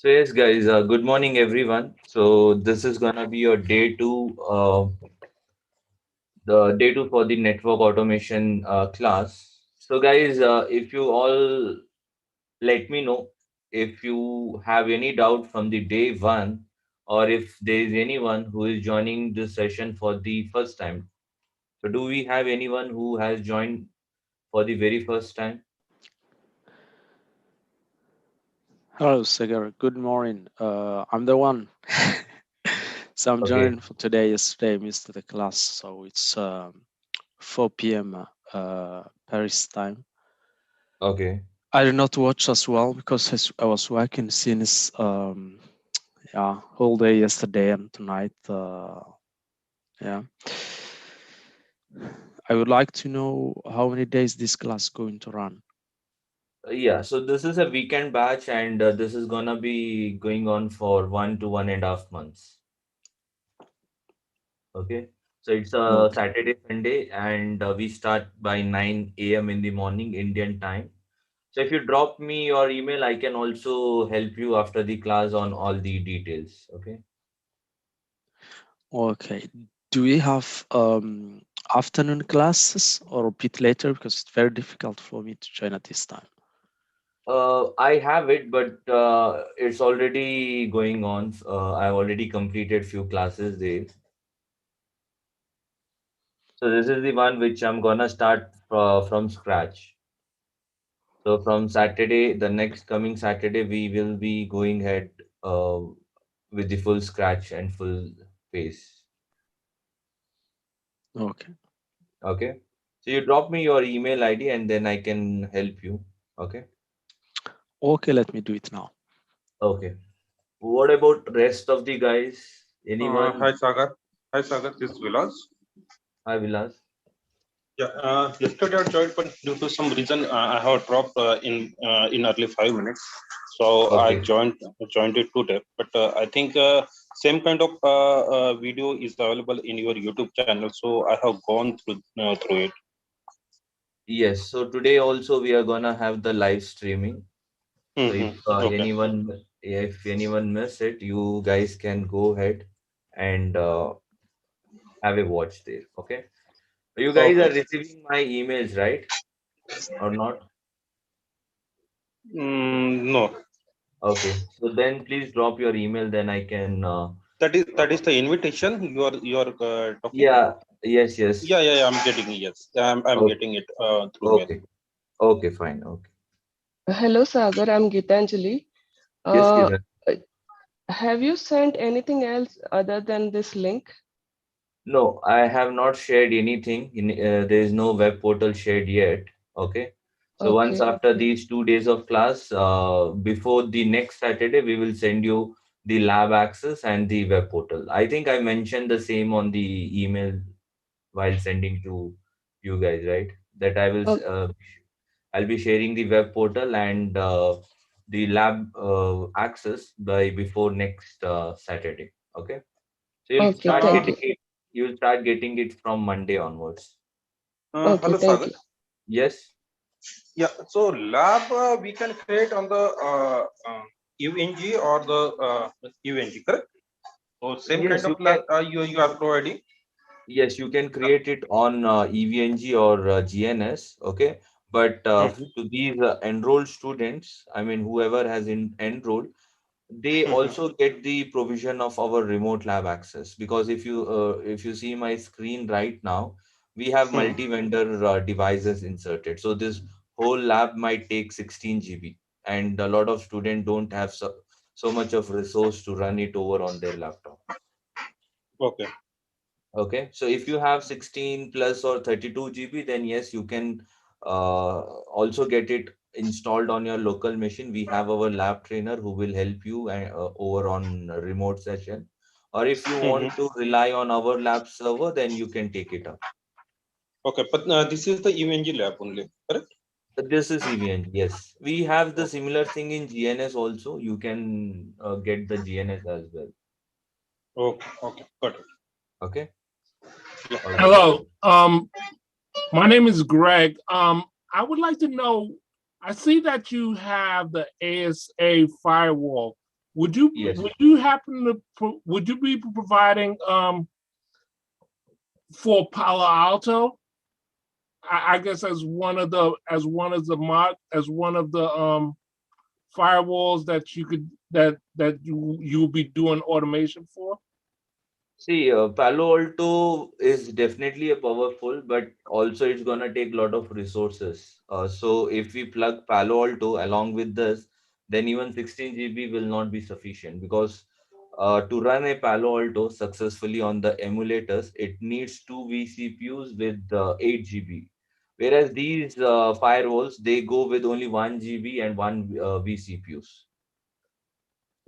So yes, guys. Good morning, everyone. So this is gonna be your day two, the day two for the network automation class. So guys, if you all let me know if you have any doubt from the day one, or if there is anyone who is joining this session for the first time. So do we have anyone who has joined for the very first time? Hello, Sagar. Good morning. I'm the one. So I'm Okay. joining for today. Yesterday I missed the class, so it's 4 p.m. Paris time. Okay. I did not watch as well because I was working since yeah whole day yesterday and tonight. Yeah, I would like to know how many days this class going to run. Yeah, so this is a weekend batch, and this is gonna be going on for 1 to 1.5 months. Okay, so it's a Okay. Saturday, Sunday, and we start by 9 a.m. in the morning Indian time. So if you drop me your email, I can also help you after the class on all the details. Okay. Okay. Do we have afternoon classes or a bit later because it's very difficult for me to join at this time? I have it, but it's already going on. I've already completed few classes there. So this is the one which I'm gonna start from scratch. So from Saturday, the next coming Saturday, we will be going ahead uh, with the full scratch and full pace. Okay. Okay. So you drop me your email ID and then I can help you. Okay. Okay, let me do it now. Okay. What about rest of the guys? Hi Anyone? Sagar. Hi Sagar, this is Vilas. Hi, Vilas. Yeah, yesterday I joined, but due to some reason I have dropped in early 5 minutes. So I Okay. joined it today. But I think same kind of video is available in your YouTube channel. So I have gone through it. Yes. So today also we are gonna have the live streaming. So if Okay. anyone miss it, you guys can go ahead and have a watch there. Okay. You guys Okay. are receiving my emails, right? Or not? No, Okay. So then please drop your email, then I can. that is the invitation you are talking. Yeah. Yes. Yes. Yeah. I'm getting it. Yes, I'm Okay. getting it through mail. Okay. Okay. Fine. Okay. Hello, Sagar. I'm Gitanjali. Yes, Uh, Kiran. have you sent anything else other than this link? No, I have not shared anything. There is no web portal shared yet. Okay. So once Okay. after these 2 days of class, before the next Saturday, we will send you the lab access and the web portal. I think I mentioned the same on the email while sending to you guys, right? That I'll be sharing the web portal and the lab access by before next Saturday. Okay. So Okay. Thank you. you'll start getting it from Monday onwards. Okay. Hello Thank Sagar. you. Yes. Yeah, so lab we can create on the UNG or the UNG, correct? So same kind Yes, you of can. lab you are providing. Yes, you can create it on EVNG or GNS. Okay. But Mm-hmm. to these enrolled students, I mean, whoever has enrolled, they Mm-hmm. also get the provision of our remote lab access, because if you see my screen right now, we have Hmm. multi-vendor devices inserted, so this whole lab might take 16 GB, and a lot of students don't have so much of resource to run it over on their laptop. Okay. Okay, so if you have 16 plus or 32 GB, then yes, you can also get it installed on your local machine. We have our lab trainer who will help you over on a remote session. Or if you want Mm-hmm. to rely on our lab server, then you can take it up. Okay, but this is the UNG lab only, correct? But this is EVN. Yes, we have the Okay. similar thing in GNS also. You can get the GNS as well. Okay, got it. Okay. Yeah. All right. Hello. My name is Greg. I would like to know. I see that you have the ASA firewall. Yes. would you happen to would you be providing for Palo Alto? I guess as one of the as one of the firewalls that you could that you'll be doing automation for. See, Palo Alto is definitely a powerful, but also it's gonna take a lot of resources. So if we plug Palo Alto along with this, then even 16 GB will not be sufficient because to run a Palo Alto successfully on the emulators, it needs two vCPUs with 8 GB. Whereas these firewalls, they go with only 1 GB and one vCPUs.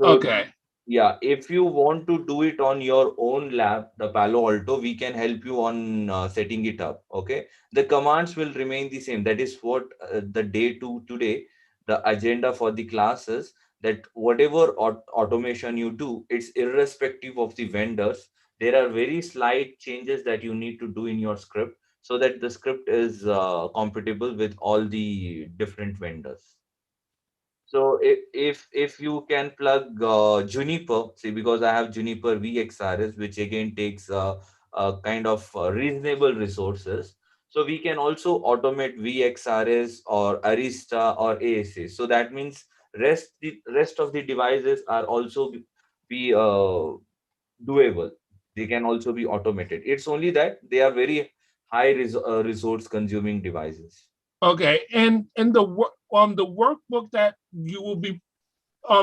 So Okay. yeah, if you want to do it on your own lab, the Palo Alto, we can help you on setting it up. Okay, the commands will remain the same. That is what the day to today, the agenda for the class is that whatever automation you do, it's irrespective of the vendors. There are very slight changes that you need to do in your script so that the script is compatible with all the different vendors. So if you can plug Juniper, see, because I have Juniper VXRS, which again takes kind of reasonable resources. So we can also automate VXRS or Arista or ASA. So that means the rest of the devices are also be doable. They can also be automated. It's only that they are very high resource consuming devices. Okay. And the workbook that you will be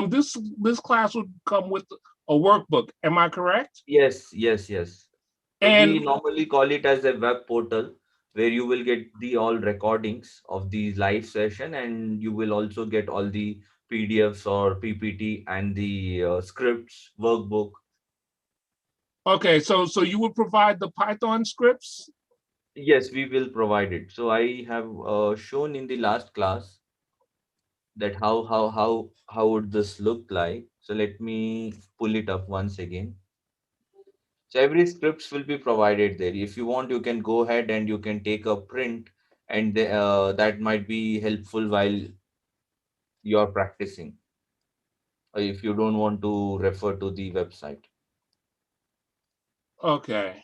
this class would come with a workbook. Am I correct? Yes, yes, yes. So we And normally call it as a web portal where you will get the all recordings of the live session, and you will also get all the PDFs or PPT and the scripts, workbook. okay, so you would provide the Python scripts. Yes, we will provide it. So I have shown in the last class that how would this look like. So let me pull it up once again. So every scripts will be provided there. If you want, you can go ahead and you can take a print, and that might be helpful while you're practicing. If you don't want to refer to the website, Okay.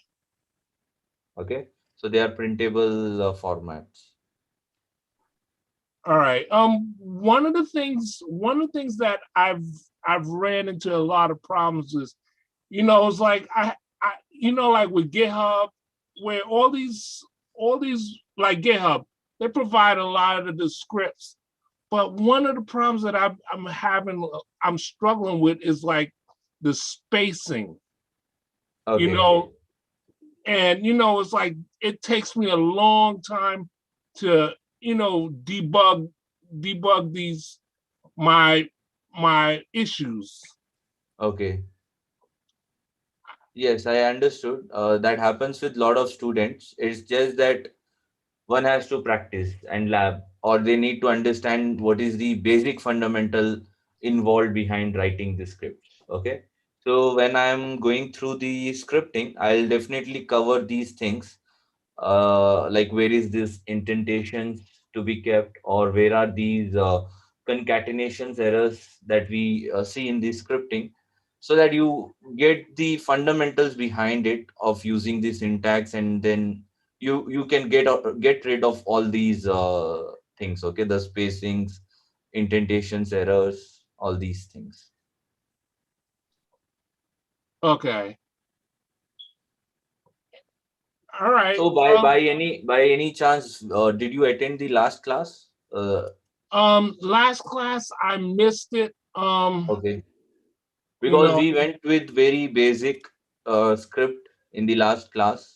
okay. So they are printable formats. All right. One of the things that I've ran into a lot of problems is, it's like like with GitHub, where all these like GitHub, they provide a lot of the scripts. But one of the problems that I'm struggling with is like the spacing, you Okay. know, and it's like it takes me a long time to debug these my my issues. Okay. Yes, I understood. That happens with a lot of students. It's just that one has to practice and lab, or they need to understand what is the basic fundamental involved behind writing the scripts. Okay, so when I'm going through the scripting, I'll definitely cover these things, like where is this indentation to be kept, or where are these concatenations errors that we see in the scripting, so that you get the fundamentals behind it of using the syntax, and then you can get rid of all these things. Okay, the spacings, indentations, errors, all these things. Okay. All right. So by any chance, did you attend the last class? Last class I missed it. Okay, You because know, we went with very basic script in the last class.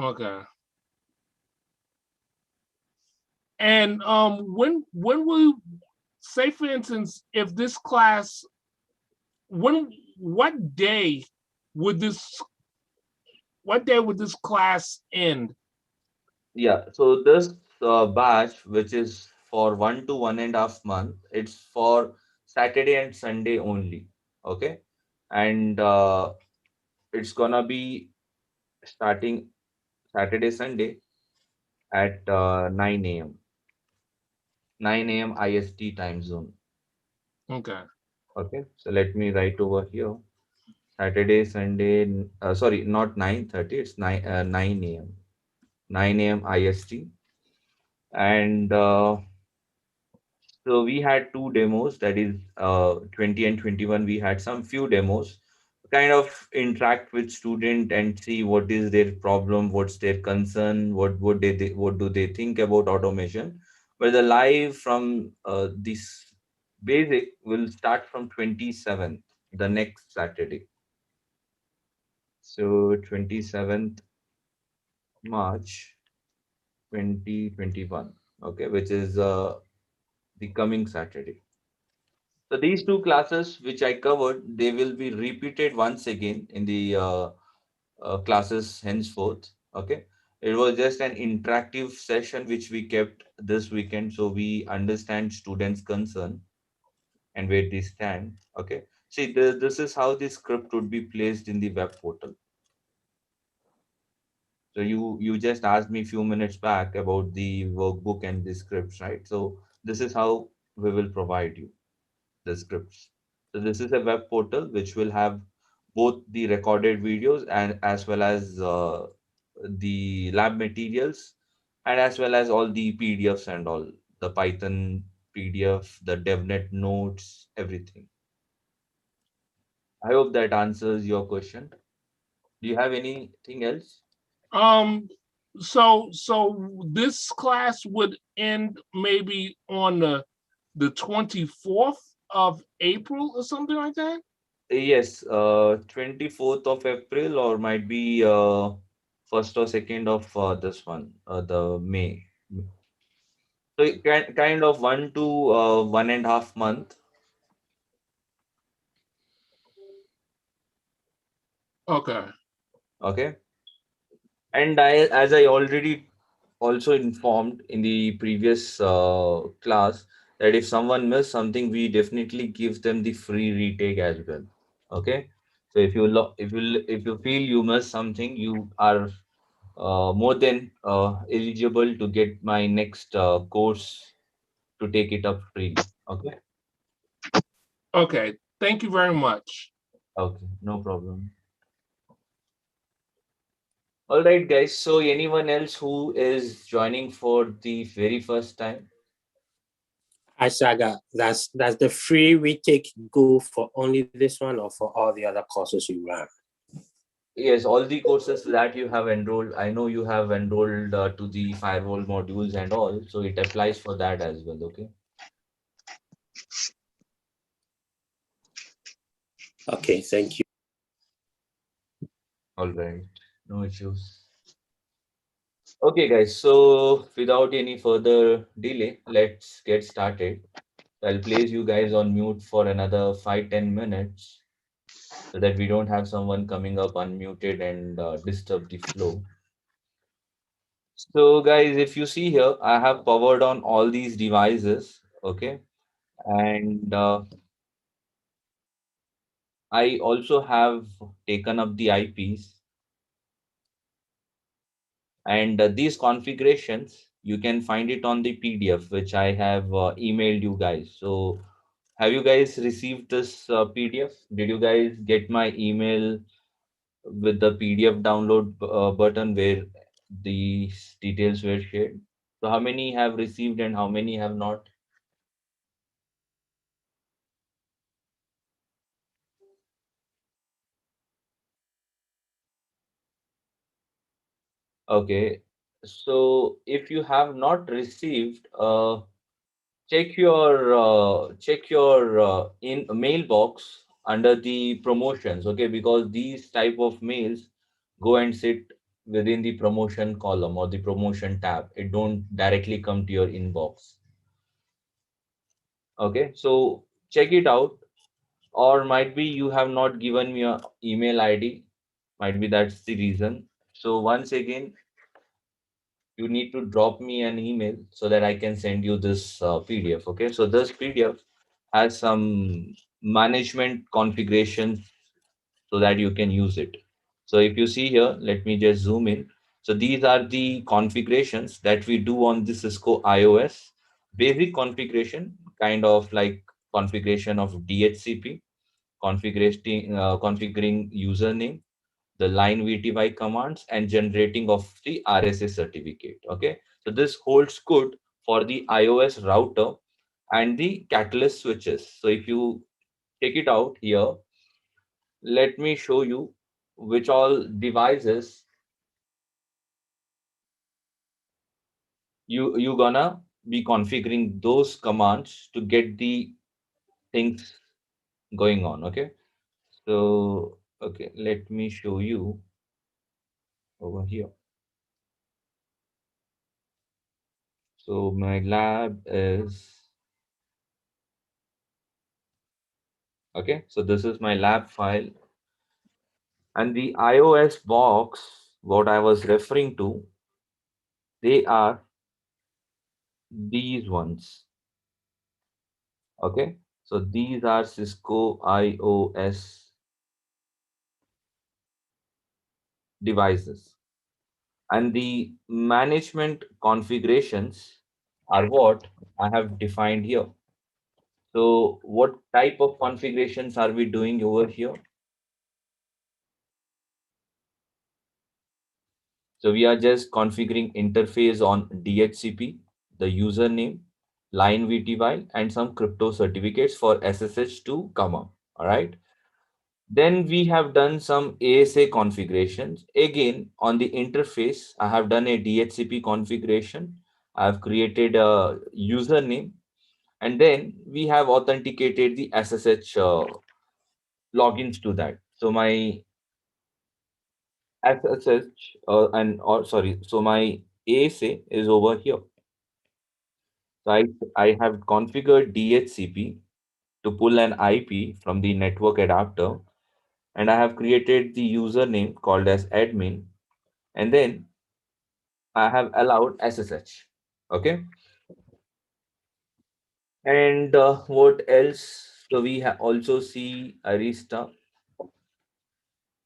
okay. And when will say for instance, if this class when what day would this what day would this class end? Yeah, so this batch, which is for 1 to 1.5 month, it's for Saturday and Sunday only. Okay, and it's gonna be starting Saturday, Sunday at 9 a.m. 9 a.m. IST time zone. Okay. Okay, so let me write over here. Saturday, Sunday, sorry, not 9:30, it's 9 a.m. 9 a.m. IST. And so we had two demos, that is 20 and 21. We had some few demos, kind of interact with student and see what is their problem, what's their concern, what do they think about automation. But the live from this basic will start from 27th, the next Saturday. So 27th March 2021. Okay, which is the coming Saturday. So these two classes which I covered, they will be repeated once again in the classes henceforth. Okay, it was just an interactive session which we kept this weekend, so we understand students' concern and where they stand. Okay, see, this is how the script would be placed in the web portal. So you just asked me a few minutes back about the workbook and the scripts, right? So this is how we will provide you the scripts. So this is a web portal which will have both the recorded videos and as well as the lab materials and as well as all the PDFs and all the Python PDF, the devnet notes, everything. I hope that answers your question. Do you have anything else? Um. So this class would end maybe on the 24th of April or something like that. Yes, 24th of April or might be 1st or 2nd of this one, the May. So it kind of 1 to 1.5 month. Okay. Okay. And as I already also informed in the previous class, that if someone missed something, we definitely give them the free retake as well. Okay. So if you feel you missed something, you are more than eligible to get my next course to take it up freely. Okay. Okay. Thank you very much. Okay. No problem. All right, guys. So anyone else who is joining for the very first time? Ashaga, that's the free retake go for only this one or for all the other courses you run? Yes, all the courses that you have enrolled. I know you have enrolled to the firewall modules and all, so it applies for that as well. Okay. Okay, thank you. All right. No issues. Okay, guys. So without any further delay, let's get started. I'll place you guys on mute for another 5-10 minutes so that we don't have someone coming up unmuted and disturb the flow. So, guys, if you see here, I have powered on all these devices, okay, and I also have taken up the IPs, and these configurations you can find it on the PDF which I have emailed you guys. So, have you guys received this PDF? Did you guys get my email with the PDF download button where these details were shared? So, how many have received and how many have not? Okay, so if you have not received, check your in mailbox under the promotions. Okay, because these type of mails go and sit within the promotion column or the promotion tab. It don't directly come to your inbox. Okay, so check it out, or might be you have not given me your email ID. Might be that's the reason. So once again, you need to drop me an email so that I can send you this PDF. Okay, so this PDF has some management configurations so that you can use it. So if you see here, let me just zoom in. So these are the configurations that we do on the Cisco iOS. Basic configuration, kind of like configuration of DHCP, configuring username, the line VTY commands, and generating of the RSA certificate. Okay, so this holds good for the iOS router and the Catalyst switches. So if you take it out here, let me show you which all devices you gonna be configuring those commands to get the things going on. Okay, so okay, let me show you over here. So my lab is okay. So this is my lab file, and the iOS box, what I was referring to, they are these ones. Okay, so these are Cisco iOS devices, and the management configurations are what I have defined here. So what type of configurations are we doing over here? So we are just configuring interface on DHCP, the username, line VTY, and some crypto certificates for SSH to come up. All right. Then we have done some ASA configurations. Again, on the interface, I have done a DHCP configuration. I have created a username, and then we have authenticated the SSH logins to that. So my SSH and or sorry, so my ASA is over here. So I have configured DHCP to pull an IP from the network adapter, and I have created the username called as admin, and then I have allowed SSH. Okay, and what else? So we also see Arista,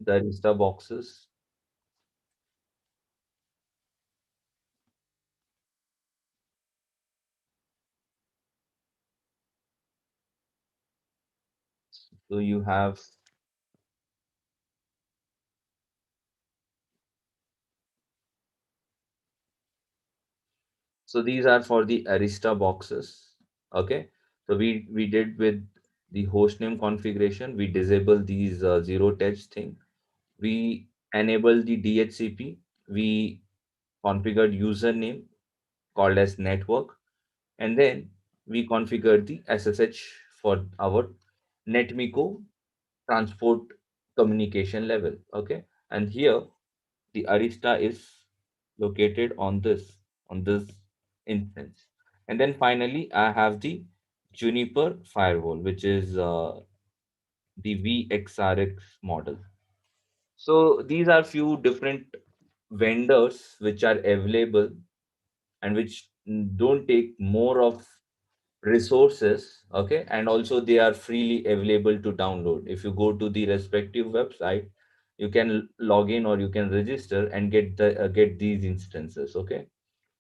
the Arista boxes. So you have so these are for the Arista boxes. Okay, so we did with the hostname configuration. We disable these zero touch thing. We enable the DHCP. We configured username called as network, and then we configured the SSH for our netmiko transport communication level. Okay, and here the Arista is located on this instance, and then finally I have the Juniper firewall, which is the VXRX model. So these are few different vendors which are available and which don't take more of resources. Okay, and also they are freely available to download. If you go to the respective website, you can log in or you can register and get these instances. Okay,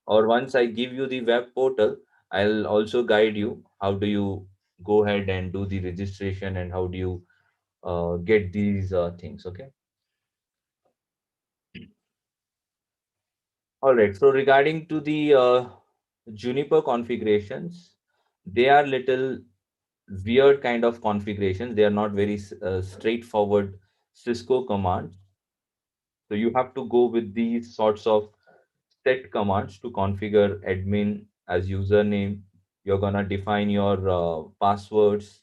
or once I give you the web portal, I'll also guide you how do you go ahead and do the registration and how do you get these things. Okay, all right, so regarding to the Juniper configurations, they are little weird kind of configurations. They are not very straightforward Cisco commands. So you have to go with these sorts of set commands to configure admin as username. You're gonna define your passwords.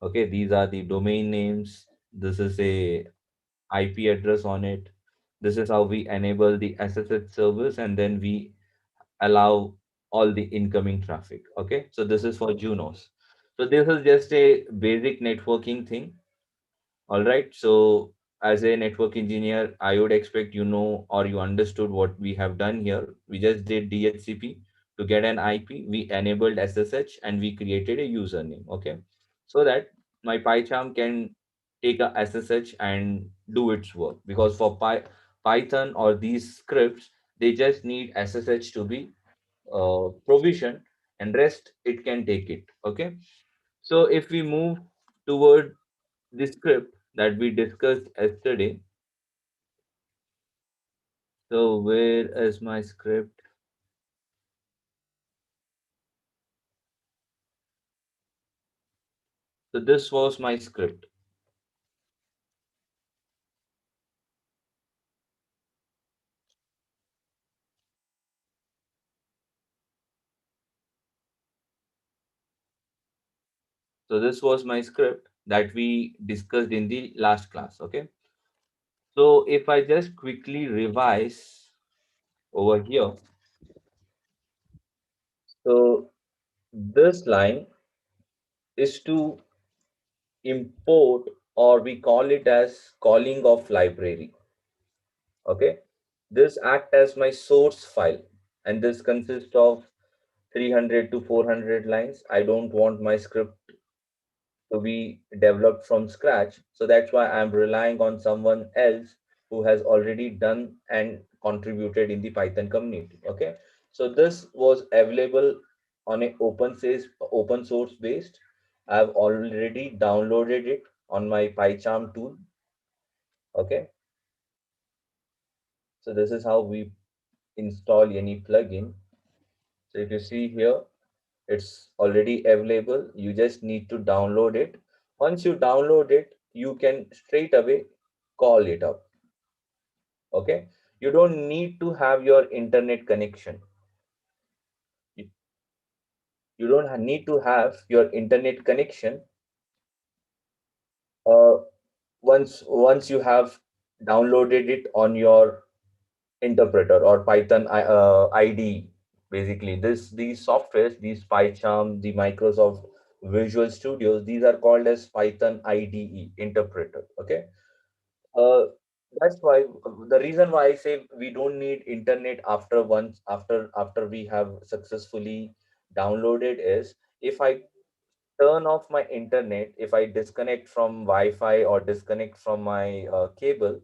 Okay, these are the domain names. This is a IP address on it. This is how we enable the SSH service, and then we allow all the incoming traffic. Okay, so this is for Junos. So this is just a basic networking thing. All right, so as a network engineer, I would expect you know or you understood what we have done here. We just did DHCP to get an IP, we enabled SSH, and we created a username. Okay, so that my PyCharm can take a SSH and do its work, because for Python or these scripts, they just need SSH to be provision, and rest it can take it. Okay, So if we move toward the script that we discussed yesterday, so where is my script? So this was my script. So this was my script that we discussed in the last class. Okay. So if I just quickly revise over here, so this line is to import, or we call it as calling of library. Okay. This act as my source file, and this consists of 300 to 400 lines. I don't want my script to be developed from scratch. So that's why I'm relying on someone else who has already done and contributed in the Python community. Okay. So this was available on a open source based. I've already downloaded it on my PyCharm tool. Okay. So this is how we install any plugin. So if you see here, it's already available. You just need to download it. Once you download it, you can straight away call it up. Okay. You don't need to have your internet connection. You, you don't need to have your internet connection. Uh, once you have downloaded it on your interpreter or Python IDE. Basically, these softwares, these PyCharm, the Microsoft Visual Studios, these are called as Python IDE interpreter. Okay, uh, that's why the reason why I say we don't need internet after we have successfully downloaded is if I turn off my internet, if I disconnect from Wi-Fi or disconnect from my cable,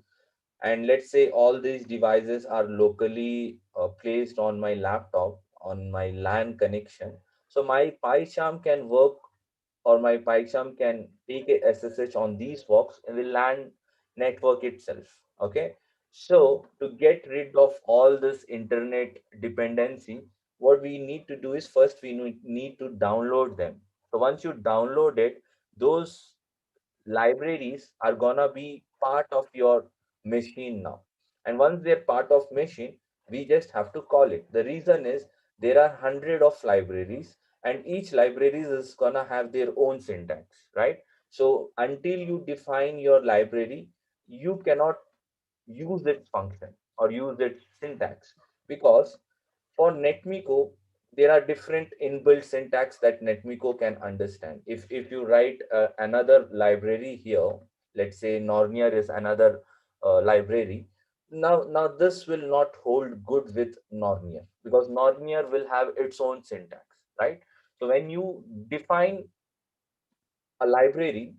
and let's say all these devices are locally placed on my laptop on my LAN connection, so my PyCharm can work, or my PyCharm can take a SSH on these walks in the LAN network itself. Okay, so to get rid of all this internet dependency, what we need to do is first we need to download them. So once you download it, those libraries are gonna be part of your machine now. And once they're part of machine, we just have to call it. The reason is there are hundred of libraries, and each library is gonna have their own syntax, right? So until you define your library, you cannot use its function or use its syntax, because for netmiko there are different inbuilt syntax that netmiko can understand. If you write another library here, let's say nornir is another library. Now this will not hold good with nornir, because nornir will have its own syntax, right? So when you define a library,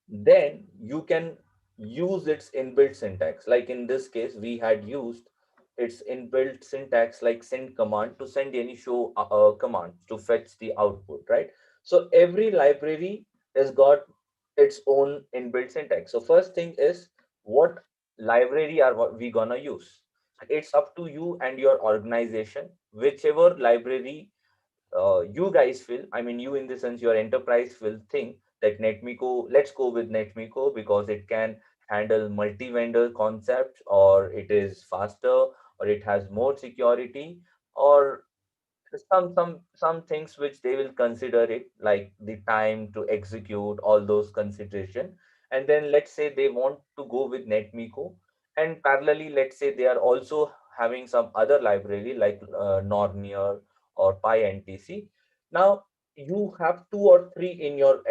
then you can use its inbuilt syntax. Like in this case, we had used its inbuilt syntax like send command to send any show command to fetch the output, right? So every library has got its own inbuilt syntax. So first thing is, what library are we gonna use? It's up to you and your organization, whichever library you guys feel, I mean, you in the sense your enterprise will think that netmiko, let's go with netmiko because it can handle multi-vendor concepts, or it is faster, or it has more security, or some things which they will consider it, like the time to execute all those consideration. And then let's say they want to go with netmiko, and parallelly let's say they are also having some other library like nornir or pyntc. Now you have two or three in your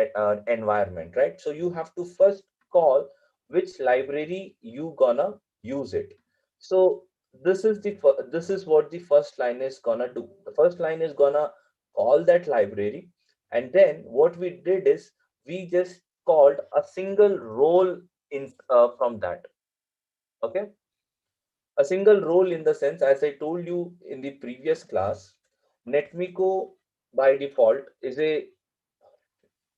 environment, right? So you have to first call which library you gonna use it. So this is what the first line is gonna do. The first line is gonna call that library, and then what we did is we just called a single role in from that. Okay, a single role in the sense, as I told you in the previous class, netmiko by default is a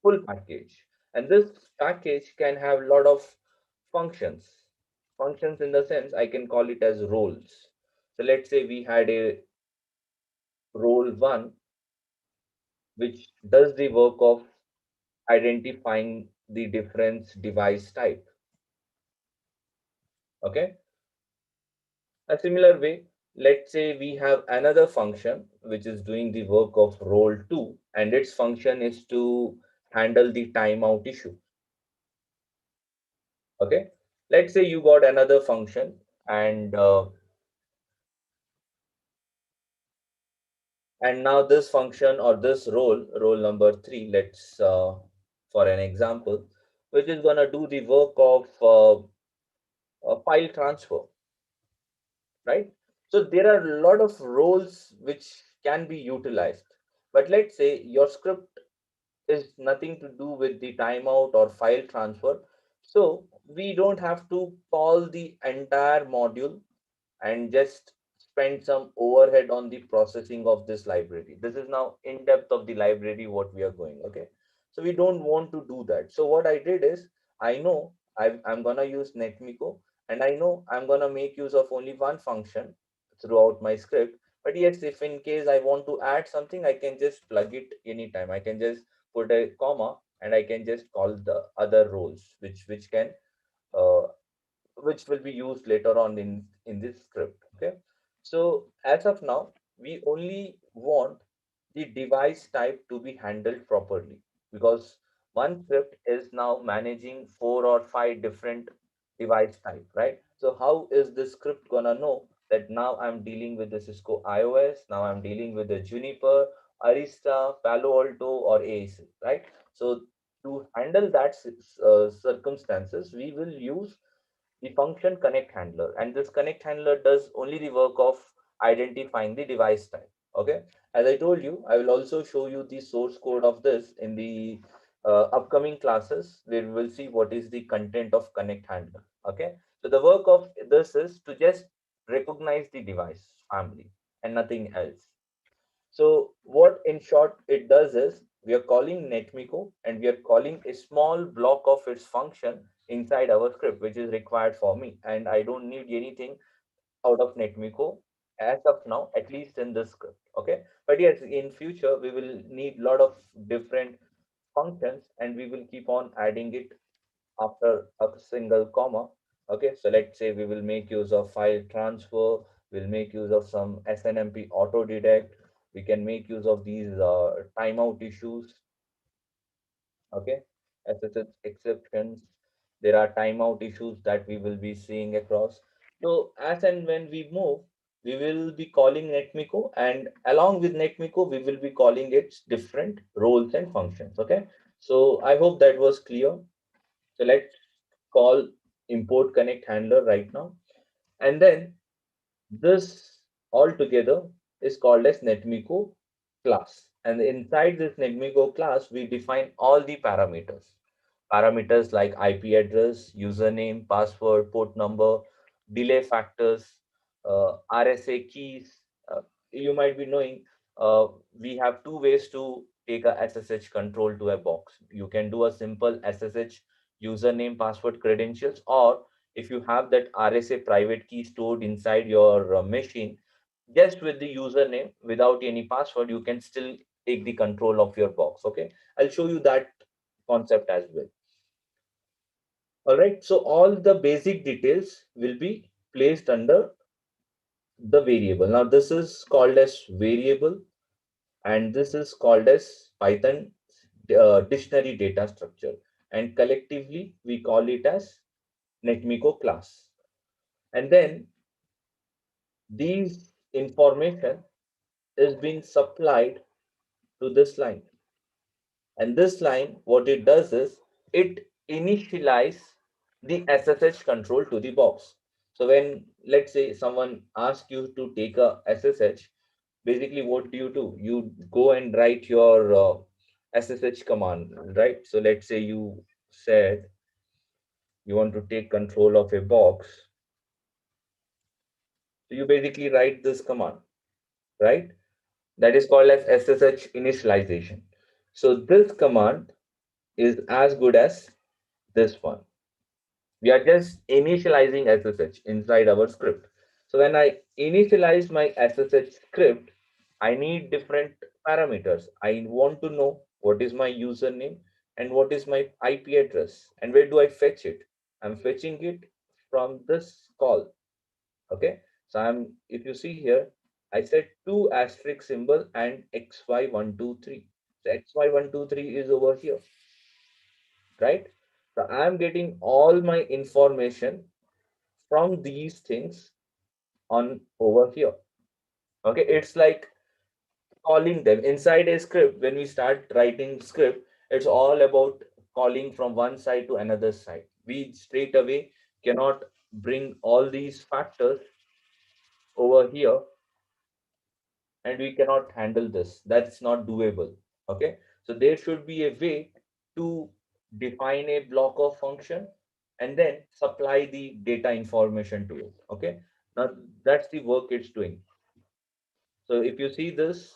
full package. And this package can have a lot of functions. Functions in the sense I can call it as roles. So let's say we had a role one, which does the work of identifying the different device type. Okay. A similar way, let's say we have another function which is doing the work of role 2, and its function is to handle the timeout issue. Okay. Let's say you got another function, and now this function or this role number 3, let's for an example, which is going to do the work of file transfer, right? So there are a lot of roles which can be utilized. But let's say your script is nothing to do with the timeout or file transfer. So we don't have to call the entire module and just spend some overhead on the processing of this library. This is now in depth of the library what we are going. Okay. So we don't want to do that. So what I did is, I know I'm going to use netmiko, and I know I'm going to make use of only one function throughout my script. But yes, if in case I want to add something, I can just plug it anytime. I can just put a comma and I can just call the other roles which can uh, which will be used later on in this script. Okay. So as of now, we only want the device type to be handled properly, because one script is now managing 4 or 5 different device type, right? So how is this script gonna know that now I'm dealing with the Cisco iOS, now I'm dealing with the Juniper, Arista, Palo Alto, or AAC, right? So to handle that circumstances, we will use the function connect handler, and this connect handler does only the work of identifying the device type. Okay. As I told you, I will also show you the source code of this in the upcoming classes, where we will see what is the content of connect handler. Okay. So the work of this is to just recognize the device family and nothing else. So what in short it does is, we are calling netmiko and we are calling a small block of its function inside our script, which is required for me. And I don't need anything out of netmiko as of now, at least in this script. Okay. But yes, in future, we will need a lot of different functions and we will keep on adding it after a single comma. Okay, so let's say we will make use of file transfer, we'll make use of some SNMP auto detect, we can make use of these timeout issues. Okay, SSH exceptions. There are timeout issues that we will be seeing across. So as and when we move, we will be calling netmiko, and along with netmiko, we will be calling its different roles and functions. Okay, so I hope that was clear. So let's call import connect handler right now. And then this altogether is called as netmiko class. And inside this netmiko class, we define all the parameters. Parameters like IP address, username, password, port number, delay factors, RSA keys. You might be knowing we have two ways to take a SSH control to a box. You can do a simple SSH username, password, credentials, or if you have that RSA private key stored inside your machine, just with the username without any password, you can still take the control of your box. Okay, I'll show you that concept as well. All right, so all the basic details will be placed under the variable. Now this is called as variable, and this is called as Python dictionary data structure, and collectively we call it as netmiko class. And then these information is being supplied to this line, and this line, what it does is, it initialize the SSH control to the box. So when, let's say, someone asks you to take a SSH, basically what do? You go and write your SSH command, right? So let's say you said you want to take control of a box. So you basically write this command, right? That is called as SSH initialization. So this command is as good as this one. We are just initializing SSH inside our script. So when I initialize my SSH script, I need different parameters. I want to know what is my username and what is my IP address and where do I fetch it. I'm fetching it from this call. Okay. So if you see here, I said two asterisk symbol and XY123. So XY123 is over here, right? So I'm getting all my information from these things on over here. Okay, it's like calling them inside a script. When we start writing script, it's all about calling from one side to another side. We straight away cannot bring all these factors over here, and we cannot handle this. That's not doable. Okay, so there should be a way to define a block of function and then supply the data information to it. Okay, now that's the work it's doing. So if you see this,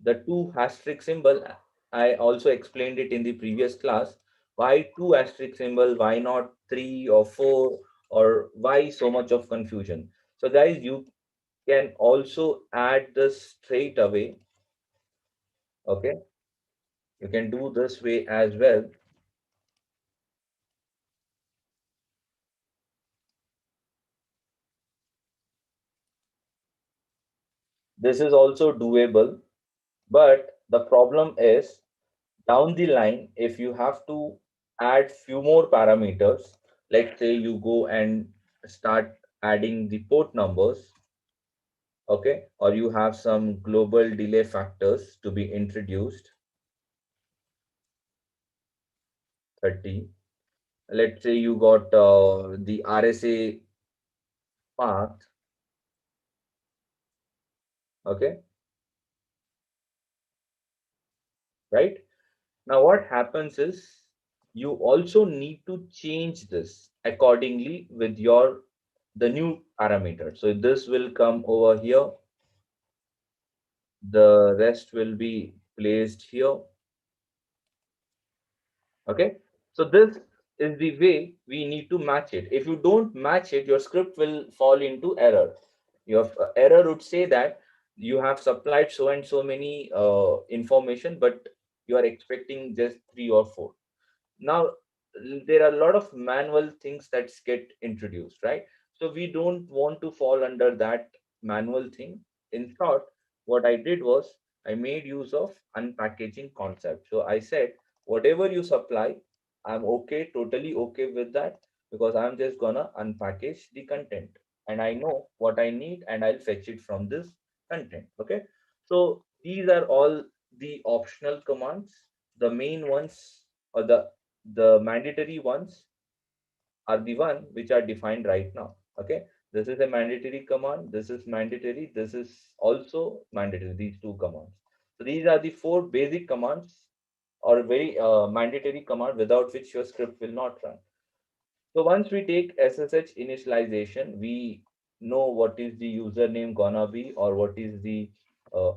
the two asterisk symbol, I also explained it in the previous class. Why two asterisk symbol? Why not three or four? Or why so much of confusion? So guys, you can also add this straight away. Okay, you can do this way as well. This is also doable, but the problem is down the line, if you have to add few more parameters, let's say you go and start adding the port numbers, okay, or you have some global delay factors to be introduced, 30. Let's say you got the RSA path, okay, right? Now what happens is you also need to change this accordingly with your the new parameter. So this will come over here. The rest will be placed here. Okay. So this is the way we need to match it. If you don't match it, your script will fall into error. Your error would say that you have supplied so and so many information, but you are expecting just three or four. Now there are a lot of manual things that get introduced, right? So we don't want to fall under that manual thing. In short, what I did was I made use of unpackaging concept. So I said whatever you supply, I'm okay, totally okay with that, because I'm just gonna unpackage the content and I know what I need and I'll fetch it from this content. Okay, so these are all the optional commands. The main ones, or the mandatory ones, are the one which are defined right now. Okay, this is a mandatory command, this is mandatory, this is also mandatory, these two commands. So these are the four basic commands, or very mandatory command, without which your script will not run. So once we take SSH initialization, we know what is the username gonna be or what is the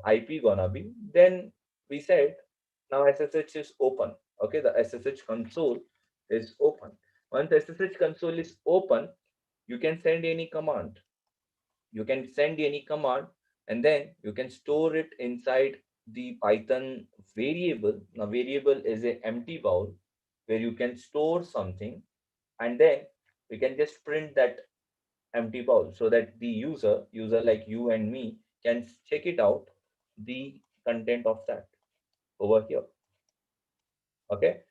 IP gonna be. Then we said now SSH is open. Okay, the SSH console is open. Once SSH console is open, you can send any command. You can send any command and then you can store it inside the Python variable. Now variable is a empty bowl where you can store something, and then we can just print that empty bowl so that the user like you and me can check it out, the content of that over here. Okay,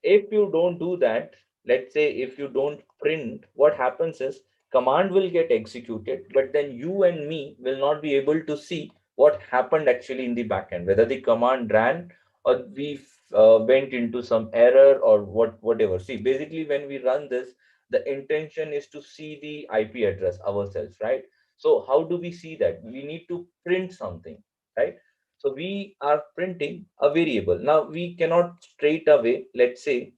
if you don't do that, let's say if you don't print, what happens is command will get executed, but then you and me will not be able to see what happened actually in the backend, whether the command ran or we went into some error or whatever. See, basically when we run this, the intention is to see the IP address ourselves, right? So how do we see that? We need to print something, right? So we are printing a variable. Now we cannot straight away, let's say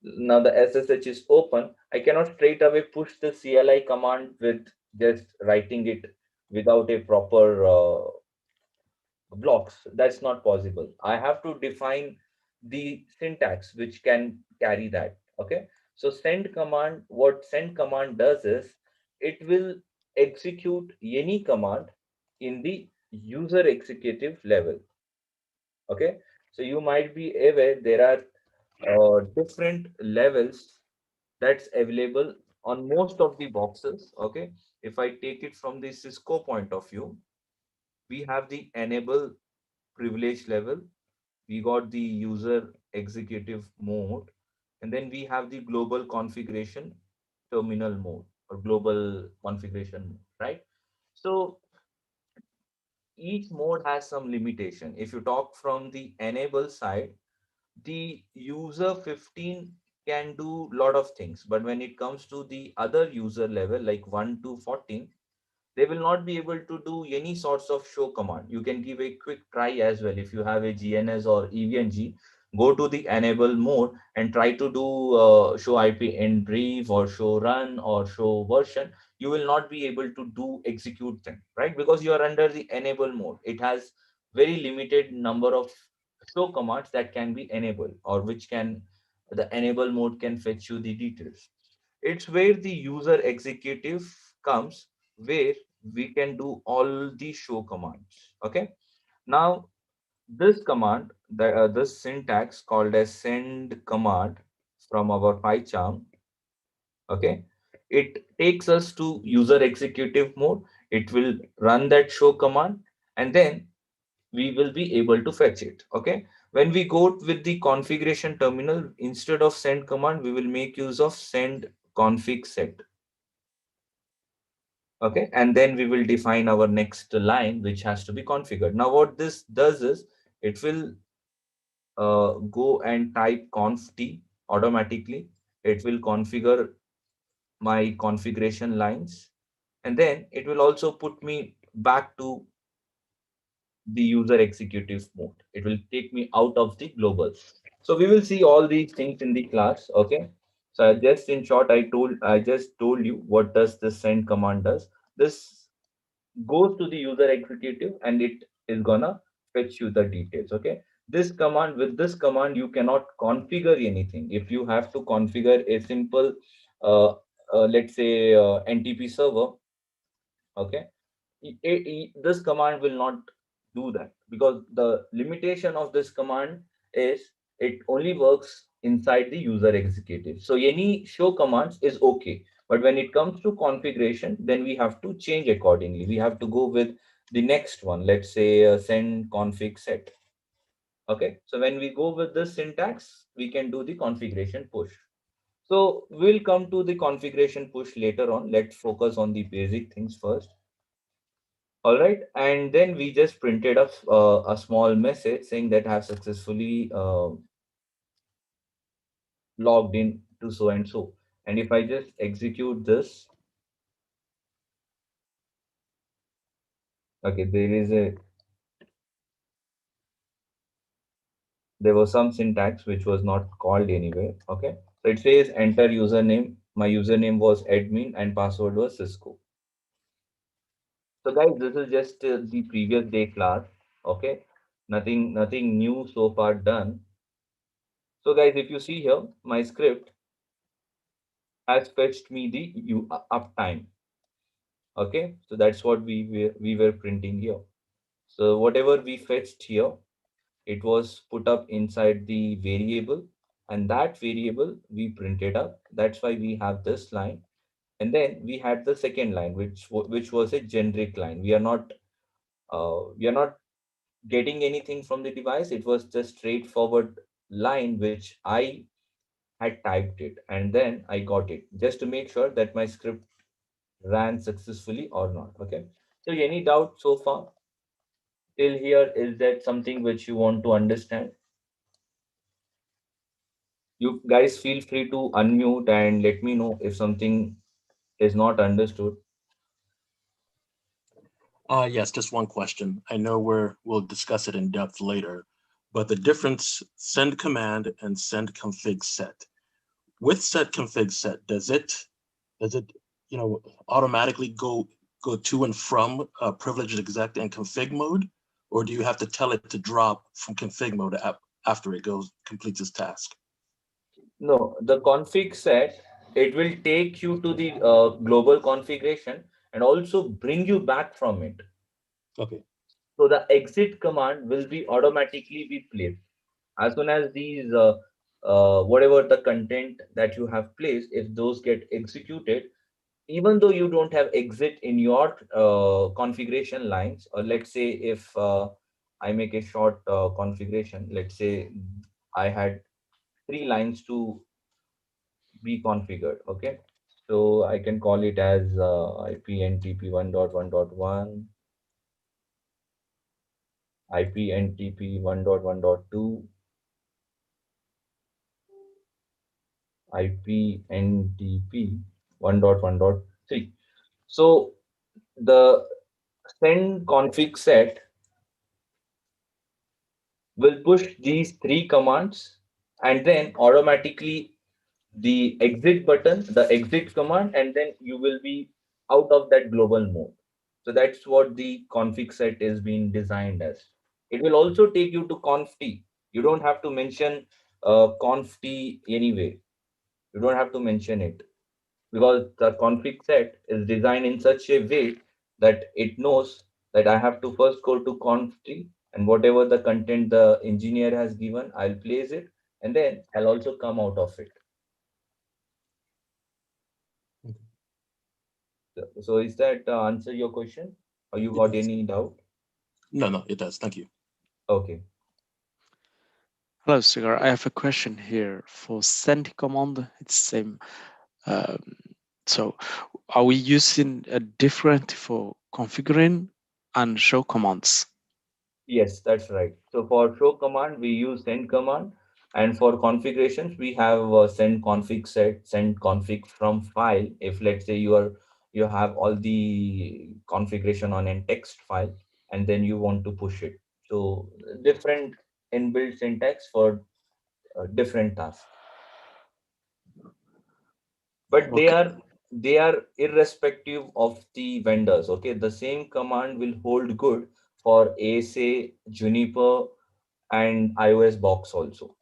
now the SSH is open, I cannot straight away push the CLI command with just writing it without a proper blocks. That's not possible. I have to define the syntax which can carry that. Okay. So send command, what send command does is it will execute any command in the user executive level. Okay. So you might be aware there are different levels that's available on most of the boxes. Okay. If I take it from the Cisco point of view, we have the enable privilege level, we got the user executive mode, and then we have the global configuration terminal mode or global configuration mode, right? So each mode has some limitation. If you talk from the enable side, the user 15 can do lot of things, but when it comes to the other user level like 1 to 14, they will not be able to do any sorts of show command. You can give a quick try as well. If you have a GNS or EVNG, go to the enable mode and try to do show IP in brief or show run or show version. You will not be able to do execute them, right? Because you are under the enable mode. It has very limited number of show commands that can be enabled, or which can, the enable mode can fetch you the details. It's where the user executive comes, where we can do all the show commands. Okay. Now this command, this syntax called as send command from our PyCharm. Okay. It takes us to user executive mode. It will run that show command, and then we will be able to fetch it. Okay. When we go with the configuration terminal, instead of send command, we will make use of send config set. Okay. And then we will define our next line, which has to be configured. Now, what this does is it will go and type conf t automatically. It will configure my configuration lines. And then it will also put me back to the user executive mode. It will take me out of the global. So we will see all these things in the class. Okay. So just in short, I just told you what does the send command does. This goes to the user executive and it is gonna fetch you the details. Okay. This command, with this command, you cannot configure anything. If you have to configure a simple, uh, let's say, NTP server, okay, this command will not do that, because the limitation of this command is it only works inside the user executive. So any show commands is okay, but when it comes to configuration, then we have to change accordingly. We have to go with the next one. Let's say send config set. Okay, so when we go with this syntax, we can do the configuration push. So we'll come to the configuration push later on. Let's focus on the basic things first. All right, and then we just printed a small message saying that I have successfully logged in to so and so. And if I just execute this, okay, there was some syntax which was not called anywhere. Okay, so it says enter username. My username was admin and password was Cisco. So guys, this is just the previous day class. Okay, nothing new so far done. So guys, if you see here, my script has fetched me the uptime. Okay, so that's what we were printing here. So whatever we fetched here, it was put up inside the variable, and that variable we printed up. That's why we have this line. And then we had the second line, which was a generic line. We are not getting anything from the device. It was just straightforward line which I had typed it, and then I got it just to make sure that my script ran successfully or not. Okay. So any doubt so far till here? Is that something which you want to understand? You guys feel free to unmute and let me know if something is not understood. Yes, just one question. I know we'll discuss it in depth later, but the difference send command and send config set. With set config set, does it automatically go to and from privileged exec and config mode, or do you have to tell it to drop from config mode after it completes its task? No, the config set, it will take you to the global configuration and also bring you back from it. Okay. So the exit command will be automatically be placed as soon as these whatever the content that you have placed, if those get executed, even though you don't have exit in your configuration lines, or let's say if I make a short configuration, let's say I had 3 lines to be configured. Okay, so I can call it as ipntp 1.1.1, ipntp 1.1.2, ipntp 1.1.3. So the send config set will push these 3 commands, and then automatically the exit button, the exit command, and then you will be out of that global mode. So that's what the config set is being designed as. It will also take you to conf t. You don't have to mention conf t anyway. You don't have to mention it, because the config set is designed in such a way that it knows that I have to first go to conf tree, and whatever the content the engineer has given, I'll place it, and then I'll also come out of it. So is that answer your question, or you It got does. any doubt? No, it does. Thank you. Okay. Hello, Sigar. I have a question here for send command. It's same. Um, so are we using a different for configuring and show commands? Yes, that's right. So for show command, we use send command, and for configurations, we have send config set, send config from file. If let's say you have all the configuration on a text file, and then you want to push it. So different inbuilt syntax for different tasks, but Okay. they are irrespective of the vendors. Okay, the same command will hold good for ASA, Juniper, and iOS box also.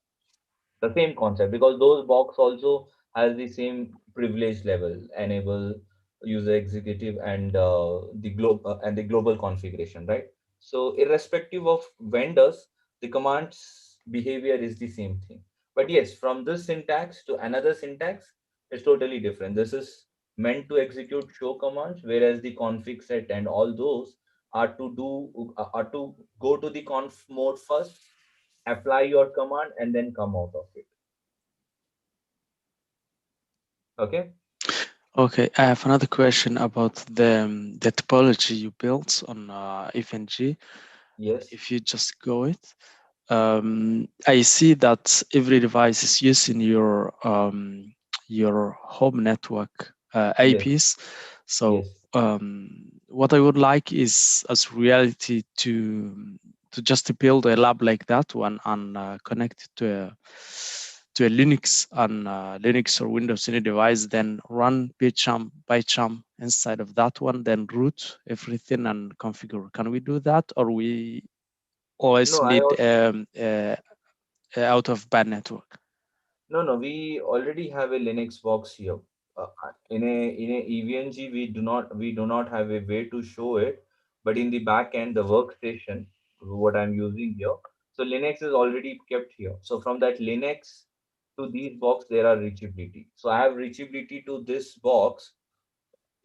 The same concept, because those box also has the same privilege level, enable, user executive, and the global configuration, right? So irrespective of vendors, the command's behavior is the same thing. But yes, from this syntax to another syntax is totally different. This is meant to execute show commands, whereas the config set and all those are to go to the conf mode first, apply your command, and then come out of it. Okay. Okay, I have another question about the topology you built on FNG. Yes. If you just go it, I see that every device is using your home network Yes. APs. So Yes. what I would like is as reality to just build a lab like that one and connect it to a Linux and Linux or Windows any device, then run PyCharm inside of that one, then root everything and configure. Can we do that, or we always No, I need also out of band network? no. We already have a Linux box here. In a EVNG, we do not have a way to show it, but in the back end, the workstation, what I'm using here, so Linux is already kept here. So from that Linux to these box, there are reachability. So I have reachability to this box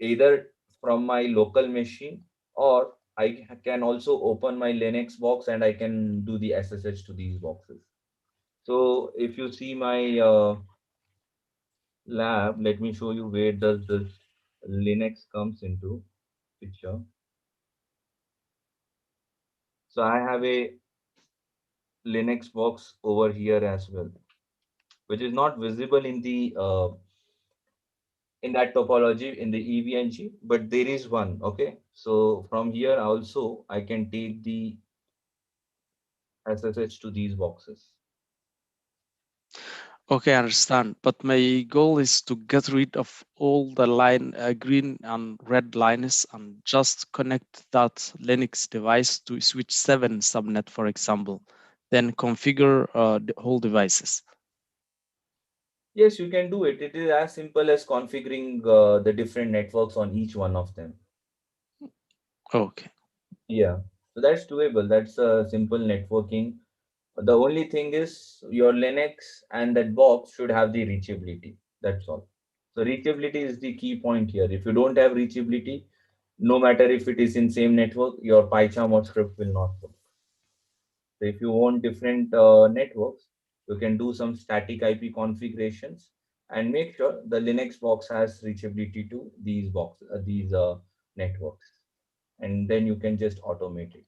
either from my local machine, or I can also open my Linux box and I can do the SSH to these boxes. So if you see my lab, let me show you where does this Linux comes into picture. So I have a Linux box over here as well, which is not visible in that topology in the EVNG, but there is one. Okay, so from here also I can take the SSH to these boxes. Okay, I understand. But my goal is to get rid of all the line green and red lines and just connect that Linux device to switch 7 subnet, for example. then configure the whole devices? Yes, you can do it. It is as simple as configuring the different networks on each one of them. Okay. Yeah, so that's doable. That's a simple networking. The only thing is your Linux and that box should have the reachability. That's all. So reachability is the key point here. If you don't have reachability, no matter if it is in same network, your PyCharm or script will not work. So if you want different networks, you can do some static IP configurations and make sure the Linux box has reachability to these networks, and then you can just automate it.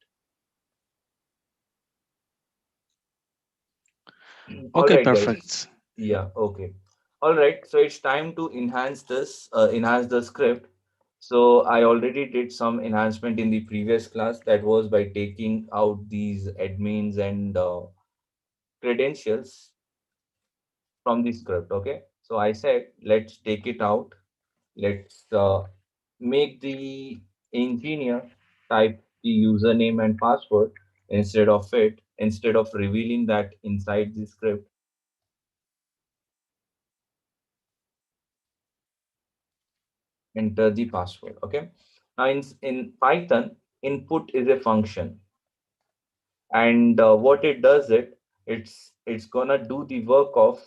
All Okay, right, guys. perfect. Yeah, okay. All right, so it's time to enhance the script. So I already did some enhancement in the previous class. That was by taking out these admins and credentials from the script. Okay, so I said let's take it out. Let's make the engineer type the username and password instead of revealing that inside the script. Enter the password. Okay, now in Python, input is a function, and what it does, it's gonna do the work of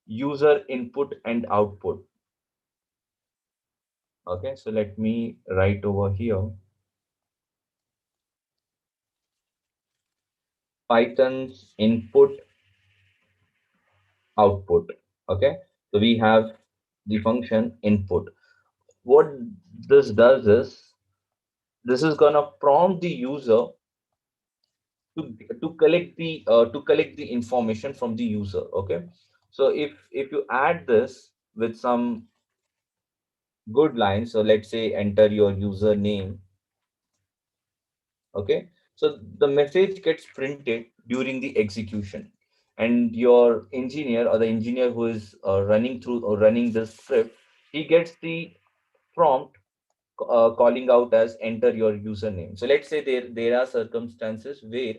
user input and output. Okay, so let me write over here Python's input output. Okay, so we have the function input. What this does is this is gonna prompt the user to collect the information from the user. Okay, so if you add this with some good lines, so let's say enter your username. Okay, so the message gets printed during the execution, and your engineer or the engineer who is running through or running this script, he gets the prompt calling out as enter your username. So let's say there are circumstances where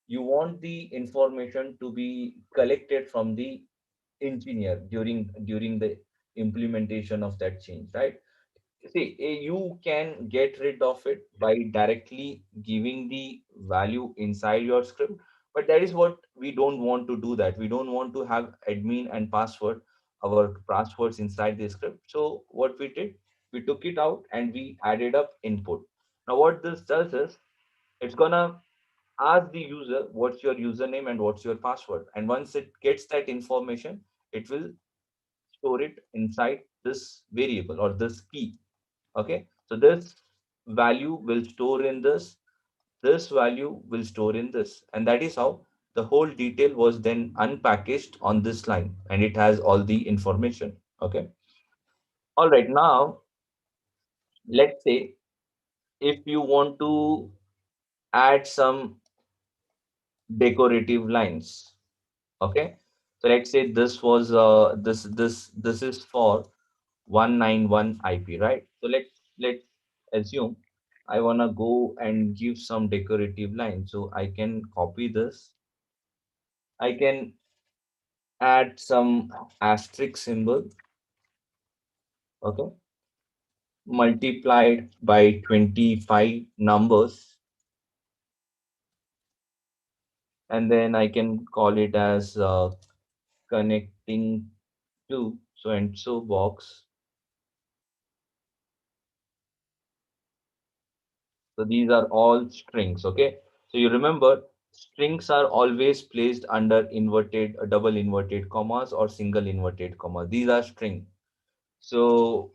you want the information to be collected from the engineer during the implementation of that change, right? See, you can get rid of it by directly giving the value inside your script, but that is what we don't want to do. That we don't want to have admin and our passwords inside the script. So what we did, we took it out and we added up input. Now what this does is it's gonna ask the user what's your username and what's your password, and once it gets that information, it will store it inside this variable or this key. Okay, so this value will store in this value will store in this, and that is how the whole detail was then unpackaged on this line, and it has all the information. Okay, all right, now let's say if you want to add some decorative lines. Okay, so let's say this is for 191 IP, right? So let's assume I wanna go and give some decorative line. So I can copy this. I can add some asterisk symbol, okay, multiplied by 25 numbers, and then I can call it as connecting to so and so box. So these are all strings, okay? So you remember strings are always placed under inverted, double inverted commas or single inverted commas. These are string. So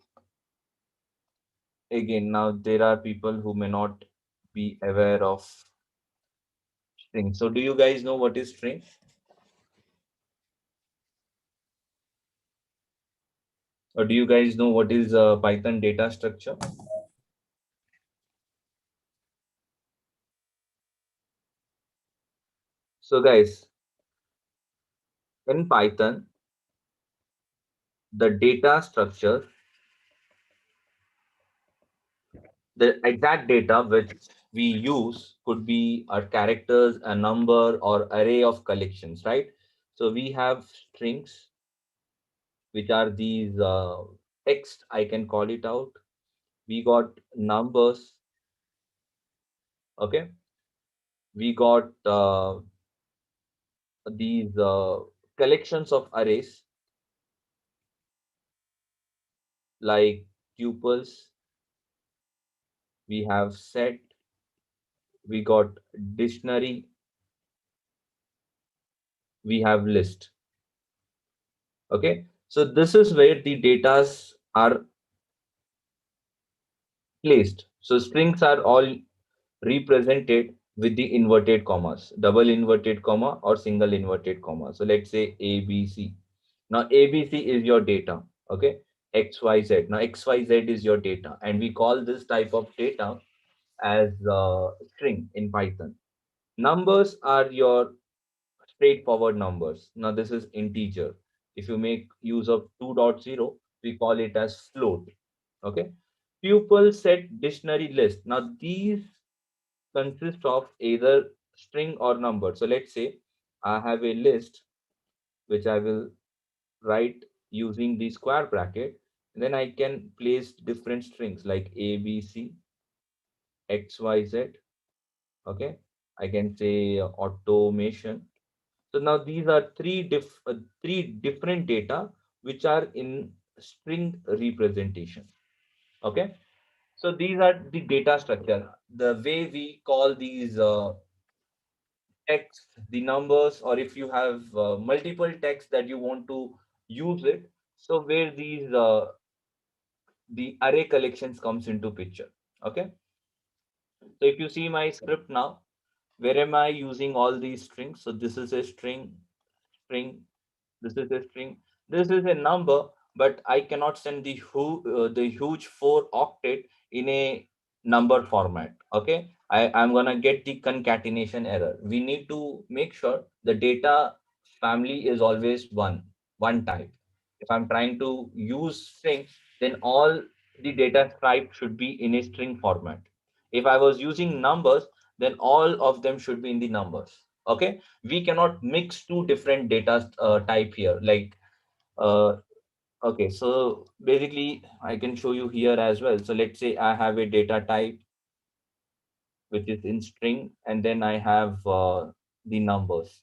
again, now there are people who may not be aware of string. So do you guys know what is string? Or do you guys know what is Python data structure? So guys, in Python, the data structure, the exact data we use could be a characters, a number, or array of collections, right? So we have strings, which are these text, I can call it out. We got numbers, okay? We got these collections of arrays like tuples, we have set, we got dictionary, we have list. Okay, so this is where the datas are placed. So strings are all represented with the inverted commas, double inverted comma or single inverted comma. So let's say ABC. Now ABC is your data. Okay, XYZ. Now XYZ is your data, and we call this type of data as string in Python. Numbers are your straightforward numbers. Now this is integer. If you make use of 2.0, we call it as float. Okay. Tuple set dictionary list. Now these consist of either string or number. So let's say I have a list which I will write using the square bracket. Then I can place different strings like A, B, C, X, Y, Z. Okay. I can say automation. So now these are three different data which are in string representation. Okay. So these are the data structure. The way we call these text, the numbers, or if you have multiple text that you want to use it. So where these the array collections comes into picture. Okay. So if you see my script now, where am I using all these strings? So this is a string, this is a string, this is a number, but I cannot send the huge 4 octet in a number format. Okay, I'm gonna get the concatenation error. We need to make sure the data family is always one type. If I'm trying to use string, then all the data type should be in a string format. If I was using numbers, then all of them should be in the numbers. Okay, we cannot mix two different data type here. Like, okay, so basically I can show you here as well. So let's say I have a data type which is in string, and then I have the numbers.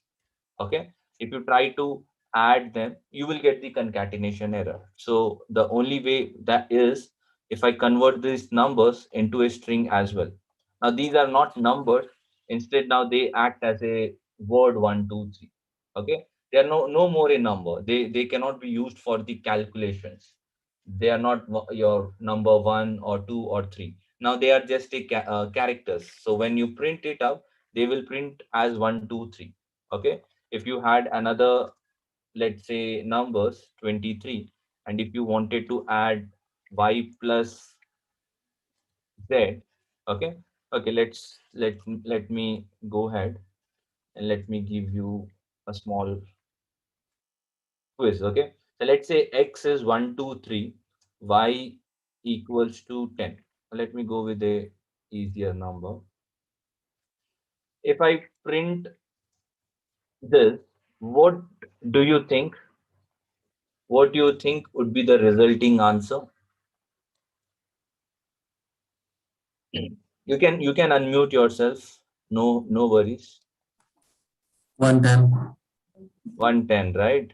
Okay, if you try to add them, you will get the concatenation error. So the only way that is if I convert these numbers into a string as well. Now these are not numbers, instead now they act as a word 1 2 3. Okay, they are no more a number. They cannot be used for the calculations. They are not your number 1 or 2 or 3. Now they are just a characters. So when you print it out, they will print as 1 2 3. Okay, if you had another, let's say numbers 23, and if you wanted to add y plus z, okay, okay, let me go ahead and let me give you a small quiz. Okay, so let's say x is 1 2 3, y equals to 10. Let me go with a easier number. If I print this, what do you think what do you think would be the resulting answer? You can unmute yourself. No worries. 110. 110, right?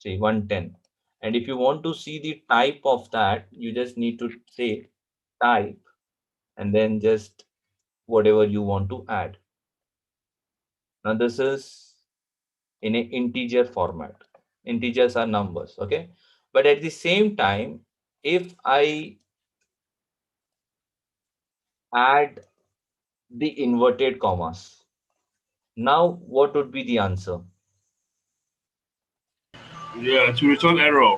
See, 110. And if you want to see the type of that, you just need to say type and then just whatever you want to add. Now this is in an integer format. Integers are numbers, okay? But at the same time, if I add the inverted commas, now what would be the answer? Yeah, to return error.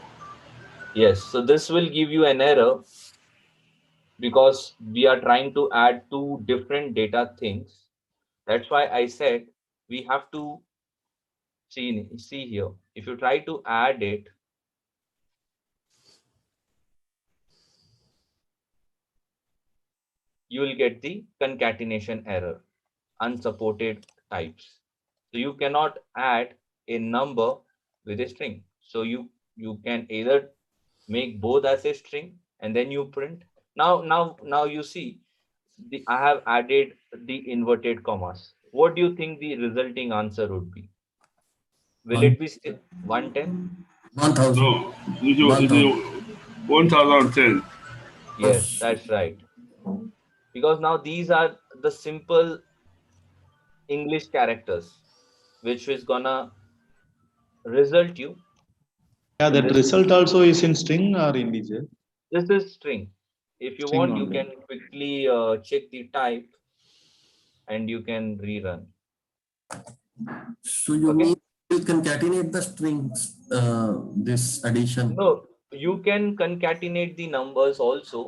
Yes, so this will give you an error because we are trying to add two different data things. That's why I said we have to see here. If you try to add it, you will get the concatenation error, unsupported types. So you cannot add a number with a string. So you can either make both as a string and then you print. Now you see I have added the inverted commas. What do you think the resulting answer would be? Will One, it be still 110? 1,000. No, it 1,000. is 1010. Yes, that's right. Because now these are the simple English characters, which is gonna result you Yeah, in that this. result also is in string or integer? This is string. If you String want, you only. can quickly check the type and you can rerun. So you Okay. mean you concatenate the strings, this addition? No, you can concatenate the numbers also,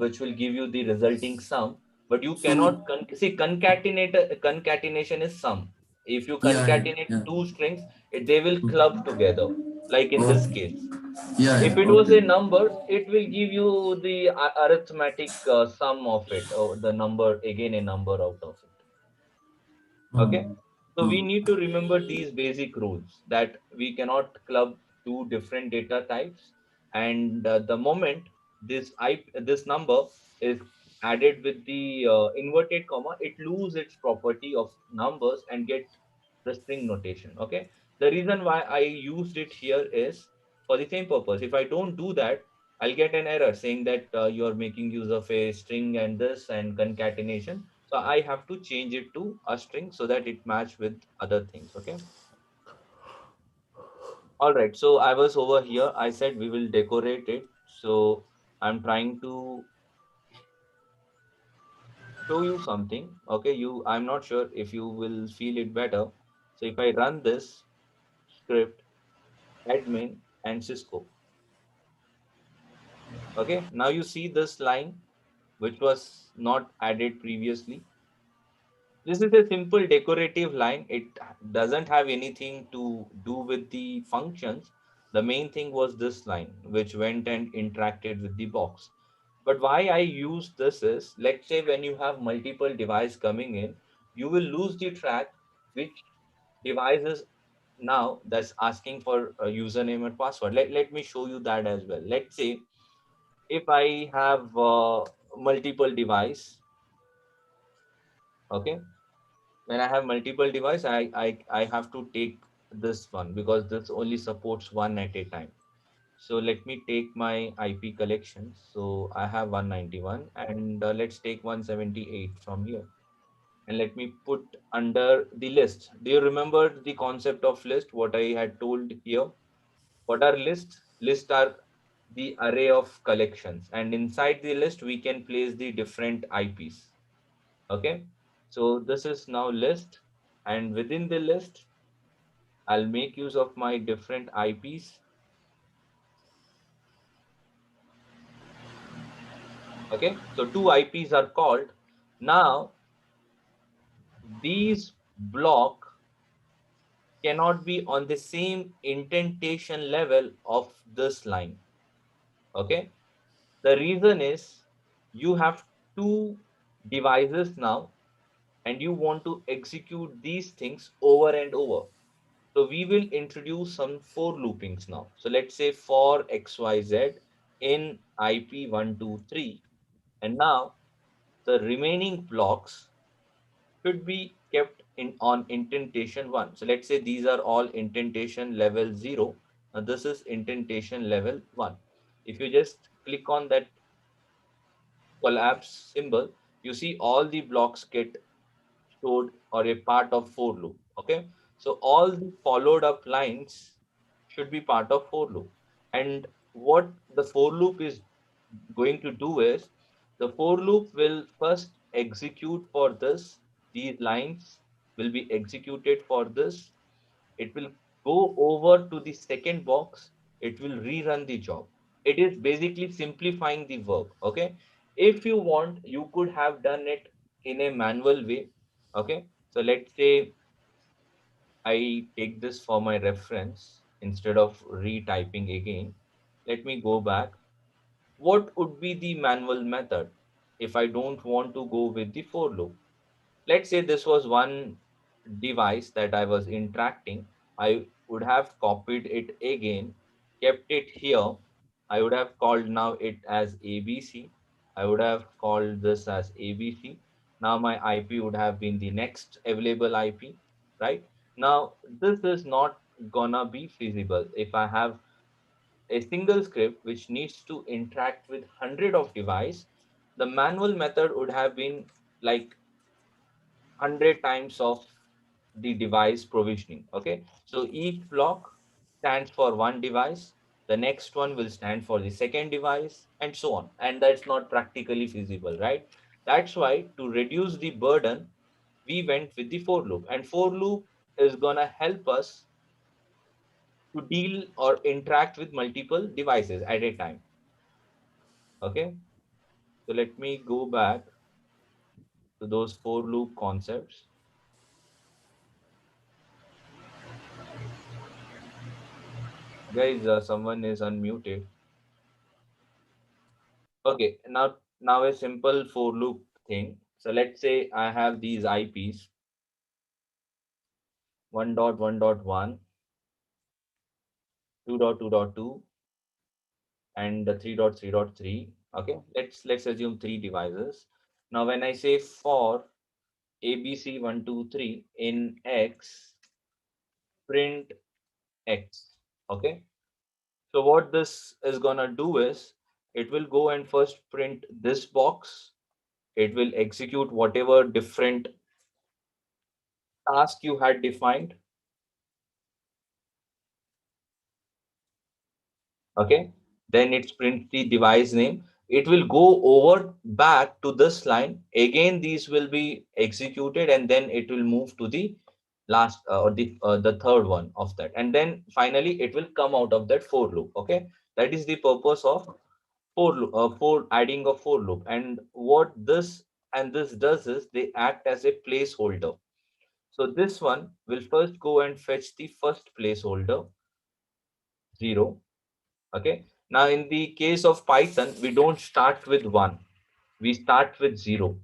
which will give you the resulting sum. But you So cannot see concatenation is sum. If you yeah, concatenate yeah. two strings, they will club together. Like in this Okay. case, Yeah, if yeah. it was Okay. a number, it will give you the arithmetic sum of it, or the number again a number out of it. Okay, Hmm. so we Hmm. need to remember these basic rules that we cannot club two different data types, and the moment this number is added with the inverted comma, it lose its property of numbers and get the string notation. Okay, the reason why I used it here is for the same purpose. If I don't do that, I'll get an error saying that you're making use of a string and this and concatenation. So I have to change it to a string so that it match with other things. Okay. All right. So I was over here. I said we will decorate it. So I'm trying to show you something. Okay. I'm not sure if you will feel it better. So if I run this script, admin and Cisco. Okay. Now you see this line, which was not added previously. This is a simple decorative line. It doesn't have anything to do with the functions. The main thing was this line, which went and interacted with the box. But why I use this is, let's say when you have multiple device coming in, you will lose the track which device is now that's asking for a username and password. Let me show you that as well. Let's say if I have multiple device, okay, when I have multiple device, I have to take this one because this only supports one at a time. So let me take my IP collection. So I have 191 and let's take 178 from here. And let me put under the list. Do you remember the concept of list? What I had told here? What are lists? Lists are the array of collections. And inside the list, we can place the different IPs. Okay. So this is now list. And within the list, I'll make use of my different IPs. Okay, so two IPs are called. Now, these block cannot be on the same indentation level of this line. Okay, the reason is you have two devices now and you want to execute these things over and over. So we will introduce some for loopings now. So let's say for XYZ in IP123. And now the remaining blocks should be kept in on indentation 1. So let's say these are all indentation level 0. Now this is indentation level 1. If you just click on that collapse symbol, you see all the blocks get stored or a part of for loop. Okay, so all the followed up lines should be part of for loop. And what the for loop is going to do is the for loop will first execute for this. These lines will be executed for this. It will go over to the second box. It will rerun the job. It is basically simplifying the work. Okay, if you want, you could have done it in a manual way. Okay, so let's say I take this for my reference instead of retyping again. Let me go back. What would be the manual method? if I don't want to go with the for loop. Let's say this was one device that I was interacting. I would have copied it again, kept it here. I would have called now it as ABC. I would have called this as ABC. Now my IP would have been the next available IP, right? Now this is not gonna be feasible if I have a single script which needs to interact with hundred of device. The manual method would have been like 100 times of the device provisioning. Okay, so each block stands for one device, the next one will stand for the second device, and so on, and that's not practically feasible, right? That's why, to reduce the burden, we went with the for loop, and for loop is gonna help us to deal or interact with multiple devices at a time. Okay, so let me go back to those for loop concepts. Guys, someone is unmuted. Okay, now a simple for loop thing. So let's say I have these IPs 1.1.1, 2.2.2, and 3.3.3. Okay, let's assume three devices. Now when I say for ABC123 in X, print X. Okay, so what this is gonna do is it will go and first print this box. It will execute whatever different task you had defined. Okay, then it prints the device name. It will go over back to this line again. These will be executed, and then it will move to the last or the third one of that, and then finally it will come out of that for loop. Okay, that is the purpose of for loop, for adding a for loop. And what this and this does is they act as a placeholder. So this one will first go and fetch the first placeholder 0. Okay. Now, in the case of Python, we don't start with 1. We start with 0.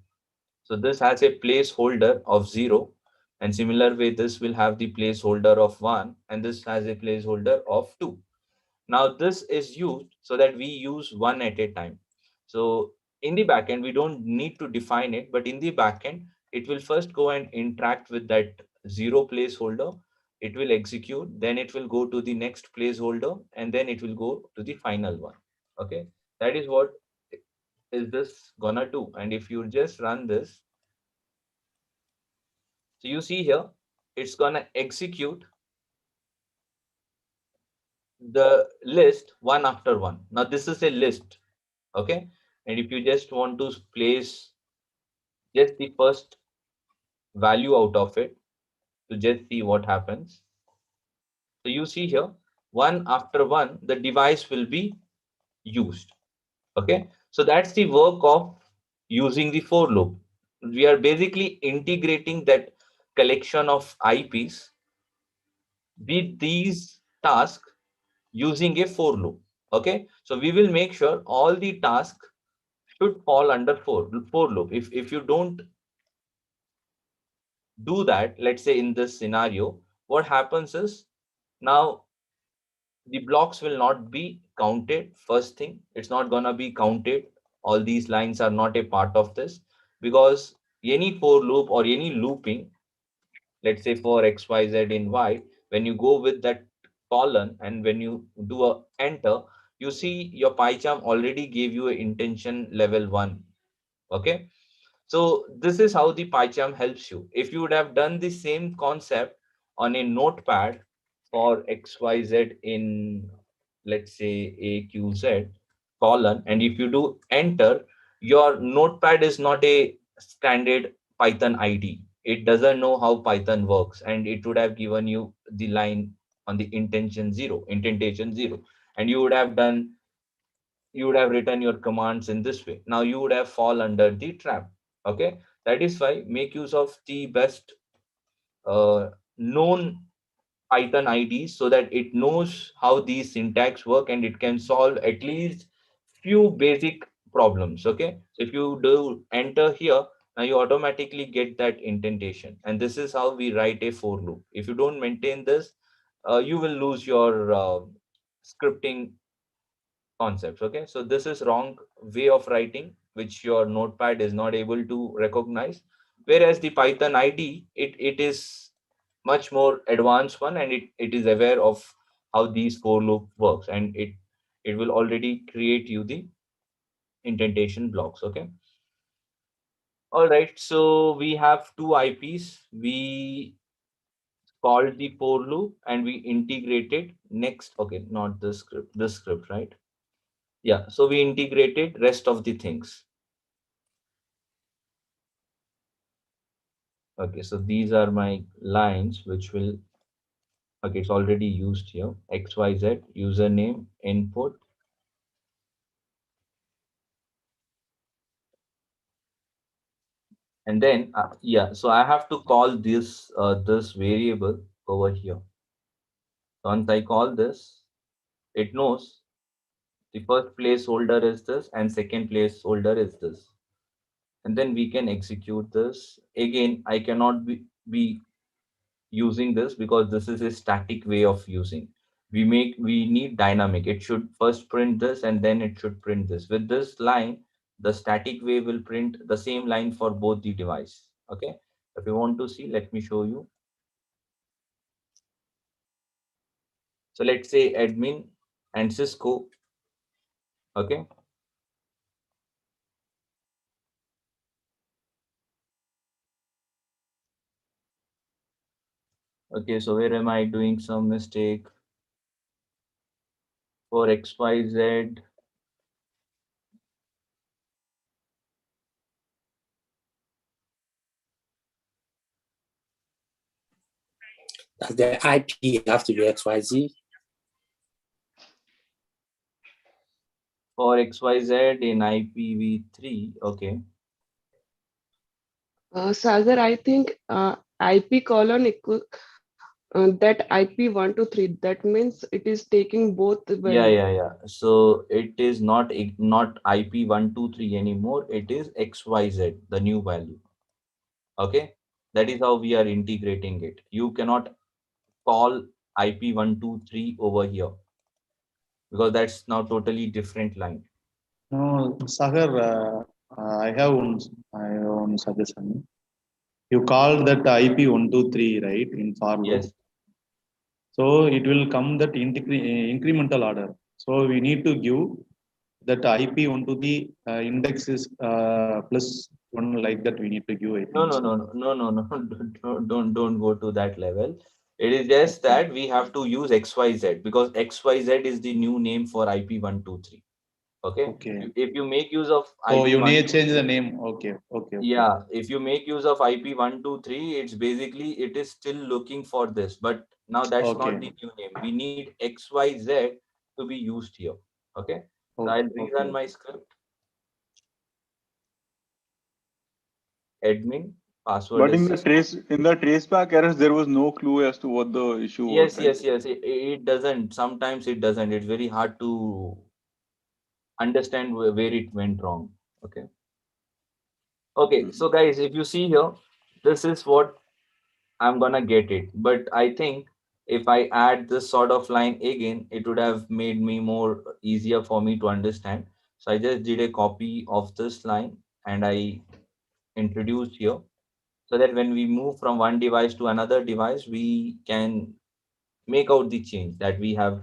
So this has a placeholder of 0. And similar way, this will have the placeholder of 1. And this has a placeholder of 2. Now, this is used so that we use one at a time. So in the backend, we don't need to define it. But in the backend, it will first go and interact with that 0 placeholder. It will execute, then it will go to the next placeholder, and then it will go to the final one. Okay, that is what is this gonna do. And if you just run this, so you see here, it's gonna execute the list one after one. Now this is a list. Okay, and if you just want to place just the first value out of it to just see what happens. So you see here, one after one, the device will be used. Okay, so that's the work of using the for loop. We are basically integrating that collection of IPs with these tasks using a for loop. Okay, so we will make sure all the tasks should fall under for loop. If you don't do that, let's say in this scenario, what happens is now the blocks will not be counted. First thing, it's not gonna be counted. All these lines are not a part of this, because any for loop or any looping, let's say for XYZ in Y, when you go with that column and when you do a enter, you see your PyCharm already gave you a intention level 1. Okay, so this is how the PyCharm helps you. If you would have done the same concept on a notepad for XYZ in, let's say, AQZ colon, and if you do enter, your notepad is not a standard Python ID. It doesn't know how Python works, and it would have given you the line on the indentation zero, and you would have written your commands in this way. Now you would have fall under the trap. Okay, that is why make use of the best known Python IDs, so that it knows how these syntax work and it can solve at least few basic problems. Okay, so if you do enter here, now you automatically get that indentation, and this is how we write a for loop. If you don't maintain this, you will lose your scripting concepts. Okay, so this is wrong way of writing, which your notepad is not able to recognize, whereas the Python id, it is much more advanced one, and it is aware of how these for loop works, and it will already create you the indentation blocks. Okay, all right, so we have two IPs. We called the for loop and we integrated next. Okay, not this script, right? Yeah, so we integrated rest of the things. Okay, so these are my lines which will, okay, it's already used here. XYZ, username, input, and then yeah, so I have to call this variable over here. So once I call this, it knows the first placeholder is this and second placeholder is this. And then we can execute this. Again, I cannot be using this because this is a static way of using. We need dynamic. It should first print this and then it should print this. With this line, the static way will print the same line for both the device. Okay. If you want to see, let me show you. So let's say admin and Cisco. Okay. Okay. So where am I doing some mistake? For XYZ. Does the IP have to be XYZ? For XYZ in IPv3. Okay. Sagar, I think IP colon equal that IP123. That means it is taking both the Yeah, value. yeah, yeah. So it is not IP123 anymore. It is XYZ, the new value. Okay. That is how we are integrating it. You cannot call IP123 over here because that's now totally different line. No, Sagar, I have one suggestion. You called that IP123, right, in for loop. Yes. So it will come that incremental order. So we need to give that IP onto the index is plus one, like that we need to give, I No, think no, so. no, no, no, no, no. Don't go to that level. It is just that we have to use XYZ because XYZ is the new name for IP123. Okay. Okay. If you make use of Oh, you need to change the IP123, name. Okay, okay, okay. yeah, if you make use of IP123, it's basically it is still looking for this, but now that's not the Okay. new name. We need XYZ to be used here. Okay. So Oh, I'll okay. rerun my script. Admin, password But is Cisco. in the traceback errors, there was no clue as to what the issue was, Yes, right? yes, yes. It doesn't. Sometimes it doesn't. It's very hard to understand where it went wrong. Okay. Okay. Mhm. So guys, if you see here, this is what I'm gonna get it. But I think if I add this sort of line again, it would have made me more easier for me to understand. So I just did a copy of this line and I introduced here so that when we move from one device to another device, we can make out the change that we have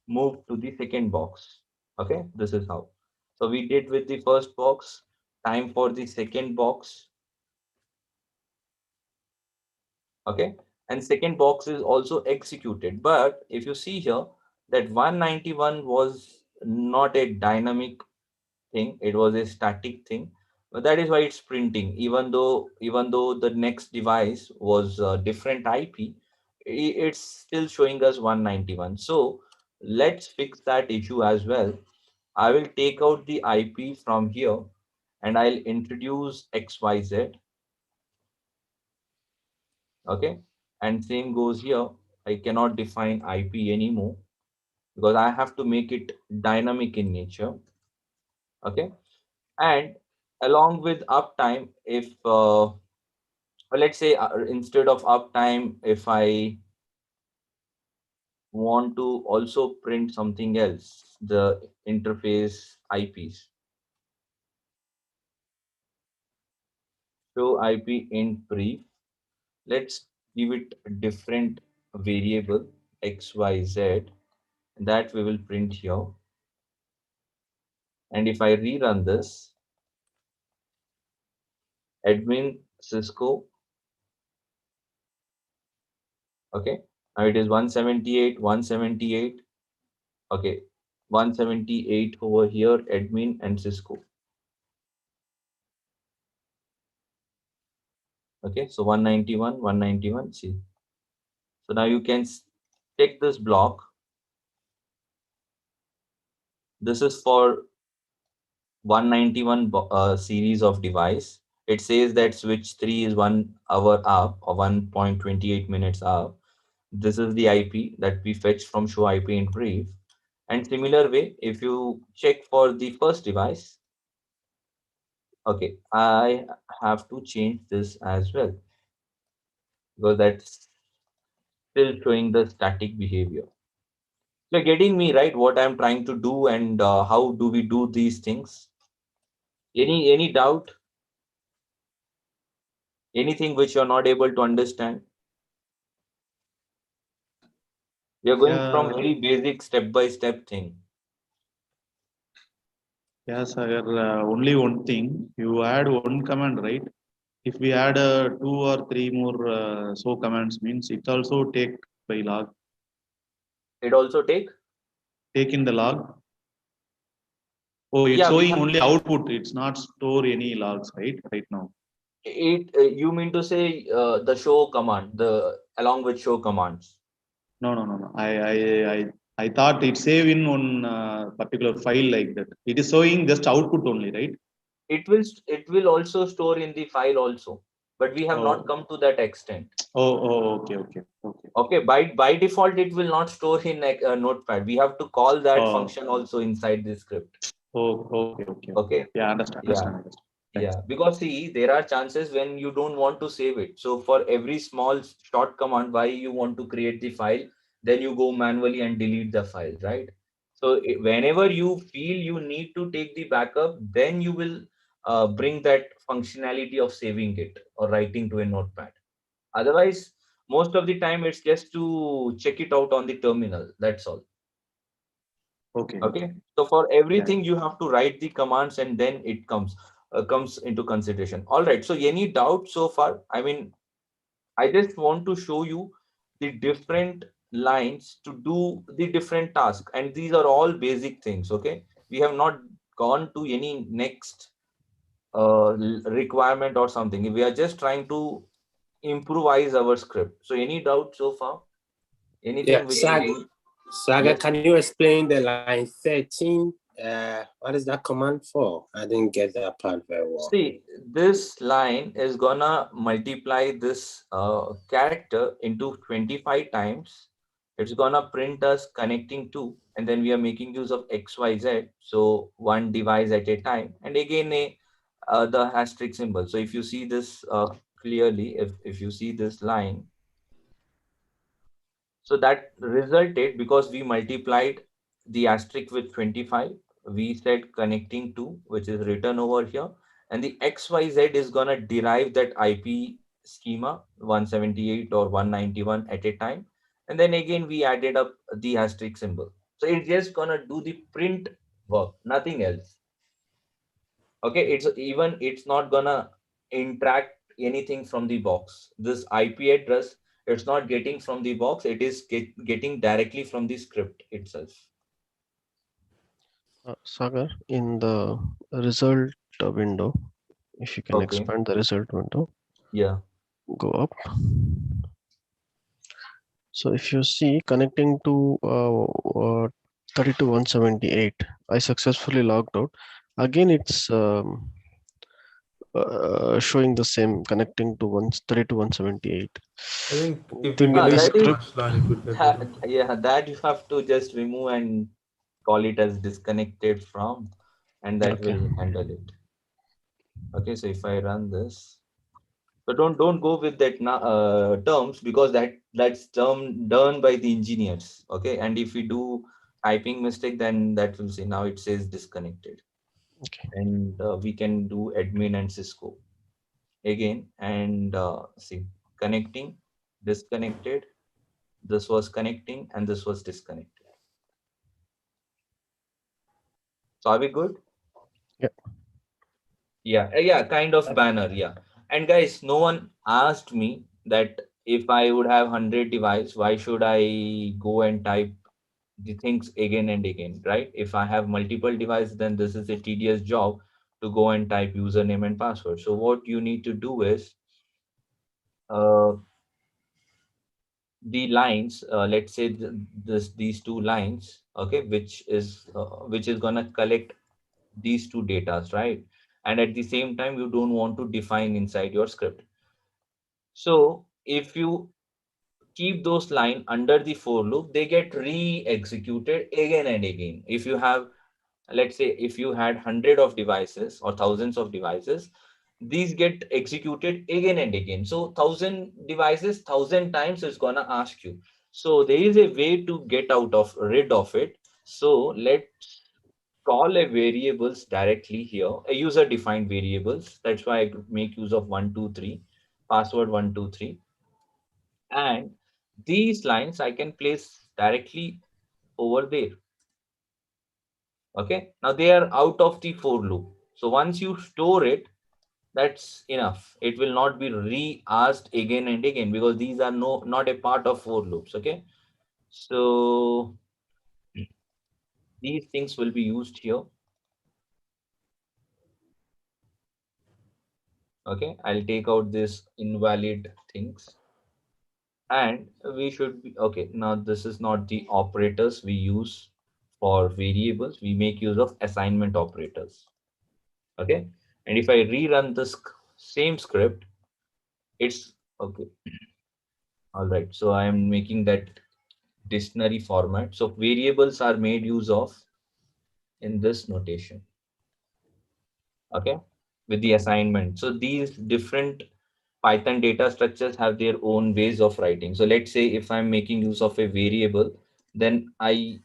moved to the second box. Okay, this is how. So we did with the first box, time for the second box. Okay, and second box is also executed, but if you see here that 191 was not a dynamic thing, it was a static thing, but that is why it's printing. Even though the next device was a different IP, it's still showing us 191. So let's fix that issue as well. I will take out the IP from here and I'll introduce XYZ. Okay, and same goes here. I cannot define IP anymore because I have to make it dynamic in nature. Okay, And along with uptime, if well, let's say instead of uptime, if I want to also print something else, the interface IPs. So IP int brief. Let's give it a different variable XYZ that we will print here. And if I rerun this, admin Cisco, okay, now it is 178, 178, okay, 178 over here, admin and Cisco. Okay, so 191, 191, see. So now you can check this block. This is for 191 series of device. It says that switch 3 is 1 hour up or 1.28 minutes up. This is the IP that we fetched from show IP in brief. And similar way, if you check for the first device, okay, I have to change this as well because that's still showing the static behavior. You're getting me right? What I'm trying to do and how do we do these things? Any doubt? Anything which you're not able to understand? We are going from very basic step-by-step thing. Yes, sir. Only one thing. You add one command, right? If we add 2 or 3 more show commands, means it also take by log. It also take in the log. Oh, it's showing only output. It's not store any logs, right? Right now. It you mean to say the show command, the along with show commands? No. I thought it save in one particular file like that. It is showing just output only, right? It will also store in the file also, but we have not come to that extent. Okay. Okay, by default it will not store in a notepad. We have to call that function also inside the script. Okay. Yeah, understand. Yeah, because see, there are chances when you don't want to save it. So for every small short command, why you want to create the file, then you go manually and delete the file, right? So whenever you feel you need to take the backup, then you will bring that functionality of saving it or writing to a notepad. Otherwise, most of the time it's just to check it out on the terminal. That's all. Okay. So for everything you have to write the commands and then it comes into consideration. All right. So any doubt so far? I mean, I just want to show you the different lines to do the different tasks, and these are all basic things. Okay. We have not gone to any next requirement or something. We are just trying to improvise our script. So any doubt so far? Anything which Saga, can you explain the line 13? What is that command for? I didn't get that part very well. See, this line is gonna multiply this character into 25 times. It's gonna print us connecting to, and then we are making use of XYZ. So one device at a time, and again the asterisk symbol. So if you see this clearly, if you see this line, so that resulted because we multiplied the asterisk with 25. We said connecting to, which is written over here. And the XYZ is going to derive that IP schema 178 or 191 at a time. And then again, we added up the asterisk symbol. So it's just going to do the print work, nothing else. Okay, it's not going to interact anything from the box. This IP address, it's not getting from the box, it is getting directly from the script itself. Sagar, in the result window, if you can expand the result window, yeah, go up. So if you see connecting to 32178, I successfully logged out. Again, it's showing the same connecting to 32178. I think if we delete the first line, it would get better. Yeah, that you have to just remove and call it as disconnected from, and that will handle it. Okay, so if I run this, so don't go with that terms, because that's term done by the engineers. Okay, and if we do typing mistake, then that will say now it says disconnected. Okay. And we can do admin and Cisco again, and see, connecting, disconnected, this was connecting, and this was disconnected. So are we good? Yeah. Yeah, kind of banner, yeah. And guys, no one asked me that if I would have 100 device, why should I go and type the things again and again, right? If I have multiple devices, then this is a tedious job to go and type username and password. So what you need to do is, uh, the lines, let's say these two lines, okay, which is gonna collect these two datas, right? And at the same time, you don't want to define inside your script. So if you keep those line under the for loop, they get re-executed again and again. If you have, let's say, if you had hundred of devices or thousands of devices, these get executed again and again. So 1,000 devices, 1,000 times it's gonna ask you. So there is a way to get out of rid of it. So let's call a variables directly here, a user defined variables. That's why I make use of 123, password 123. And these lines I can place directly over there. Okay, now they are out of the for loop. So once you store it, that's enough. It will not be re-asked again and again, because these are not a part of for loops. Okay, so these things will be used here. Okay, I'll take out this invalid things, and we should be okay. Now this is not the operators we use for variables. We make use of assignment operators. Okay, and if I rerun this same script, it's okay. All right, so I am making that dictionary format. So variables are made use of in this notation. Okay, with the assignment. So these different Python data structures have their own ways of writing. So let's say if I'm making use of a variable, then I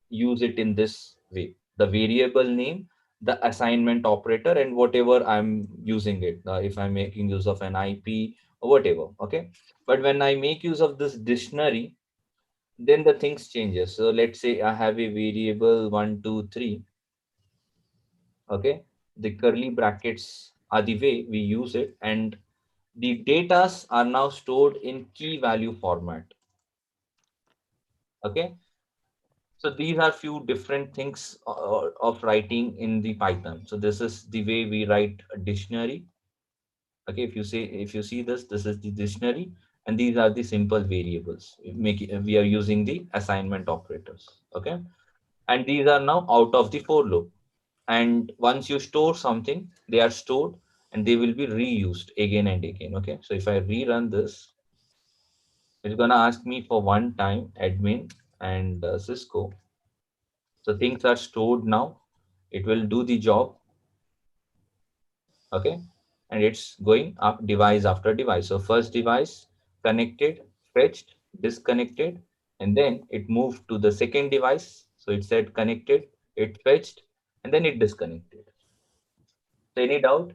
use it in this way: the variable name, the assignment operator, and whatever I'm using it, if I'm making use of an IP or whatever. Okay, but when I make use of this dictionary, then the things changes. So let's say I have a variable 123. Okay, the curly brackets are the way we use it, and the datas are now stored in key value format. Okay, so these are few different things of writing in the Python. So this is the way we write a dictionary. Okay, if you see this, this is the dictionary, and these are the simple variables. We are using the assignment operators. Okay, and these are now out of the for loop. And once you store something, they are stored and they will be reused again and again. Okay, so if I rerun this, it's gonna ask me for one time admin and Cisco. So things are stored now. It will do the job. Okay, and it's going up device after device. So first device connected, fetched, disconnected, and then it moved to the second device. So it said connected, it fetched, and then it disconnected. So any doubt?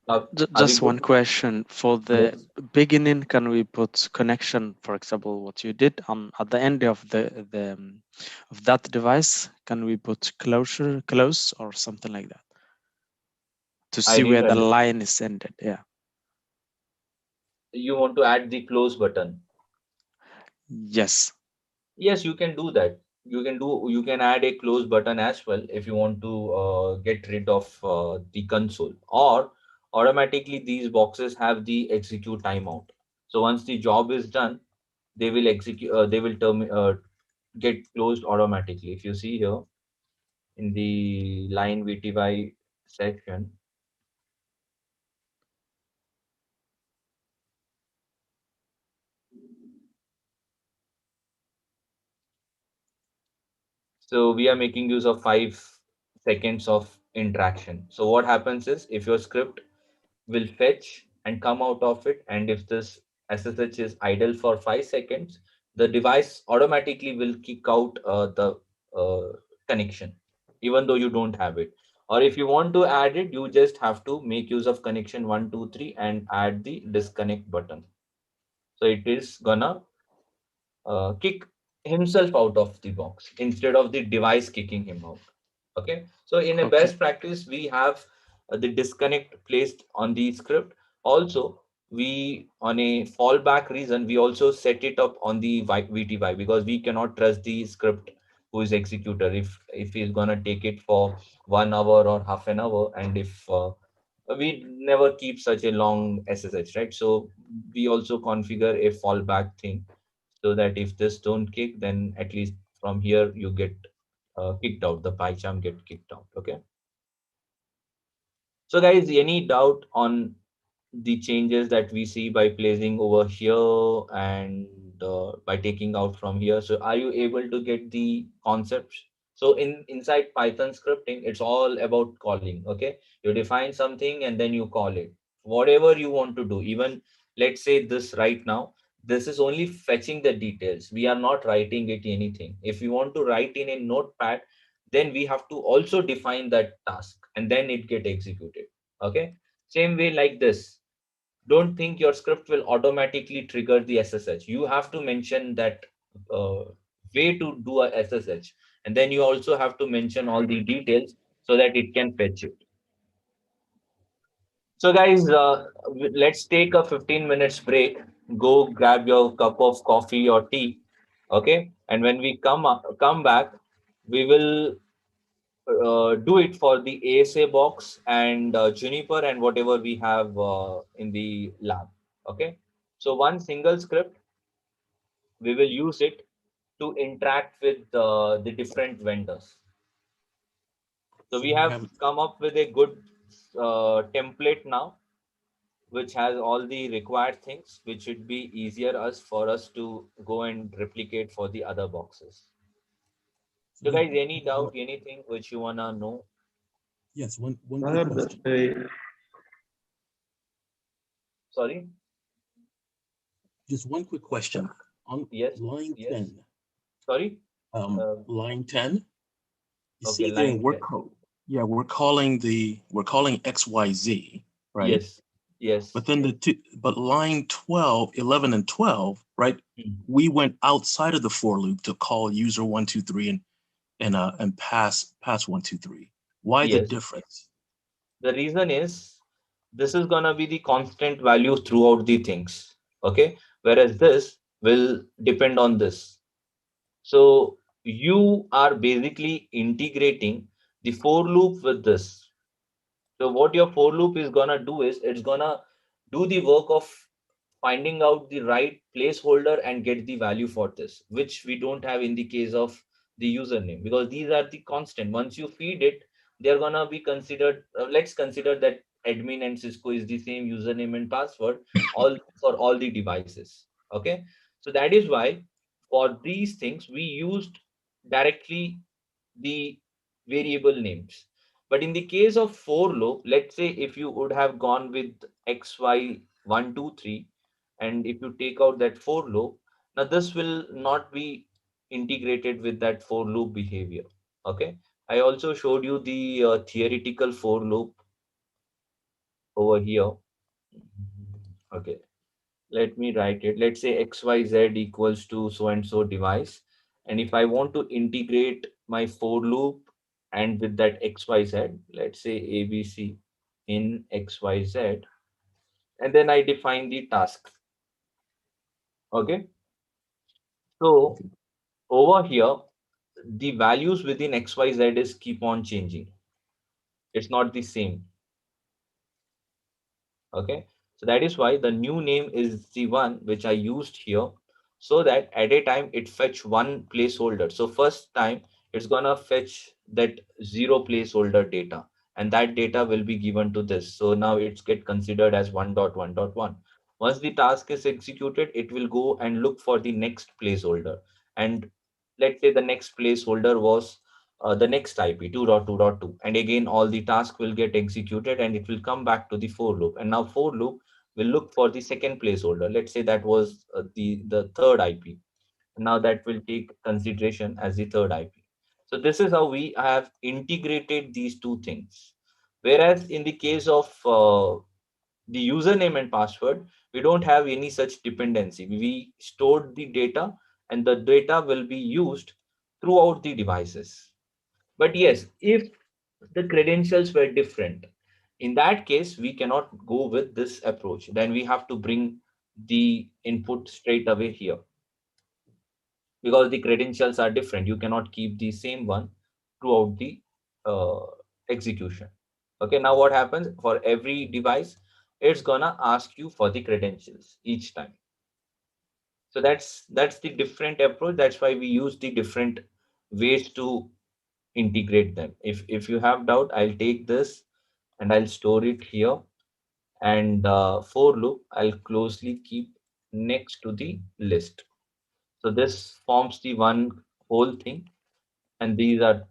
Are we Just one good? question for the Yes. beginning. Can we put connection, for example, what you did at the end of of that device? Can we put close or something like that to I see where didn't the understand. line is ended? Yeah. You want to add the close button? Yes. Yes, you can do that. You can add a close button as well if you want to get rid of the console, or automatically these boxes have the execute timeout. So once the job is done, they will execute. They will get closed automatically. If you see here in the line VTY section, so we are making use of seconds of interaction. So what happens is, if your script will fetch and come out of it, and if this SSH is idle for 5 seconds, the device automatically will kick out the connection, even though you don't have it. Or if you want to add it, you just have to make use of connection 123 and add the disconnect button. So it is gonna kick himself out of the box instead of the device kicking him out. Okay, so in a Okay. best practice, we have the disconnect placed on the script. Also, we, on a fallback reason, we also set it up on the VTY, because we cannot trust the script who is executor if he's gonna take it for 1 hour or half an hour, and if we never keep such a long SSH, right? So we also configure a fallback thing, so that if this don't kick, then at least from here you get kicked out, the PyCharm get kicked out. Okay, so guys, any doubt on the changes that we see by placing over here and by taking out from here? So are you able to get the concepts? So inside Python scripting, it's all about calling. Okay, you define something and then you call it whatever you want to do. Even let's say this right now, this is only fetching the details, we are not writing it anything. If you want to write in a notepad, then we have to also define that task and then it get executed. Okay, same way like this. Don't think your script will automatically trigger the SSH. You have to mention that uh, way to do a SSH, and then you also have to mention all the details so that it can fetch it. So guys, let's take a 15 minutes break. Go grab your cup of coffee or tea. Okay, and when we come back, we will do it for the ASA box and Juniper and whatever we have in the lab. Okay, so one single script, we will use it to interact with the different vendors. So So we we have have, come up with a good template now, which has all the required things, which should be easier us for us to go and replicate for the other boxes. so So we have guys, any doubt, one, anything which you wanna know? yes, one quick Sir, question. Sorry. Just one quick question. On Yes. line Yes. 10, Sorry. line 10, you Okay, see then line we're 10. yeah, we're calling XYZ, right? Yes. Yes. But then but line 12, 11, and 12, right? Mhm. We went outside of the for loop to call user 123 and pass 123. Why the Yes. difference? The reason is, this is gonna be the constant value throughout the things. Okay. Whereas this will depend on this. So you are basically integrating the for loop with this. So what your for loop is gonna do is, it's gonna do the work of finding out the right placeholder and get the value for this, which we don't have in the case of the username, because these are the constant. Once you feed it, they're gonna be considered. Let's consider that admin and Cisco is the same username and password all for all the devices. Okay, so that is why for these things we used directly the variable names. But in the case of for loop, let's say if you would have gone with xy123, and if you take out that for loop, now this will not be integrated with that for loop behavior. Okay, I also showed you the theoretical for loop over here. Okay, let me write it. Let's say xyz equals to so and so device, and if I want to integrate my for loop and with that xyz, let's say abc in xyz, and then I define the task. Okay, so over here the values within xyz is keep on changing, it's not the same. Okay, so that is why the new name is the one which I used here, so that at a time it fetch one placeholder. So first time it's gonna fetch that zero placeholder data, and that data will be given to this. So now it's get considered as 1.1.1. Once the task is executed, it will go and look for the next placeholder, and let's say the next placeholder was the next IP 2.2.2, and again all the tasks will get executed and it will come back to the for loop. And now for loop will look for the second placeholder. Let's say that was the third IP. Now that will take consideration as the third IP. So this is how we have integrated these two things. Whereas in the case of the username and password, we don't have any such dependency. We stored the data and the data will be used throughout the devices. But yes, if the credentials were different, in that case, we cannot go with this approach. Then we have to bring the input straight away here because the credentials are different. You cannot keep the same one throughout the uh, execution. Okay, now what happens for every device? It's gonna ask you for the credentials each time. So that's the different approach. That's why we use the different ways to integrate them. If you have doubt, I'll take this and I'll store it here. And for loop, I'll closely keep next to the list. So this forms the one whole thing, and these are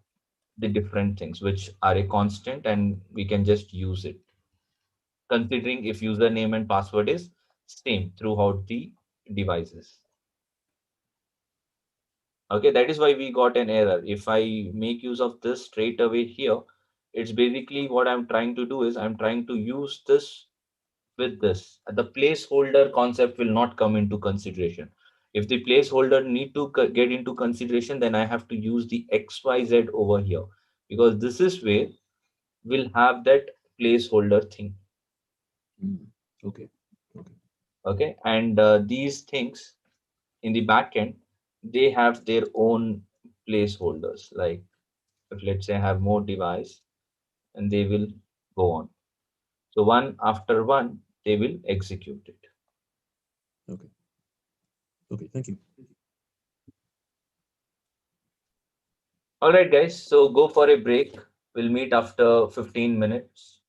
the different things which are a constant, and we can just use it. Considering if username and password is same throughout the devices. Okay, that is why we got an error. If I make use of this straight away here, it's basically what I'm trying to do is I'm trying to use this with this. The placeholder concept will not come into consideration. If the placeholder need to get into consideration, then I have to use the XYZ over here because this is where we'll have that placeholder thing. Okay. Okay. Okay, and these things in the backend, they have their own placeholders. Like if let's say I have more device, and they will go on. So one after one, they will execute it. Okay. Okay. Thank you. All right, guys. So go for a break. We'll meet after 15 minutes.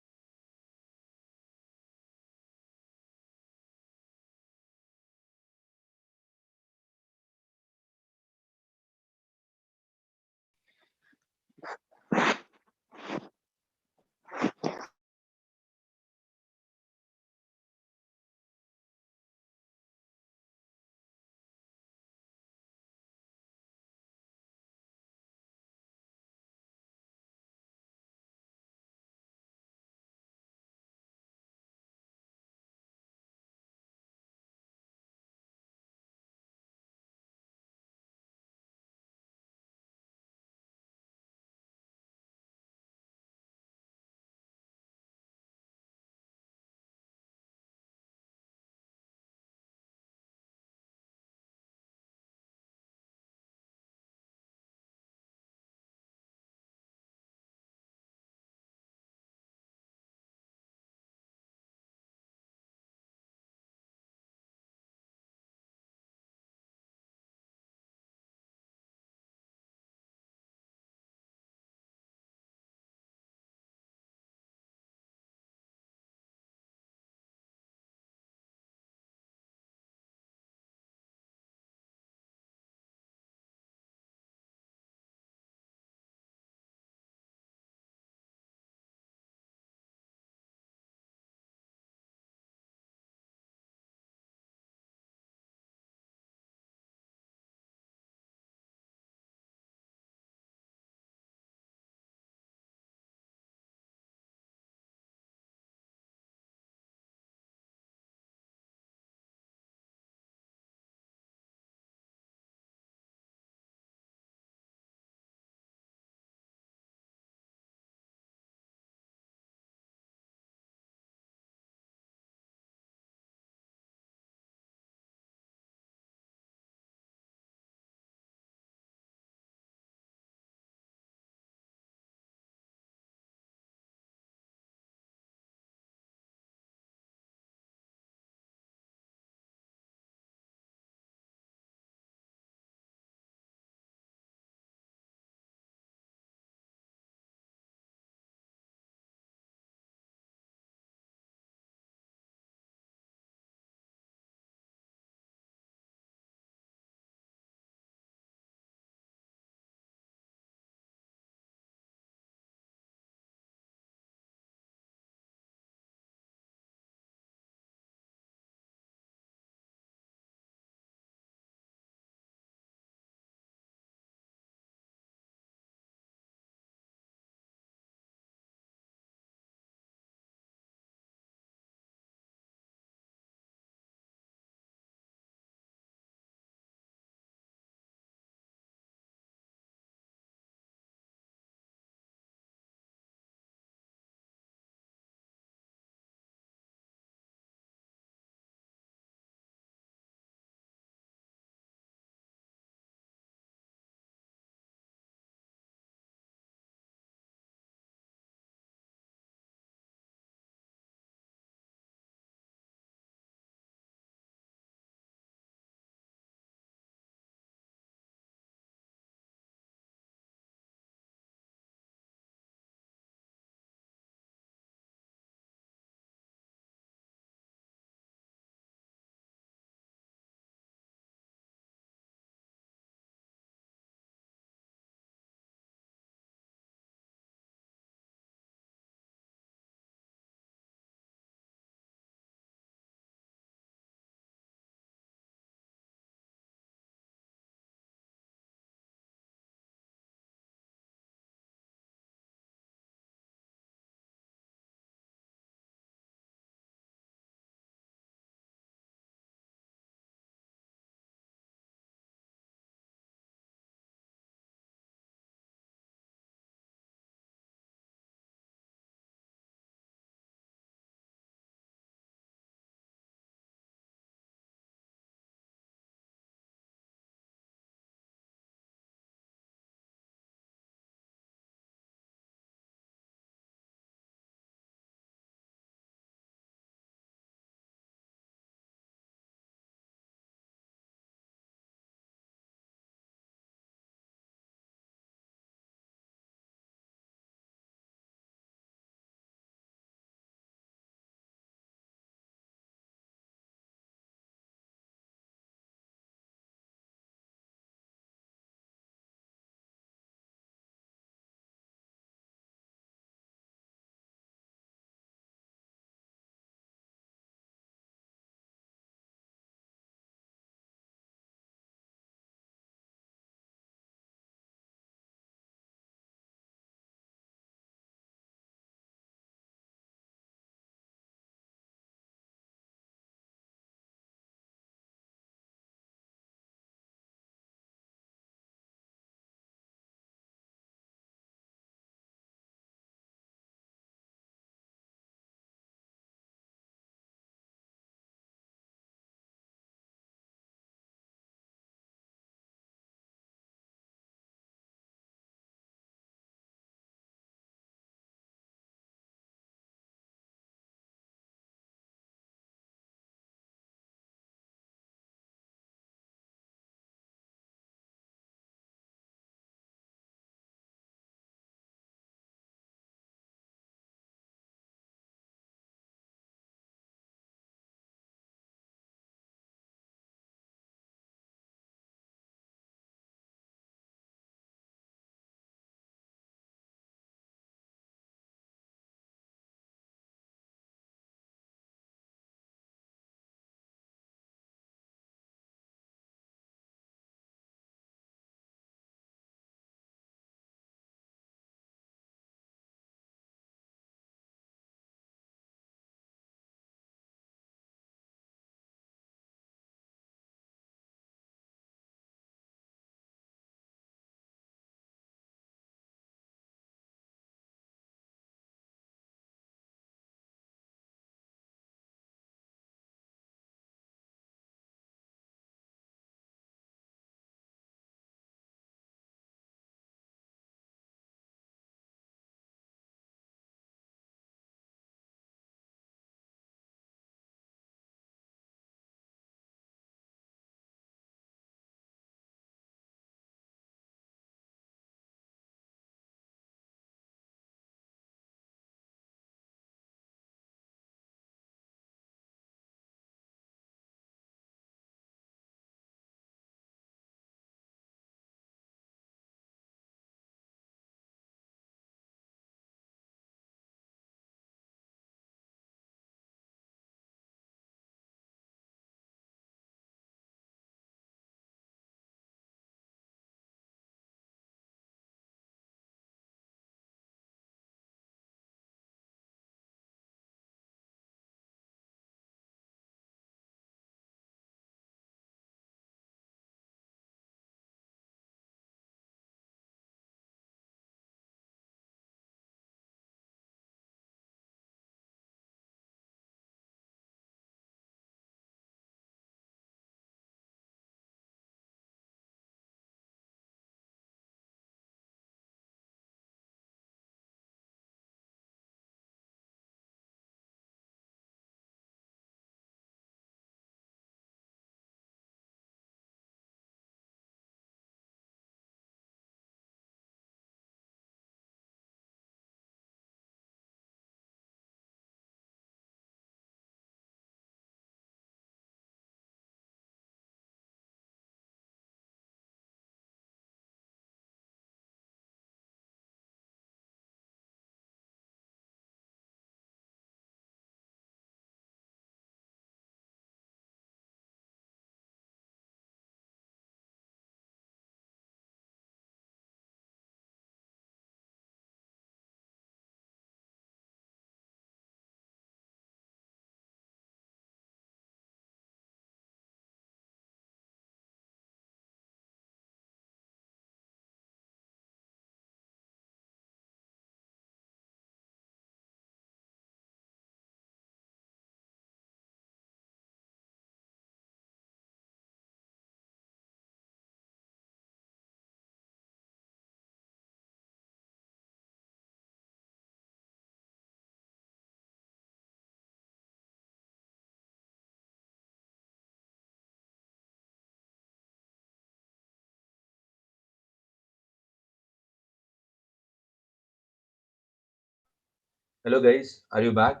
Hello guys, are you back?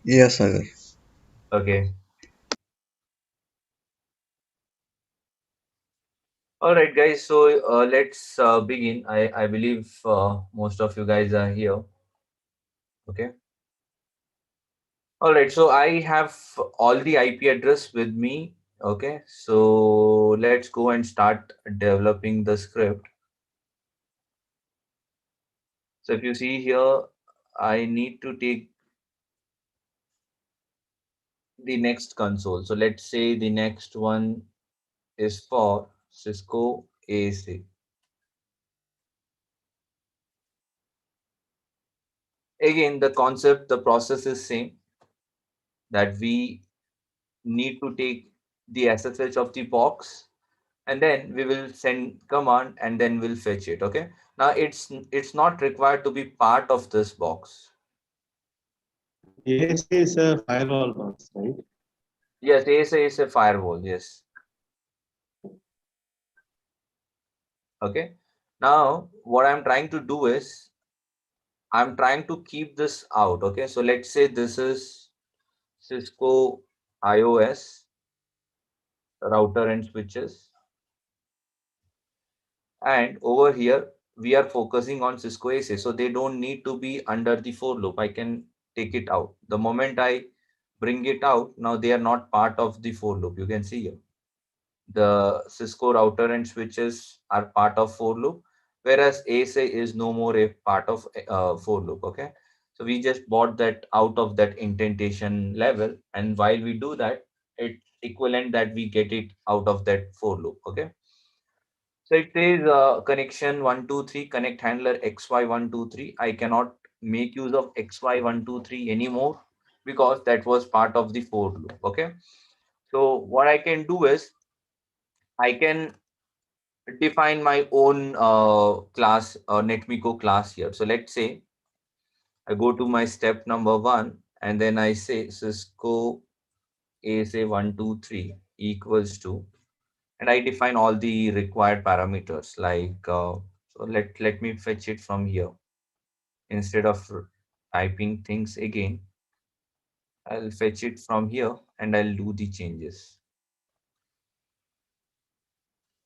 Yes, Sagar. Okay. All right, guys. So let's begin. I believe most of you guys are here. Okay. All right. So I have all the IP address with me. Okay. So let's go and start developing the script. So if you see here, I need to take the next console. So let's say the next one is for Cisco ASA. Again, the concept, the process is same, that we need to take the SSH of the box, and then we will send command and then we'll fetch it. Okay. Now it's not required to be part of this box. ASA is a firewall box, right? Yes, ASA is a firewall. Yes. Okay. Now what I'm trying to do is I'm trying to keep this out. Okay. So let's say this is Cisco iOS router and switches. And over here, we are focusing on Cisco ASA. So they don't need to be under the for loop. I can take it out. The moment I bring it out, now they are not part of the for loop. You can see here. The Cisco router and switches are part of for loop, whereas ASA is no more a part of for loop. Okay. So we just bought that out of that indentation level. And while we do that, it's equivalent that we get it out of that for loop. Okay. So it says connection 123 connect handler XY123. I cannot make use of XY123 anymore because that was part of the for loop. Okay. So what I can do is I can define my own class, netmiko class here. So let's say I go to my step number 1 and then I say Cisco ASA123 equals to, and I define all the required parameters like so let me fetch it from here. Instead of typing things again, I'll fetch it from here and I'll do the changes.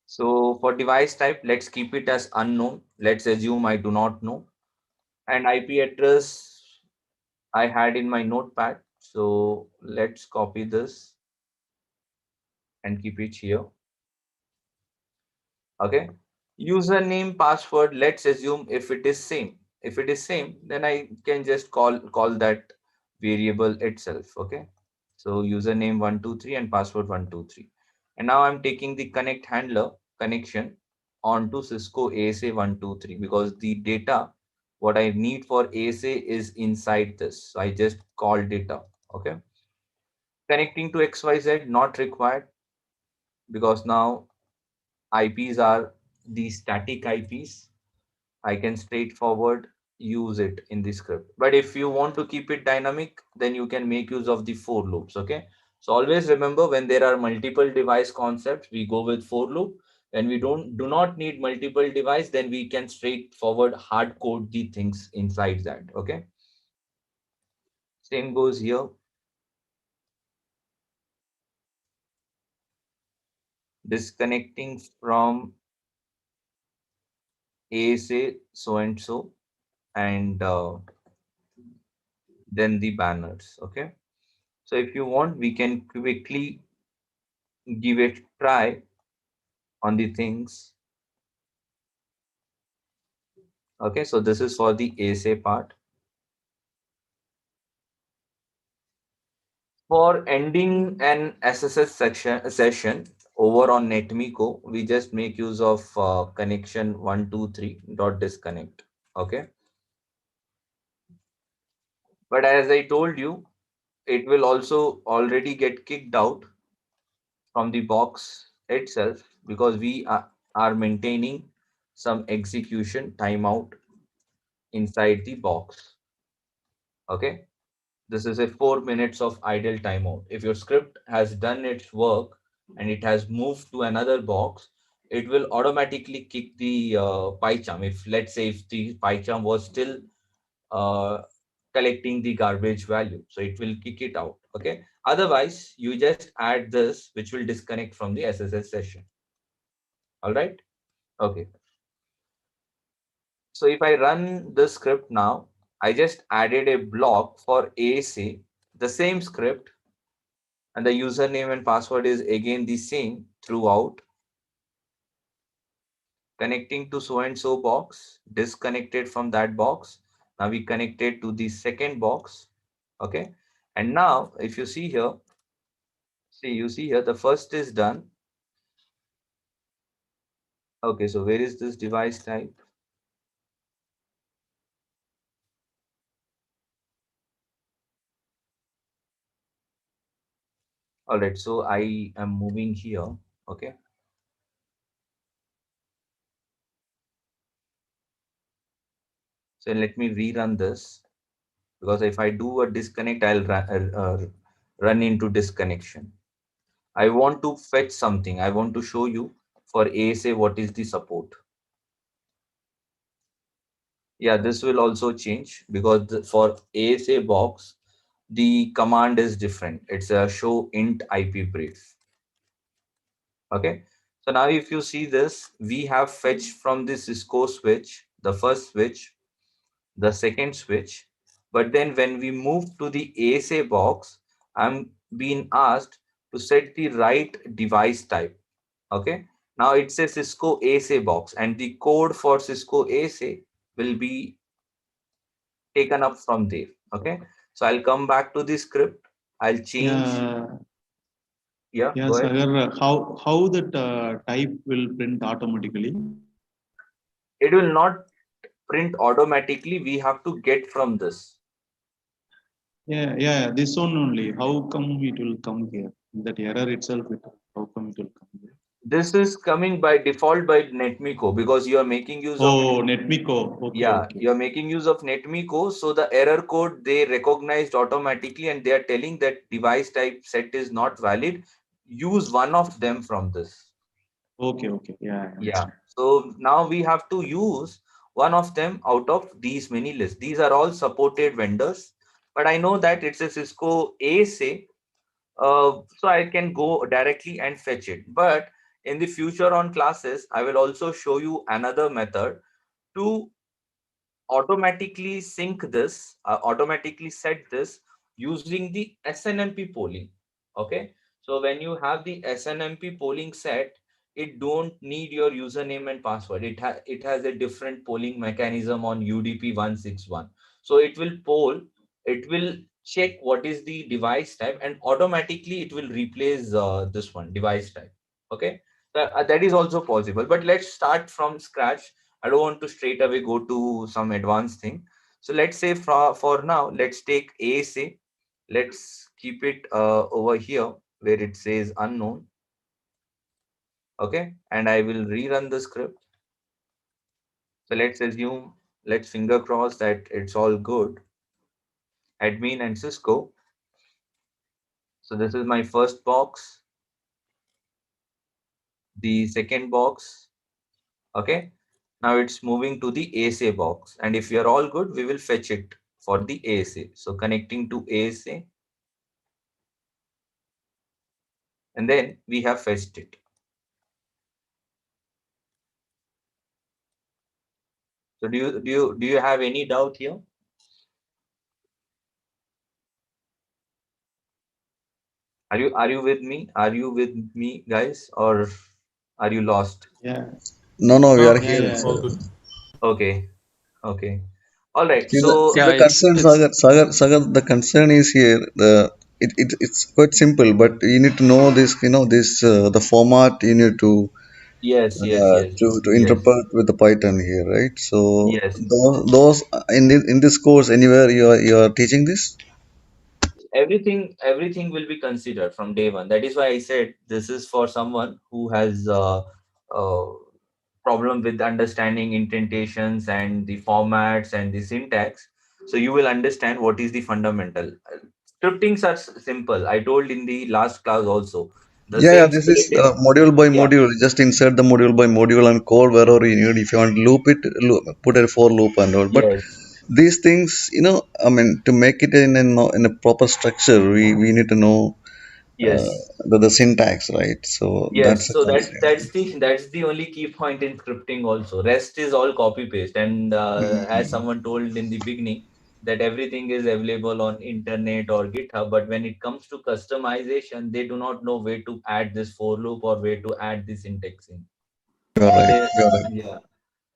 So for device type, let's keep it as unknown. Let's assume I do not know. And IP address I had in my notepad. So let's copy this and keep it here. Okay. Username, password, let's assume if it is same. If it is same, then I can just call that variable itself. Okay. So username 123 and password 123. And now I'm taking the connect handler connection onto Cisco ASA 123 because the data what I need for ASA is inside this. So I just call data. Okay. Connecting to XYZ not required because now IPs are the static IPs. I can straightforward use it in the script. But if you want to keep it dynamic, then you can make use of the for loops. Okay. So always remember when there are multiple device concepts, we go with for loop. When we do not need multiple device, then we can straightforward hard code the things inside that. Okay. Same goes here. Disconnecting from ASA so and so, and then the banners. Okay. So if you want, we can quickly give it try on the things. Okay, so this is for the ASA part. For ending an SSH session over on netmiko, we just make use of connection 123 dot disconnect. Okay. But as I told you, it will also already get kicked out from the box itself because we are maintaining some execution timeout inside the box. Okay. This is a 4 minutes of idle timeout. If your script has done its work and it has moved to another box, it will automatically kick the PyCharm. If let's say if the PyCharm was still uh, collecting the garbage value, so it will kick it out. Okay. Otherwise, you just add this, which will disconnect from the SSL session. All right. Okay. So if I run the script now, I just added a block for ASA, the same script, and the username and password is again the same throughout. Connecting to so and so box, disconnected from that box. Now we connected to the second box. Okay. And now if you see here, you see here, the first is done. Okay. So where is this device type? All right. So I am moving here. Okay. So let me rerun this, because if I do a disconnect, I'll run into disconnection. I want to fetch something. I want to show you for ASA what is the support. Yeah, this will also change because for ASA box, the command is different. It's a show int IP brief. Okay. So now if you see this, we have fetched from the Cisco switch, the first switch, the second switch. But then when we move to the ASA box, I'm being asked to set the right device type. Okay. Now it's a Cisco ASA box, and the code for Cisco ASA will be taken up from there. Okay. So I'll come back to the script. I'll change. Yeah, Yeah, go ahead. Sagar, how that type will print automatically? It will not print automatically. We have to get from this. Yeah, this one only. How come it will come here? That error itself, how come it will come here? This is coming by default by netmiko, because you are making use of netmiko. Okay, yeah, okay. you're making use of netmiko. So the error code they recognized automatically, and they are telling that device type set is not valid. Use one of them from this. Okay, yeah. So now we have to use one of them out of these many lists. These are all supported vendors, but I know that it's a Cisco ASA, so I can go directly and fetch it. But in the future on classes, I will also show you another method to automatically sync this, automatically set this using the SNMP polling. Okay. So when you have the SNMP polling set, it don't need your username and password. It has a different polling mechanism on UDP 161. So it will poll, it will check what is the device type, and automatically it will replace this one device type. Okay. That is also possible. But let's start from scratch. I don't want to straight away go to some advanced thing. So let's say for now, let's take ASA. Let's keep it over here where it says unknown. Okay. And I will rerun the script. So let's assume, let's finger cross that it's all good. Admin and Cisco. So this is my first box. The second box. Okay. Now it's moving to the ASA box. And if we are all good, we will fetch it for the ASA. So connecting to ASA. And then we have fetched it. So do you have any doubt here? Are you with me? Are you with me, guys, or are you lost? Yeah. No, we are Yeah, here. yeah. Sir. Okay. Okay. All right. See So the concern, Sagar, the concern is here. It's quite simple, but you need to know this. This the format you need to yes, yes, yes, to yes, interpret with the Python here, right? So yes. those in this course anywhere you are teaching this. Everything will be considered from day one. That is why I said this is for someone who has uh, problem with understanding indentations and the formats and the syntax. So you will understand what is the fundamental. Scriptings are simple. I told in the last class also, The Yeah, yeah, same this is script is, module by yeah. module. Just insert the module by module and code wherever you need. If you want to loop it, put a for loop and all. But Yes, these things, I mean, to make it in a proper structure, we need to know uh, yes. the syntax, right? So Yes, that's a so concept. that's the only key point in scripting also. Rest is all copy paste, and as someone told in the beginning that everything is available on internet or GitHub, but when it comes to customization, they do not know where to add this for loop or where to add this indexing. You're So right. they, You're right. yeah.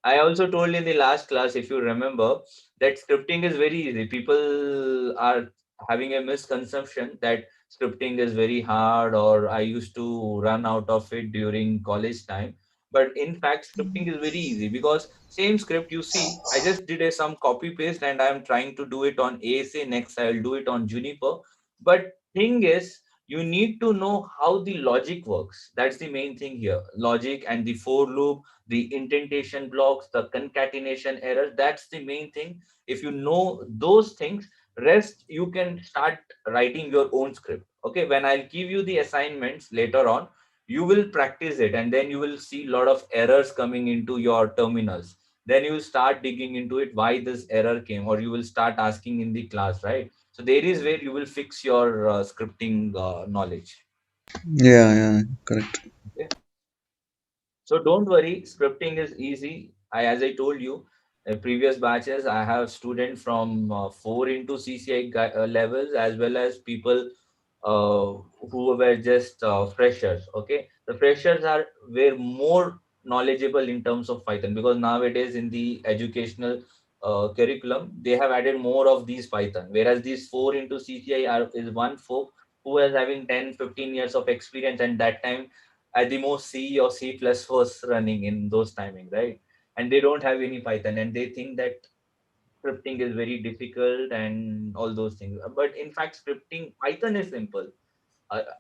I also told in the last class, if you remember, that scripting is very easy. People are having a misconception that scripting is very hard, or I used to run out of it during college time. But in fact, scripting is very easy because same script you see, I just did some copy paste and I'm trying to do it on ASA. Next, I'll do it on Juniper. But thing is, you need to know how the logic works. That's the main thing here. Logic and the for loop, the indentation blocks, the concatenation errors. That's the main thing. If you know those things, rest you can start writing your own script. Okay, when I'll give you the assignments later on, you will practice it, and then you will see a lot of errors coming into your terminals. Then you will start digging into it, why this error came, or you will start asking in the class, right? So there is where you will fix your scripting knowledge. Yeah, yeah, correct. Okay. So don't worry, scripting is easy. As I told you, in previous batches, I have students from 4 into CCI levels, as well as people who were just freshers. Okay, the freshers are were more knowledgeable in terms of Python, because nowadays in the educational curriculum they have added more of these Python. Whereas these 4 into CCI is one folk who is having 10-15 years of experience, and that time at the most C or C plus was running in those timing, right? And they don't have any Python, and they think that scripting is very difficult and all those things. But in fact, scripting Python is simple.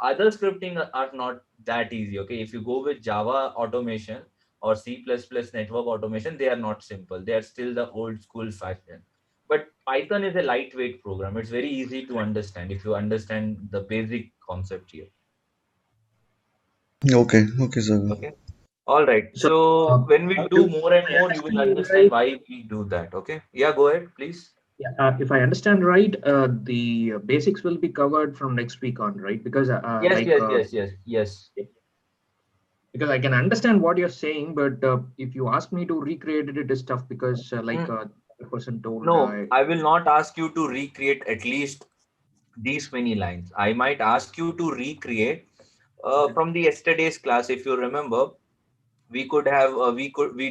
Other scripting are not that easy. Okay, if you go with Java automation or C plus plus network automation, they are not simple. They are still the old school fashion. But Python is a lightweight program. It's very easy to understand if you understand the basic concept here. Okay, okay, sir. Okay. All right. So, So when we if do more and I more, you will understand understand right, why we do that. Okay. Yeah, go ahead, please. yeah, if I understand right, the basics will be covered from next week on, right? Because Yes, yes, yes, yes, yes. because I can understand what you're saying, but if you ask me to recreate it, it is tough because the person told. No, I will not ask you to recreate at least these many lines. I might ask you to recreate from the yesterday's class. If you remember, we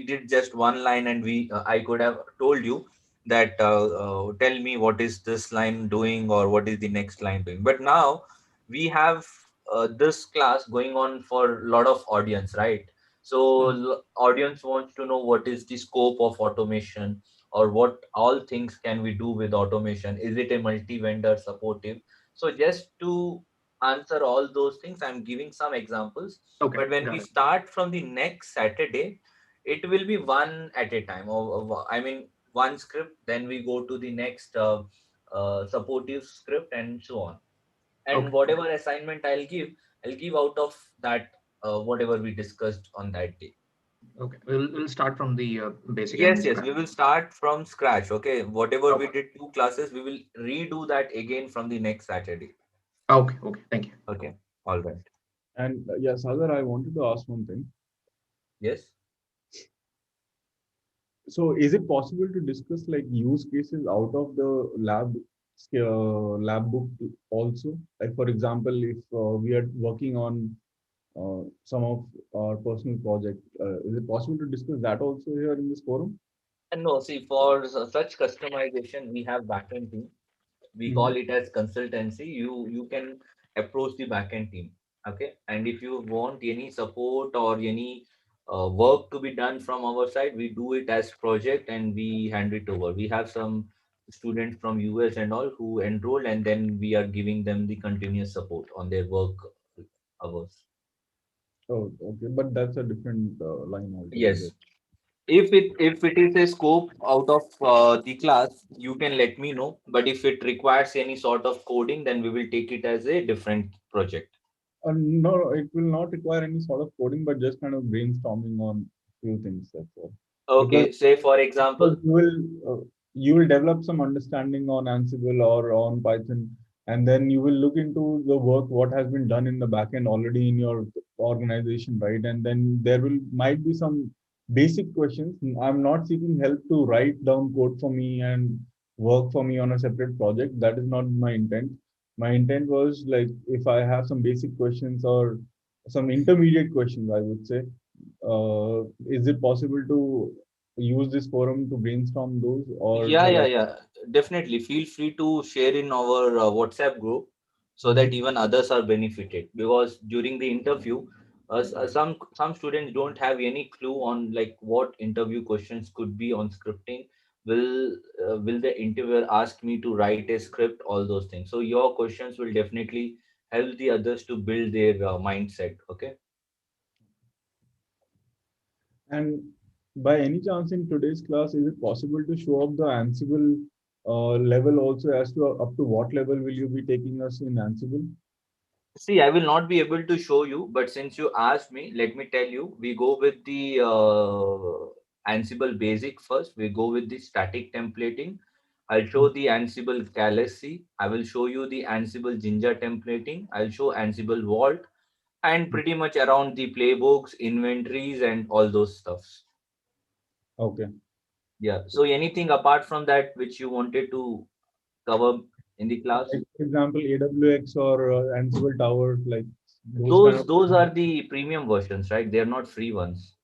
did just one line, and I could have told you that tell me what is this line doing or what is the next line doing. But now we have this class going on for a lot of audience, right? So audience wants to know what is the scope of automation, or what all things can we do with automation. Is it a multi-vendor supportive? So just to answer all those things, I'm giving some examples. Okay, But when we got it. start from the next Saturday, it will be one at a time. I mean, one script, then we go to the next supportive script, and so on. And Okay, whatever assignment I'll give out of that, whatever we discussed on that day. okay. We'll start from the basic and Yes, yes, scratch. we will start from scratch. Okay, whatever we Okay, did 2 classes, we will redo that again from the next Saturday. okay, okay. Thank you. Okay, all right. And yeah, Sagar, I wanted to ask one thing. Yes. So, is it possible to discuss like use cases out of the lab book also? Like, for example, if we are working on some of our personal project, is it possible to discuss that also here in this forum? And no, see, for such customization, we have backend team. We call it as consultancy. You can approach the backend team. Okay, and if you want any support or any work to be done from our side, we do it as project and we hand it over. We have some students from US and all who enroll, and then we are giving them the continuous support on their work hours. Oh, okay, but that's a different line altogether. Yes, if it is a scope out of the class, you can let me know. But if it requires any sort of coding, then we will take it as a different project. No, it will not require any sort of coding, but just kind of brainstorming on few things. That's all. Okay, say for example. You will develop some understanding on Ansible or on Python, and then you will look into the work what has been done in the backend already in your organization, right? And then there might be some basic questions. I'm not seeking help to write down code for me and work for me on a separate project. That is not my intent. My intent was like if I have some basic questions or some intermediate questions, I would say, is it possible to use this forum to brainstorm those, or Yeah, shall yeah, I? yeah. Definitely. Feel free to share in our WhatsApp group so that even others are benefited. Because during the interview, some students don't have any clue on like what interview questions could be on scripting. Will the interviewer ask me to write a script? All those things. So your questions will definitely help the others to build their mindset. Okay. And by any chance in today's class, is it possible to show up the Ansible level also as to up to what level will you be taking us in Ansible? See, I will not be able to show you, but since you asked me, let me tell you, we go with the Ansible basic first. We go with the static templating. I'll show the Ansible Galaxy. I will show you the Ansible Jinja templating. I'll show Ansible Vault and pretty much around the playbooks, inventories, and all those stuffs. Okay. Yeah. So anything apart from that which you wanted to cover in the class? Like, for example, AWX or Ansible Tower, like those kind Those of. those are the premium versions, right? They're not free ones.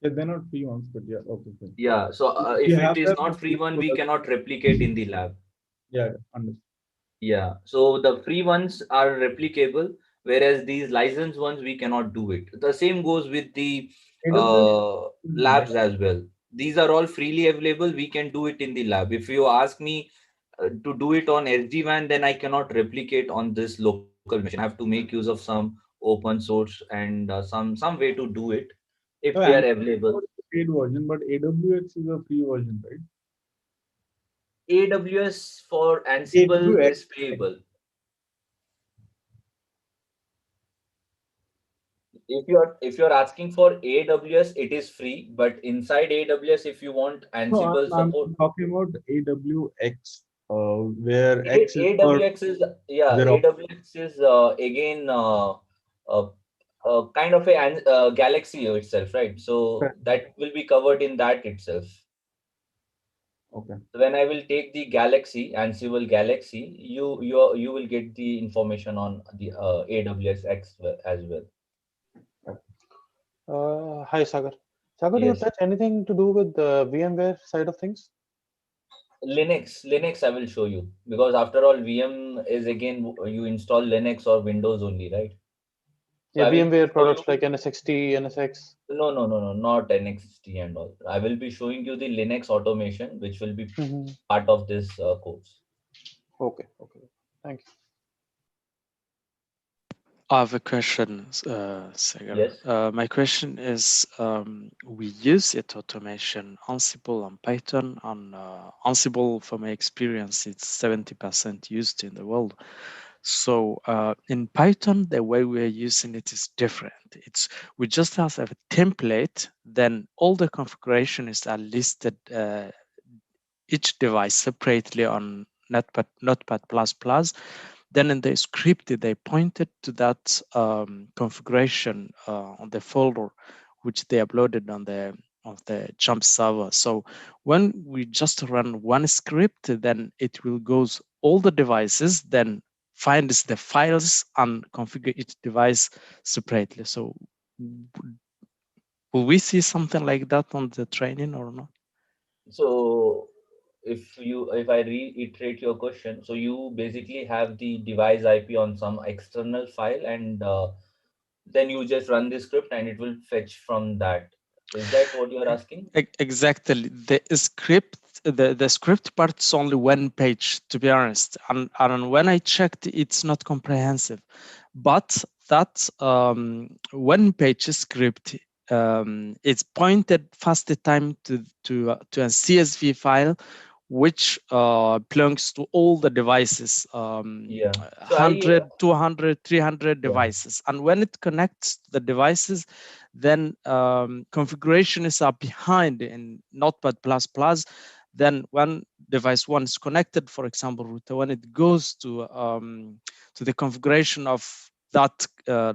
Yeah, they're not free ones, but yeah, okay. Fine. Yeah, so We if it have is them. not free one, we cannot replicate in the lab. Yeah, understood. Yeah, so the free ones are replicable, whereas these licensed ones we cannot do it. The same goes with the AWS. labs as well. These are all freely available. We can do it in the lab. If you ask me to do it on SD-WAN, then I cannot replicate on this local machine. I have to make use of some open source and some way to do it if No, they are Ansible available. is a paid version, but AWX is a free version, right? AWS for Ansible AWX. is payable. If you're asking for AWS, it is free, but inside AWS, if you want No, Ansible I'm support, talking about AWX, where X is for AWX is yeah, Xerox. AWX is again uh, kind of a galaxy itself, right? So that will be covered in that itself. Okay. So when I will take the Galaxy, Ansible Galaxy, you will get the information on the AWS X as well. Hi, Sagar. Sagar, do you Yes. touch anything to do with the VMware side of things? Linux I will show you because after all VM is again you install Linux or Windows only, right? So Yeah, I will VMware show you. products like NSXT, NSX. No, not NXT and all. I will be showing you the Linux automation, which will be Mhm. part of this course. Okay, thank you. I have a question, Sagar. Yes. My question is, we use it automation, Ansible and Python. On Ansible, from my experience, it's 70% used in the world. So in Python, the way we are using it is different. We just have a template, then all the configurations are listed, each device separately on Notepad++. Then in the script, they pointed to that configuration on the folder, which they uploaded on the Jump server. So when we just run one script, then it will goes all the devices, then finds the files and configure each device separately. So will we see something like that on the training or not? So if I reiterate your question, so you basically have the device IP on some external file and then you just run the script and it will fetch from that. Is that what you're asking? Exactly. The script part is only one page, to be honest. And when I checked, it's not comprehensive. But that one page script, it's pointed first time to a CSV file, which belongs to all the devices, Yeah. So 100, 200, 300 yeah. devices. And when it connects to the devices, then configurations are behind in Notepad++. Then when device one is connected, for example, router, when it goes to the configuration of that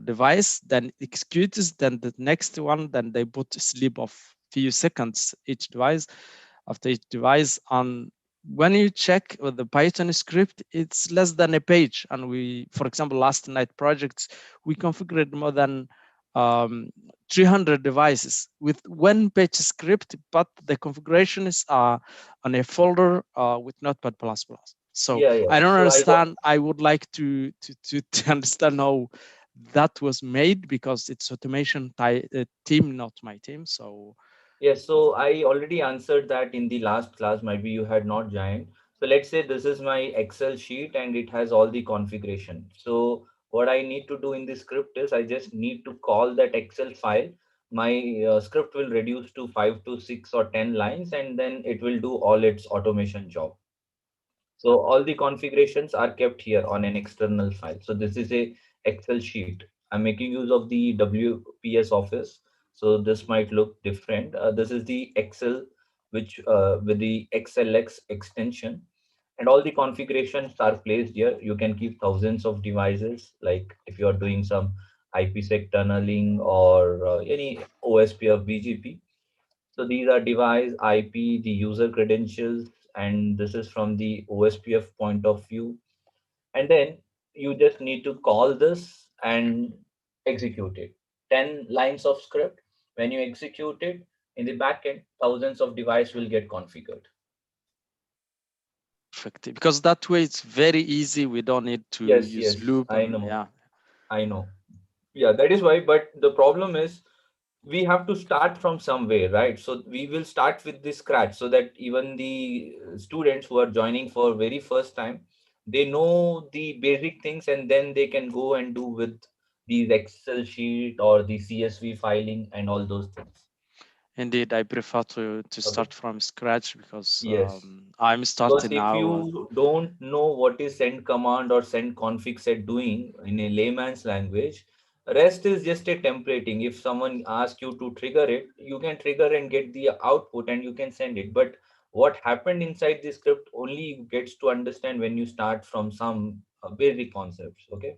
device, then executes, then the next one, then they put a sleep of few seconds each device, after each device. And when you check with the Python script, it's less than a page. And we, for example, last night projects, we configured more than 300 devices with one page script, but the configurations are on a folder with Notepad++. So Yeah, yeah. I don't So I got understand. I would like to understand how that was made, because it's automation team, not my team. So Yes, so I already answered that in the last class. Maybe you had not joined. So let's say this is my Excel sheet and it has all the configuration. So what I need to do in the script is I just need to call that Excel file. My script will reduce to 5 to 6 or 10 lines, and then it will do all its automation job. So all the configurations are kept here on an external file. So this is a Excel sheet. I'm making use of the WPS Office. So this might look different. This is the Excel, which with the XLX extension, and all the configurations are placed here. You can keep thousands of devices. Like if you are doing some IPsec tunneling or any OSP or BGP, so these are device, IP, the user credentials, and this is from the OSPF point of view. And then you just need to call this and execute it. 10 lines of script. When you execute it in the backend, thousands of devices will get configured. perfect, because that way it's very easy. We don't need to Yes, use yes, loop, I and know. yeah. I know. Yeah, that is why. But the problem is we have to start from somewhere, right? So we will start with this scratch so that even the students who are joining for very first time, they know the basic things, and then they can go and do with these Excel sheet or the CSV filing and all those things. Indeed, I prefer to Okay. start from scratch, because Yes. I'm Because starting if now. you don't know what is send command or send config set doing in a layman's language, rest is just a templating. If someone asks you to trigger it, you can trigger and get the output and you can send it. But what happened inside the script only gets to understand when you start from some basic concepts. Okay.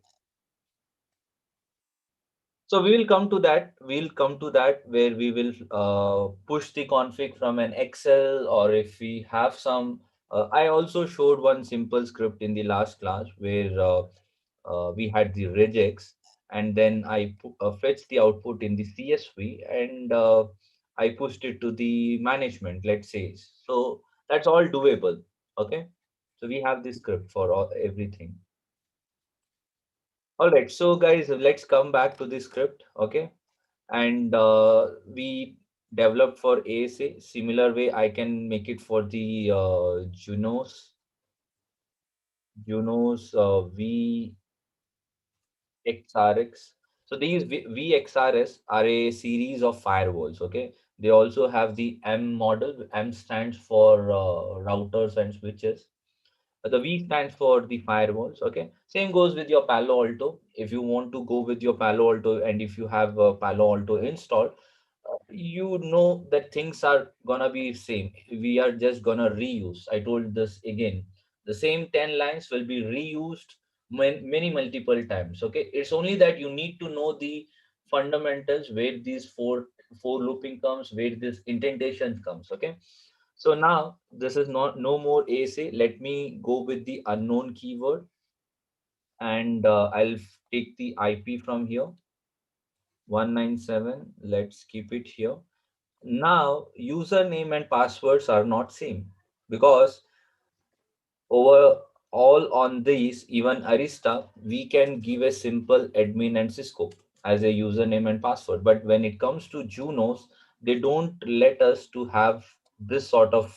So we will come to that. We'll come to that where we will push the config from an Excel, or if we have some. I also showed one simple script in the last class where we had the regex, and then I fetched the output in the CSV, and I pushed it to the management, let's say. So that's all doable. Okay. So we have this script for everything. All right. So guys, let's come back to the script. Okay. And we developed for ASA. Similar way I can make it for the Junos VXRX. So these VXRS are a series of firewalls. Okay, they also have the M model. M stands for routers and switches. The V stands for the firewalls. Okay, same goes with your Palo Alto. If you want to go with your Palo Alto, and if you have Palo Alto installed, you know that things are gonna be same. We are just gonna reuse. I told this again. The same 10 lines will be reused many multiple times. Okay, it's only that you need to know the fundamentals, where these four looping comes, where this indentation comes. Okay, so now this is not no more ASA. Let me go with the unknown keyword, and I'll take the IP from here, 197. Let's keep it here. Now username and passwords are not same, because over all on these, even Arista, we can give a simple admin and Cisco as a username and password. But when it comes to Junos, they don't let us to have this sort of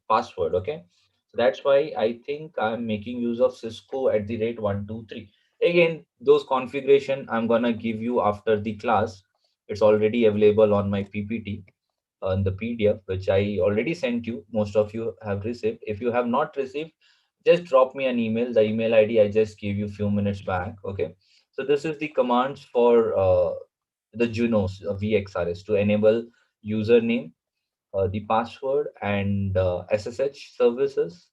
password. Okay. So that's why I think I'm making use of Cisco at the rate 123. Again, those configuration I'm gonna give you after the class. It's already available on my PPT. on the PDF, which I already sent you. Most of you have received. If you have not received, just drop me an email. The email ID I just gave you a few minutes back. Okay. So this is the commands for the Junos VXRS to enable username, the password, and SSH services,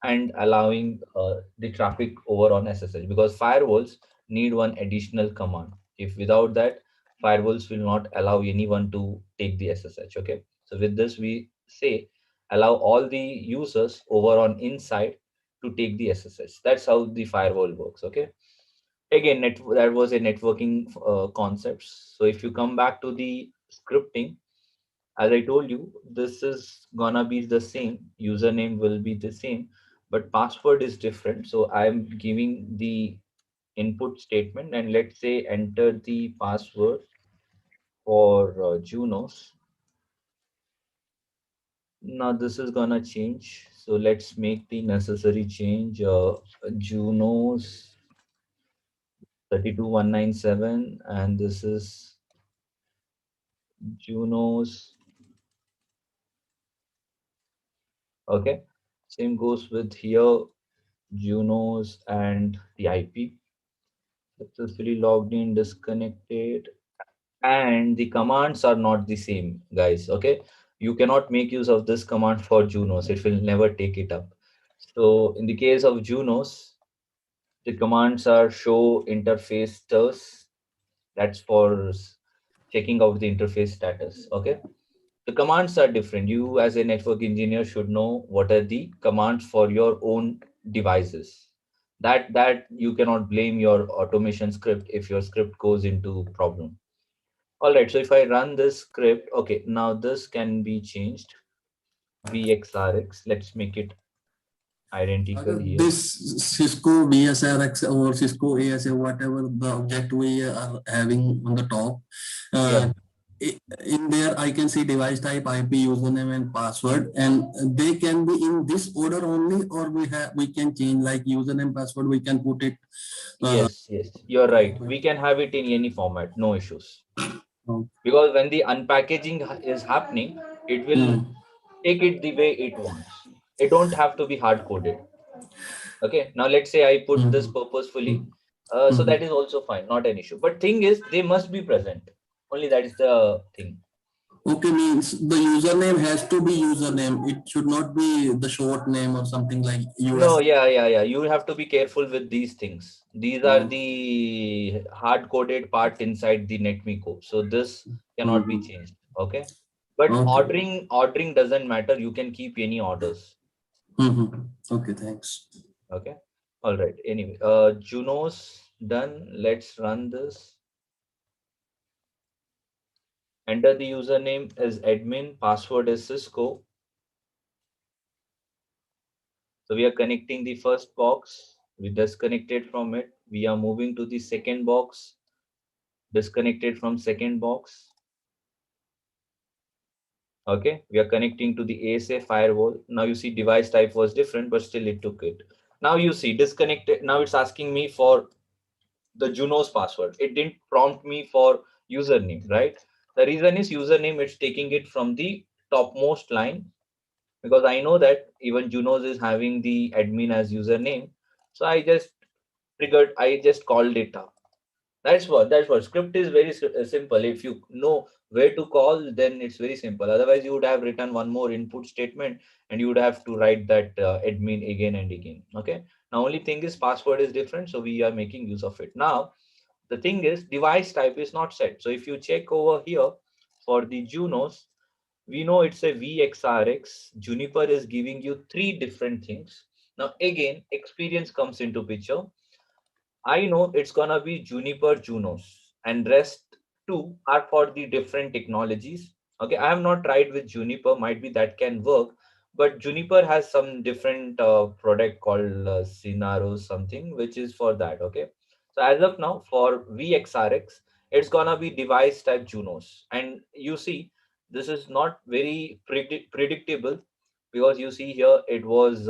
and allowing the traffic over on SSH, because firewalls need one additional command. If without that, firewalls will not allow anyone to take the SSH. Okay. So with this, we say allow all the users over on inside to take the SSH. That's how the firewall works. Okay. Again, that was a networking concepts. So if you come back to the scripting, as I told you, this is gonna be the same. Username will be the same, but password is different. So I'm giving the input statement, and let's say enter the password for Junos. Now this is gonna change. So let's make the necessary change. Junos 32197, and this is Junos. Okay. Same goes with here, Junos and the IP. Successfully logged in, disconnected, and the commands are not the same, guys. Okay. You cannot make use of this command for Junos. It will never take it up. So in the case of Junos, the commands are show interface status. That's for checking out the interface status. Okay. The commands are different. You as a network engineer should know what are the commands for your own devices. That you cannot blame your automation script if your script goes into problem. All right, so if I run this script, okay, now this can be changed. VXRX, let's make it identical here. This Cisco VSRX or Cisco ASA, whatever the object we are having on the top, Yeah. in there I can see device type, IP, username, and password, and they can be in this order only, or we can change like username, password. We can put it. Yes, you're right. We can have it in any format, no issues. Because when the unpackaging is happening, it will take it the way it wants. It don't have to be hard coded. Okay, now let's say I put this purposefully, so that is also fine, not an issue. But thing is, they must be present. Only that is the thing. Okay, means the username has to be username. It should not be the short name or something like No, US. yeah. You have to be careful with these things. These are the hard coded part inside the netmiko. So this cannot be changed. Okay. But ordering doesn't matter. You can keep any orders. Okay, thanks. Okay. All right. Anyway, Juno's done. Let's run this. Enter the username as admin, password is Cisco. So we are connecting the first box. We disconnected from it. We are moving to the second box. Disconnected from second box. Okay, we are connecting to the ASA firewall. Now you see device type was different, but still it took it. Now you see disconnected. Now it's asking me for the Juno's password. It didn't prompt me for username, right? The reason is username, it's taking it from the topmost line, because I know that even Juno's is having the admin as username. So I just called it up. That's what script is very simple. If you know where to call, then it's very simple. Otherwise, you would have written one more input statement and you would have to write that admin again and again. Okay. Now, only thing is password is different, so we are making use of it. Now, the thing is device type is not set. So if you check over here for the Junos, we know it's a VXRX. Juniper is giving you three different things. Now, again, experience comes into picture. I know it's gonna be Juniper Junos, and rest two are for the different technologies. Okay, I have not tried with Juniper, might be that can work, but Juniper has some different product called Scenaro something, which is for that. Okay, so as of now for VXRX, it's gonna be device type Junos, and you see this is not very predictable, because you see here it was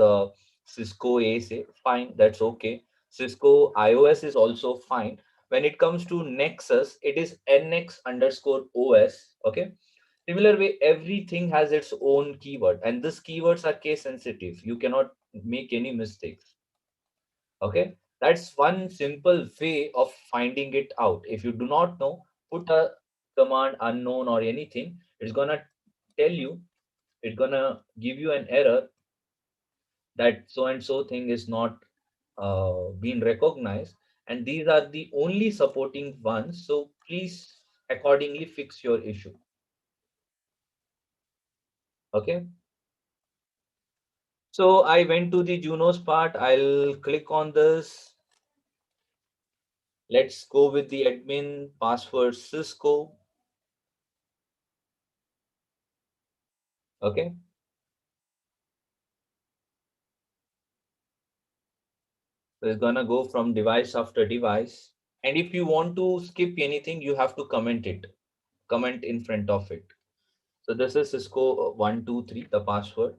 Cisco ASA, fine, that's okay. Cisco iOS is also fine. When it comes to Nexus, it is NX underscore OS. Okay. Similar way, everything has its own keyword, and these keywords are case sensitive. You cannot make any mistakes. Okay, that's one simple way of finding it out. If you do not know, put a command unknown or anything, it's gonna tell you, it's gonna give you an error that so and so thing is not being recognized, and these are the only supporting ones. So please accordingly fix your issue. Okay. So I went to the Junos part. I'll click on this. Let's go with the admin password Cisco. Okay. So it's gonna go from device after device. And if you want to skip anything, you have to comment it. Comment in front of it. So this is Cisco 123, the password.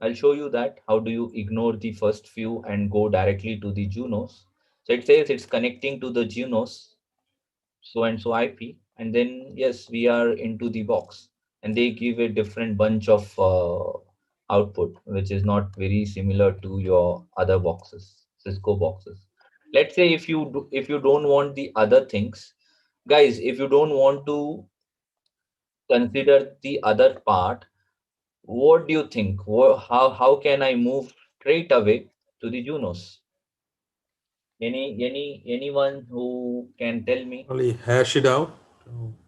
I'll show you that how do you ignore the first few and go directly to the Junos. So it says it's connecting to the Junos so and so IP, and then yes, we are into the box, and they give a different bunch of output, which is not very similar to your other boxes, Cisco boxes. Let's say if you don't want the other things, guys, if you don't want to consider the other part, what do you think? How can I move straight away to the Junos? Anyone who can tell me? Only hash it out.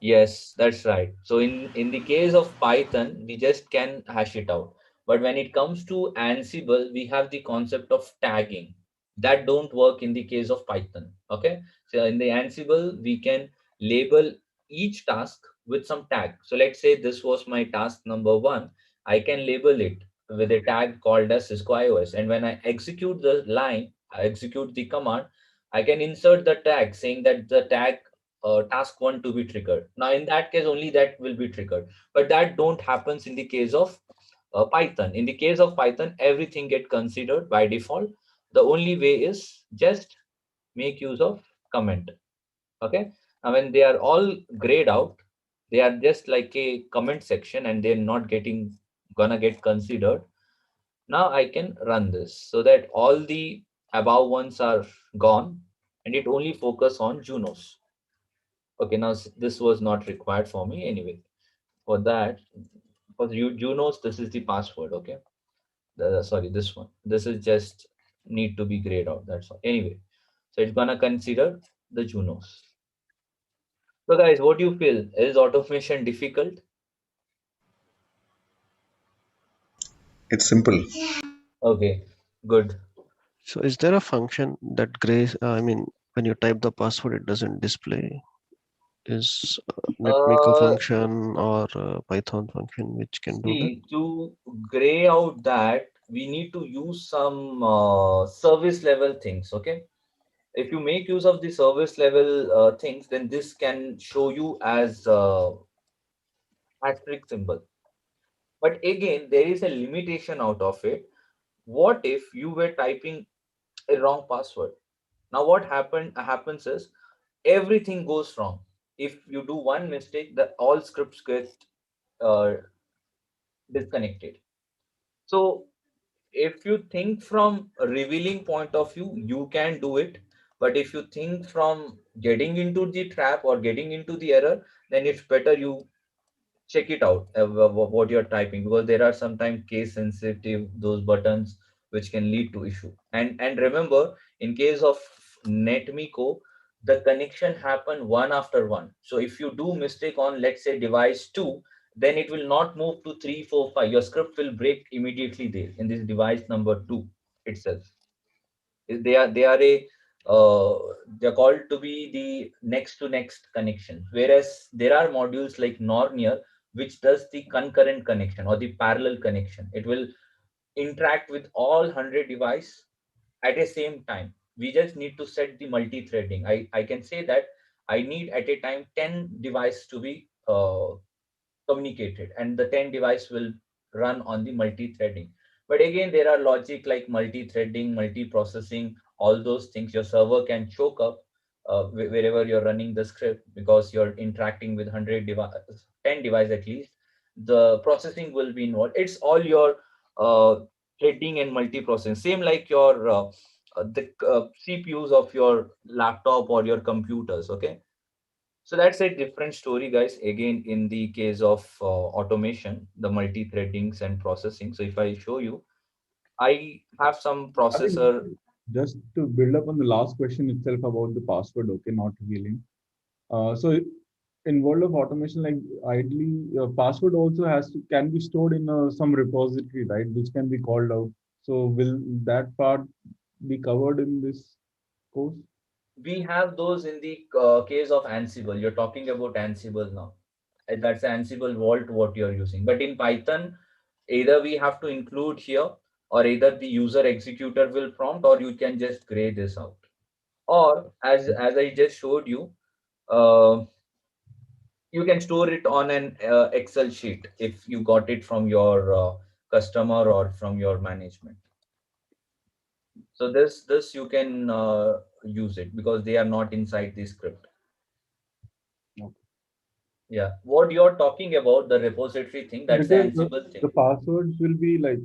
Yes, that's right. So in the case of Python, we just can hash it out. But when it comes to Ansible, we have the concept of tagging. That don't work in the case of Python. Okay. So in the Ansible, we can label each task with some tag. So let's say this was my task number one. I can label it with a tag called as Cisco iOS. And when I execute the line, I execute the command, I can insert the tag saying that the tag task one to be triggered. Now, in that case, only that will be triggered. But that don't happens in the case of Python. In the case of Python, everything get considered by default. The only way is just make use of comment. Okay. Now, when they are all grayed out, they are just like a comment section, and they're not getting gonna get considered. Now I can run this so that all the above ones are gone, and it only focus on Junos. Okay, now this was not required for me anyway. For that, for Junos, this is the password. Okay, sorry, this one. This is just need to be grayed out. That's all. Anyway, so it's gonna consider the Junos. So guys, what do you feel? Is automation difficult? It's simple. Okay, good. So is there a function that grays, I mean, when you type the password, it doesn't display? Is netmiko Uh, function or Python function which can do that? See, to gray out that, we need to use some service level things. Okay, if you make use of the service level things, then this can show you as asterisk symbol. But again, there is a limitation out of it. What if you were typing a wrong password? Now what happens is everything goes wrong. If you do one mistake, the all scripts get uh, disconnected. So if you think from a revealing point of view, you can do it. But if you think from getting into the trap or getting into the error, then it's better you check it out what you're typing, because there are sometimes case sensitive those buttons which can lead to issue. And remember, in case of netmiko, the connection happen one after one. So if you do mistake on, let's say, device 2, then it will not move to 3, 4, 5. Your script will break immediately there in this device number 2 itself. They are a they're called to be the next to next connection, whereas there are modules like nornir which does the concurrent connection or the parallel connection. It will interact with all 100 device at a same time. We just need to set the multi-threading. I can say that I need at a time 10 device to be communicated, and the 10 device will run on the multi-threading. But again, there are logic like multi-threading, multi-processing, all those things your server can choke up. wherever you're running the script, because you're interacting with 10 device at least, the processing will be involved. It's all your threading and multiprocessing, same like your the CPUs of your laptop or your computers. Okay, so that's a different story, guys. Again, in the case of automation, the multi-threadings and processing. So if I show you, I have some I think processor. just to build up on the last question itself about the password, okay, not revealing. So in world of automation, like ideally, password also can be stored in some repository, right, which can be called out. So will that part be covered in this course? We have those in the case of Ansible. You're talking about Ansible now. That's Ansible Vault what you're using. But in Python, either we have to include here, or either the user executor will prompt, or you can just gray this out. Or as I just showed you, uh, you can store it on an Excel sheet if you got it from your customer or from your management. So this you can use it because they are not inside the script. Yeah, what you're talking about, the repository thing, that's the Because Ansible thing. the passwords will be like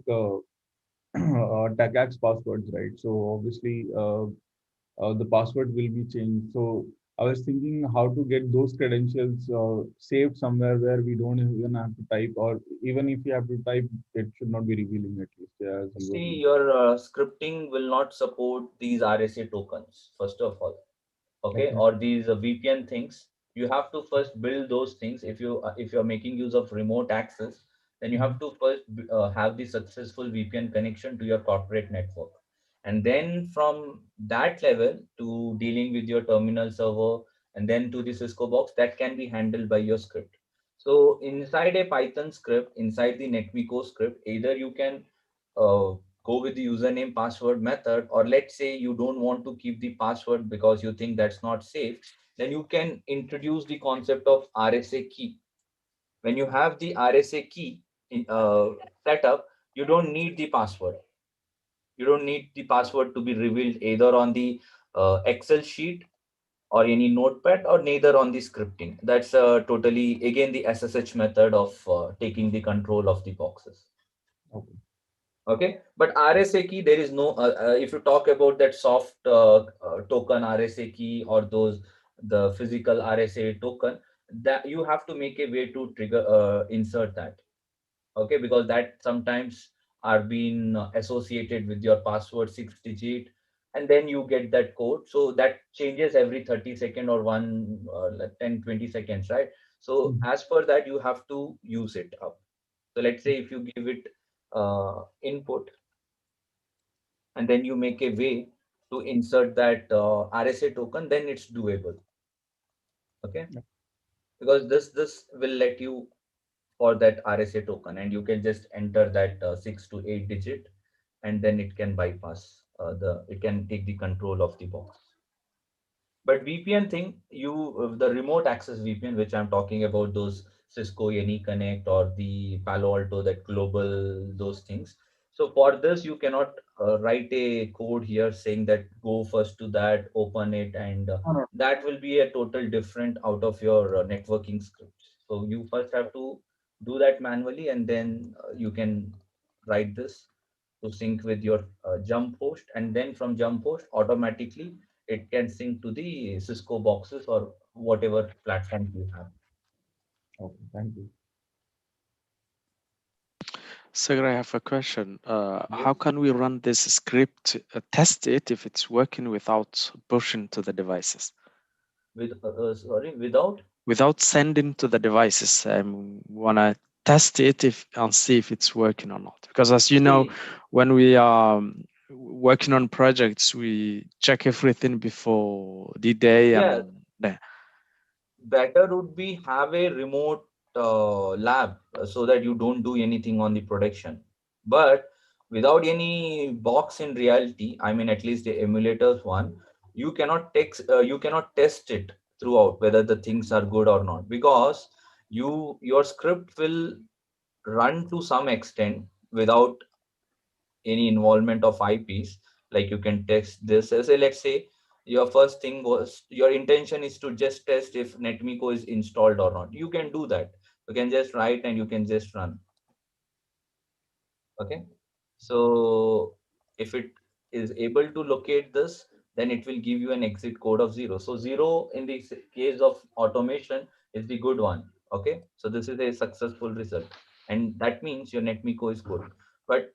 tagax passwords, right? So obviously, the password will be changed. So I was thinking how to get those credentials saved somewhere where we don't even have to type, or even if you have to type, it should not be revealing at least. Yeah, as See, algorithm. your scripting will not support these RSA tokens, first of all. Okay, Okay. or these VPN things. You have to first build those things. If you're making use of remote access, then you have to first have the successful VPN connection to your corporate network, and then from that level to dealing with your terminal server, and then to the Cisco box, that can be handled by your script. So inside a Python script, inside the netmiko script, either you can go with the username password method, or let's say you don't want to keep the password because you think that's not safe, then you can introduce the concept of RSA key. When you have the RSA key set up, you don't need the password. You don't need the password to be revealed either on the Excel sheet or any notepad, or neither on the scripting. That's totally again the SSH method of taking the control of the boxes. Okay. Okay, but RSA key, there is no if you talk about that soft token RSA key, or those the physical RSA token, that you have to make a way to trigger insert that. Okay, because that sometimes are being associated with your password 6 digit, and then you get that code, so that changes every 30 second or one like 10 20 seconds, right? So as per that you have to use it up. So let's say if you give it input, and then you make a way to insert that RSA token, then it's doable. Okay, because this will let you for that RSA token, and you can just enter that 6 to 8 digit, and then it can bypass it can take the control of the box. But VPN thing, the remote access VPN, which I'm talking about, those Cisco AnyConnect or the Palo Alto, that global, those things. So for this, you cannot write a code here saying that go first to that, open it, and that will be a total different out of your networking scripts. So you first have to do that manually, and then you can write this to sync with your jump host, and then from jump host automatically it can sync to the Cisco boxes or whatever platform you have. Okay, thank you. Sagar, I have a question. Yes. How can we run this script, test it if it's working without pushing to the devices? Without sending to the devices. I wanna test it and see if it's working or not. Because as you know, when we are working on projects, we check everything before the day, Yeah, and yeah. better would be have a remote lab so that you don't do anything on the production. But without any box in reality, I mean at least the emulators one, you cannot test it throughout whether the things are good or not, because your script will run to some extent without any involvement of IPs. Like you can test this as a, let's say your first thing was, your intention is to just test if netmiko is installed or not. You can do that. You can just write and you can just run. Okay, so if it is able to locate this, then it will give you an exit code of 0. So 0 in the case of automation is the good one. Okay, so this is a successful result, and that means your netmiko is good. But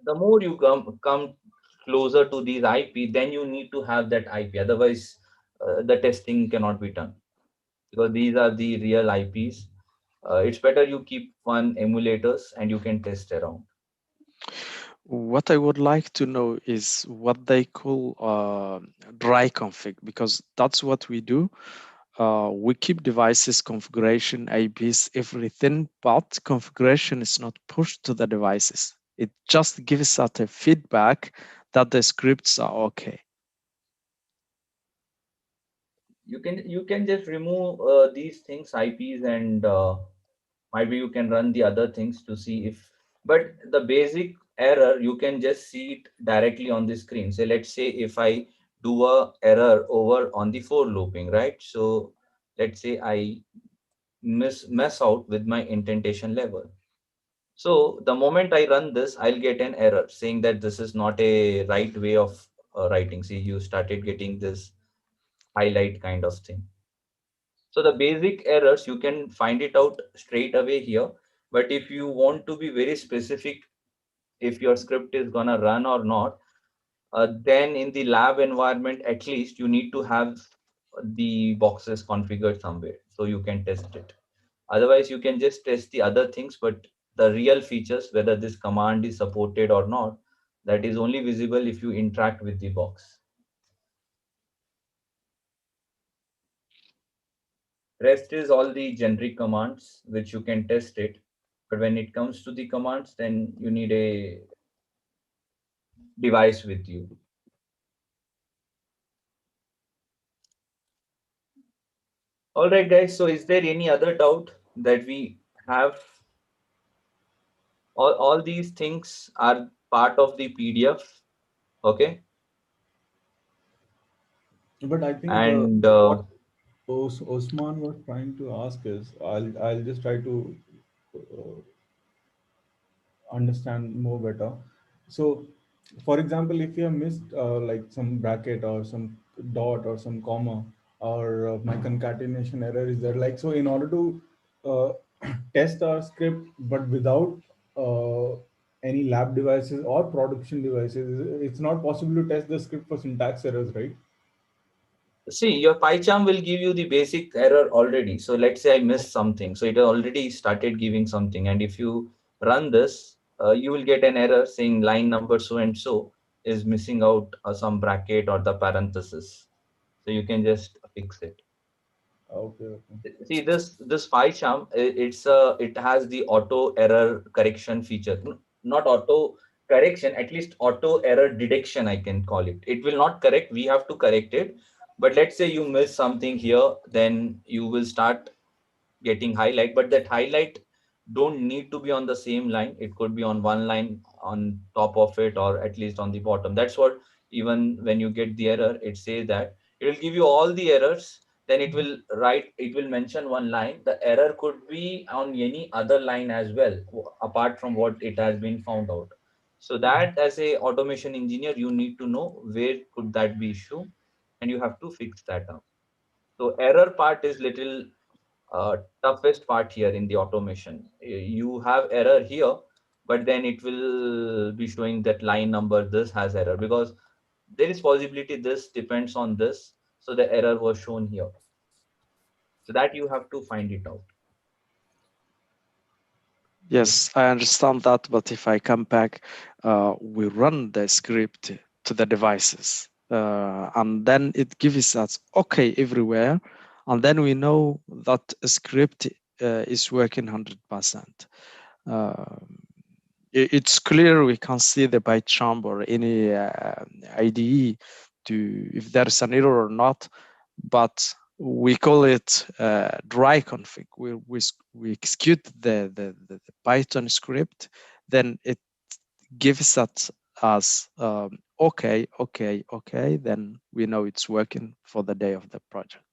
the more you come closer to these IP, then you need to have that IP. Otherwise, the testing cannot be done, because these are the real IPs. It's better you keep one emulators and you can test around. What I would like to know is what they call dry config, because that's what we do. We keep devices, configuration, IPs, everything, but configuration is not pushed to the devices. It just gives us a feedback that the scripts are okay. You can just remove these things, IPs, and maybe you can run the other things to see if. But the basic error, you can just see it directly on the screen. So let's say if I do a error over on the for looping, right? So let's say I mess out with my indentation level. So the moment I run this, I'll get an error saying that this is not a right way of writing. See, you started getting this highlight kind of thing. So the basic errors, you can find it out straight away here. But if you want to be very specific, if your script is gonna run or not, then in the lab environment, at least you need to have the boxes configured somewhere so you can test it. Otherwise, you can just test the other things, but the real features, whether this command is supported or not, that is only visible if you interact with the box. Rest is all the generic commands which you can test it. But when it comes to the commands, then you need a device with you. All right, guys. So is there any other doubt that we have? All these things are part of the PDF. Okay. But I think And what Osman was trying to ask is, I'll just try to uh, understand more better. So, for example, if you have missed like some bracket or some dot or some comma, or my concatenation error is there, like, so in order to uh, test our script but without uh, any lab devices or production devices, it's not possible to test the script for syntax errors, right? see, your PyCharm will give you the basic error already. So let's say I missed something. So it already started giving something. And if you run this, you will get an error saying line number so and so is missing out some bracket or the parenthesis. So you can just fix it. Okay, okay. See, this PyCharm, it has the auto error correction feature. Not auto correction, at least auto error detection, I can call it. It will not correct, we have to correct it. But let's say you miss something here, then you will start getting highlight, but that highlight don't need to be on the same line. It could be on one line on top of it, or at least on the bottom. That's what, even when you get the error, it says that it will give you all the errors. Then it will write, it will mention one line. The error could be on any other line as well, apart from what it has been found out. So that, as a automation engineer, you need to know where could that be issue, and you have to fix that up. So error part is little toughest part here in the automation. You have error here, but then it will be showing that line number this has error, because there is possibility this depends on this. So the error was shown here. So that you have to find it out. Yes, I understand that, but if I come back, we run the script to the devices, and then it gives us okay everywhere, and then we know that a script is working 100%. It's clear we can see the PyCharm or any IDE to if there's an error or not, but we call it dry config. We execute the Python script, then it gives us as okay, okay, okay, then we know it's working for the day of the project.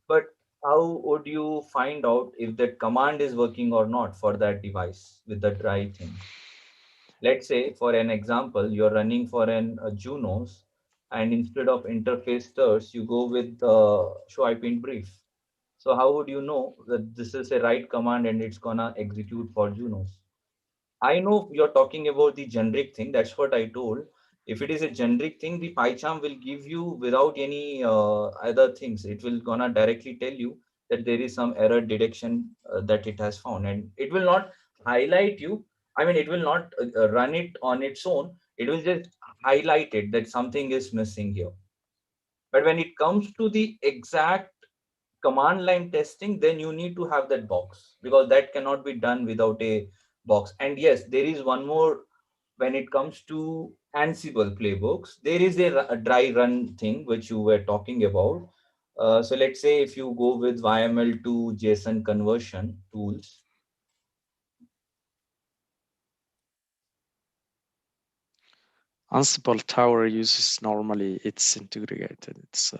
But how would you find out if that command is working or not for that device with the try thing? Let's say, for an example, you're running for an Junos, and instead of interface stars, you go with show IP in brief. So how would you know that this is a right command and it's gonna execute for Junos? I know you're talking about the generic thing. That's what I told. If it is a generic thing, the PyCharm will give you without any other things. It will gonna directly tell you that there is some error detection that it has found, and it will not highlight you. I mean, it will not run it on its own. It will just highlight it that something is missing here. But when it comes to the exact command line testing, then you need to have that box, because that cannot be done without a box. And yes, there is one more. When it comes to Ansible playbooks, there is a dry run thing which you were talking about. So let's say if you go with YML to JSON conversion tools. Ansible Tower uses normally it's integrated. It's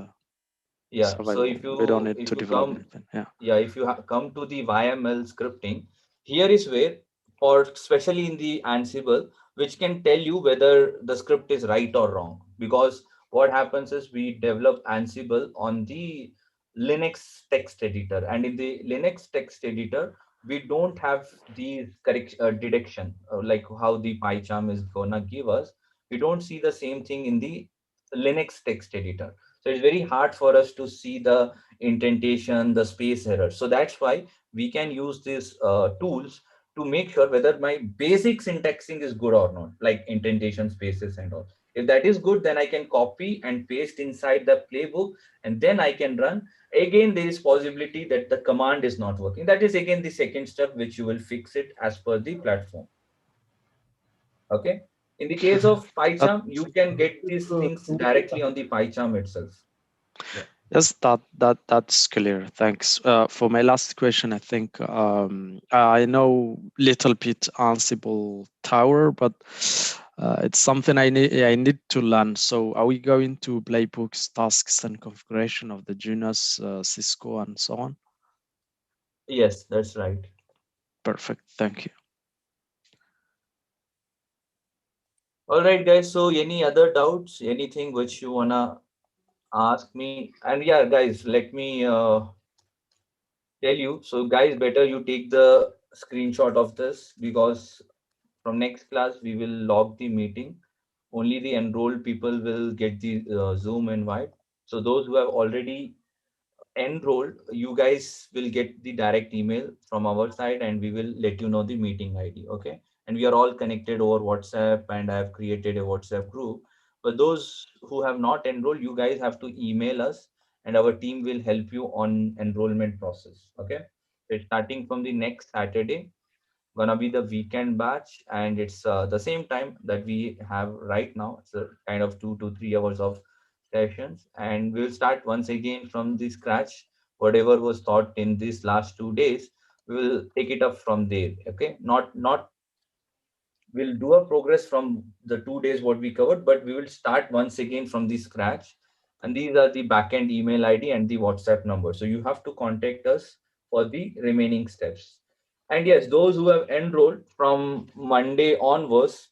Yeah, so available. We don't need to develop anything. Yeah. Yeah, if you come to the YML scripting, here is where, or especially in the Ansible, which can tell you whether the script is right or wrong. Because what happens is we develop Ansible on the Linux text editor, and in the Linux text editor, we don't have the correct detection, like how the PyCharm is gonna give us. We don't see the same thing in the Linux text editor. So it's very hard for us to see the indentation, the space error. So that's why we can use these tools to make sure whether my basic syntaxing is good or not, like indentation, spaces, and all. If that is good, then I can copy and paste inside the playbook, and then I can run. Again, there is possibility that the command is not working. That is again the second step, which you will fix it as per the platform. Okay. In the case of PyCharm, you can get these things directly on the PyCharm itself. Yeah. Yes, that's clear. Thanks. For my last question, I think I know little bit Ansible Tower, but it's something I need to learn. So, are we going to playbooks, tasks, and configuration of the Junos, Cisco, and so on? Yes, that's right. Perfect. Thank you. All right, guys. So, any other doubts? Anything which you wanna ask me? And yeah, guys, let me tell you. So, guys, better you take the screenshot of this, because from next class we will log the meeting. Only the enrolled people will get the Zoom invite. So, those who have already enrolled, you guys will get the direct email from our side, and we will let you know the meeting ID. Okay. And we are all connected over WhatsApp, and I have created a WhatsApp group. But those who have not enrolled, you guys have to email us, and our team will help you on enrollment process. Okay. It's starting from the next Saturday, gonna be the weekend batch, and it's the same time that we have right now. It's a kind of 2 to 3 hours of sessions, and we'll start once again from the scratch. Whatever was taught in these last 2 days, we will take it up from there. Okay, not we'll do a progress from the 2 days what we covered, but we will start once again from the scratch. And these are the backend email ID and the WhatsApp number. So you have to contact us for the remaining steps. And yes, those who have enrolled from Monday onwards,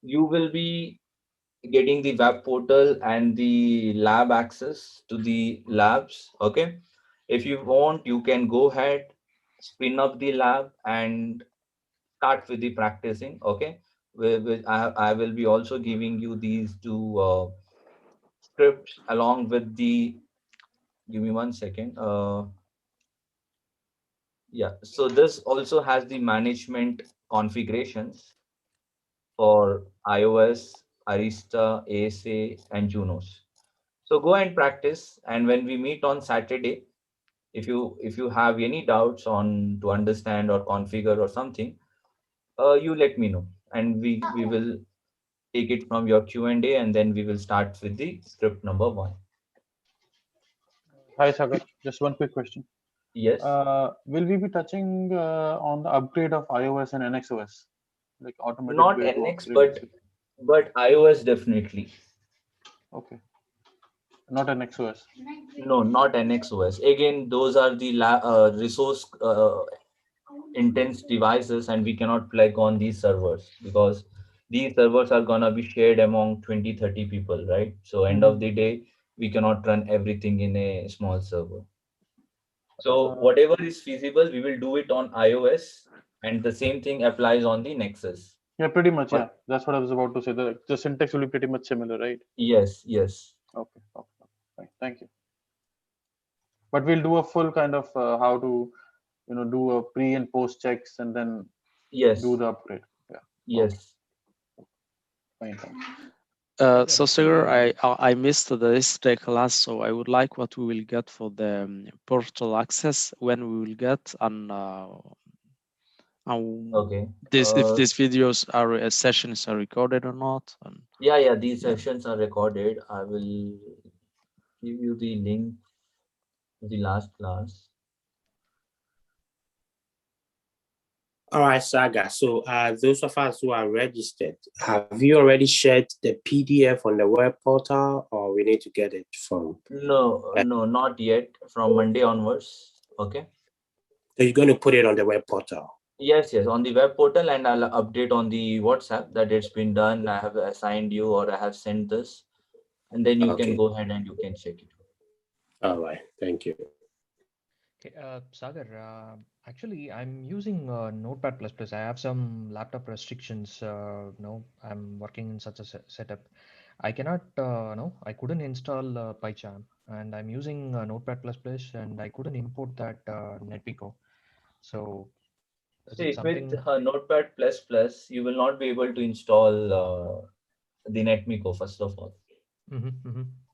you will be getting the web portal and the lab access to the labs. Okay. If you want, you can go ahead, spin up the lab, and start with the practicing. Okay. I will be also giving you these two scripts along with the, give me 1 second. Yeah. So this also has the management configurations for iOS, Arista, ASA, and Junos. So go and practice. And when we meet on Saturday, if you have any doubts on to understand or configure or something, you let me know, and we will take it from your Q&A, and then we will start with the script number 1. Hi, Sagar. Just one quick question. Yes. Will we be touching on the upgrade of iOS and NXOS? like automated Not way to NX, upgrade this? but iOS definitely. Okay, not an XOS. No, not NXOS. Again, those are the resource intense devices, and we cannot plug on these servers because these servers are gonna be shared among 20, 30 people, right? So end of the day, we cannot run everything in a small server. So whatever is feasible, we will do it on iOS, and the same thing applies on the Nexus. Yeah, pretty much. Yeah, But that's what I was about to say. The syntax will be pretty much similar, right? yes, yes. Okay, fine. Thank you. But we'll do a full kind of how to, do a pre and post checks and then do Yes. the upgrade. Yeah. Yes. Okay. Fine. So sir, I missed the yesterday class, so I would like what we will get for the portal access, when we will get, and Okay. this, if these videos are sessions are recorded or not. And Yeah, these sessions are recorded. I will give you the link to the last class. All right, Saga. So those of us who are registered, have you already shared the PDF on the web portal, or we need to get it from? No, not yet. From Monday onwards. Okay. So you're going to put it on the web portal? Yes, on the web portal, and I'll update on the WhatsApp that it's been done. I have assigned you, or I have sent this, and then you can Okay. go ahead and you can check it. All right. Thank you. Okay, Sagar, actually, I'm using Notepad++. I have some laptop restrictions. No, I'm working in such a setup. I cannot, no, I couldn't install PyCharm, and I'm using Notepad++, and I couldn't import that netmiko. So, is it See, with something? Notepad++, you will not be able to install the netmiko first of all.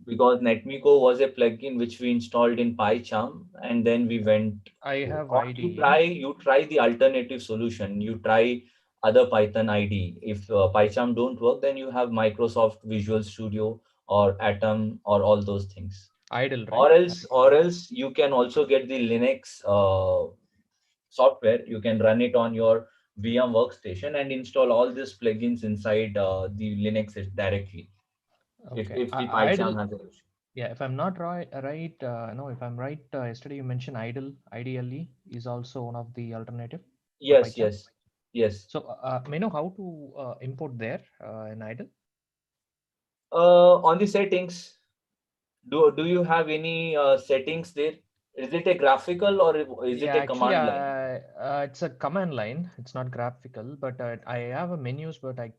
Because netmiko was a plugin which we installed in PyCharm, and then we went. I have Or IDE. you try the alternative solution. You try other Python IDE. If PyCharm don't work, then you have Microsoft Visual Studio or Atom or all those things. Idle, right? Or else you can also get the Linux software. You can run it on your VM workstation and install all these plugins inside the Linux directly. Okay, If the idle. PyCharm has a version. Yeah, if I'm not right, no, if I'm right, yesterday you mentioned idle, IDLE is also one of the alternative for Yes, PyCharm. yes. So, may I know how to import there in idle? On the settings, do you have any settings there? Is it a graphical or is it Yeah, a actually, command line? it's a command line. It's not graphical, but I have a menus, but I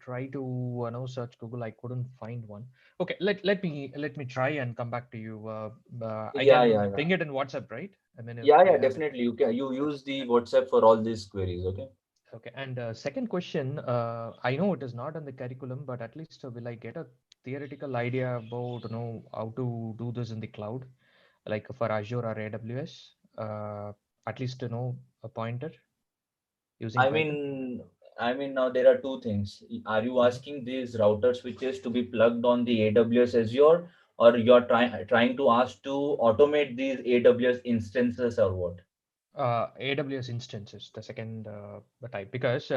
try to search Google. I couldn't find one. Okay, let me try and come back to you. I can Yeah. ping it in WhatsApp, right? I mean, if I Yeah, have it. definitely. You use the WhatsApp for all these queries, okay? Okay, and second question, I know it is not in the curriculum, but at least will I get a theoretical idea about how to do this in the cloud, like for Azure or AWS? At least a pointer using I Python. mean, now there are two things. Are you asking these router switches to be plugged on the AWS Azure, or you're trying to ask to automate these AWS instances, or what? AWS instances, the second type, because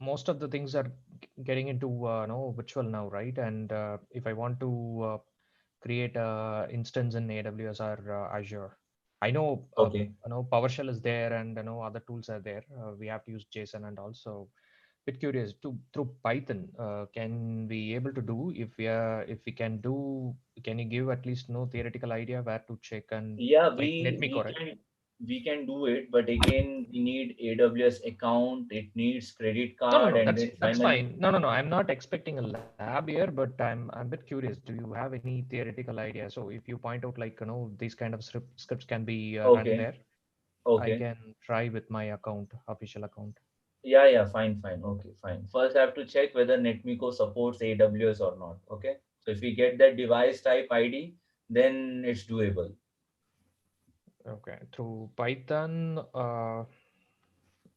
most of the things are getting into virtual now, right? And if I want to create a instance in AWS or Azure, I know Okay. PowerShell is there, and other tools are there. We have to use JSON, and also bit curious through Python. Can we able to do if we can do? Can you give at least no theoretical idea where to check and Yeah, like netmiko, right? we can do it, but again, we need AWS account. It needs credit No, card, no, and that's then that's finally. fine. No. I'm not expecting a lab here, but I'm a bit curious. Do you have any theoretical idea? So if you point out like these kind of scripts can be run Okay. there, I Okay. can try with my account, official account. Yeah, fine. Okay, fine. First, I have to check whether NetMiko supports AWS or not. Okay. So if we get that device type ID, then it's doable. Okay, through Python.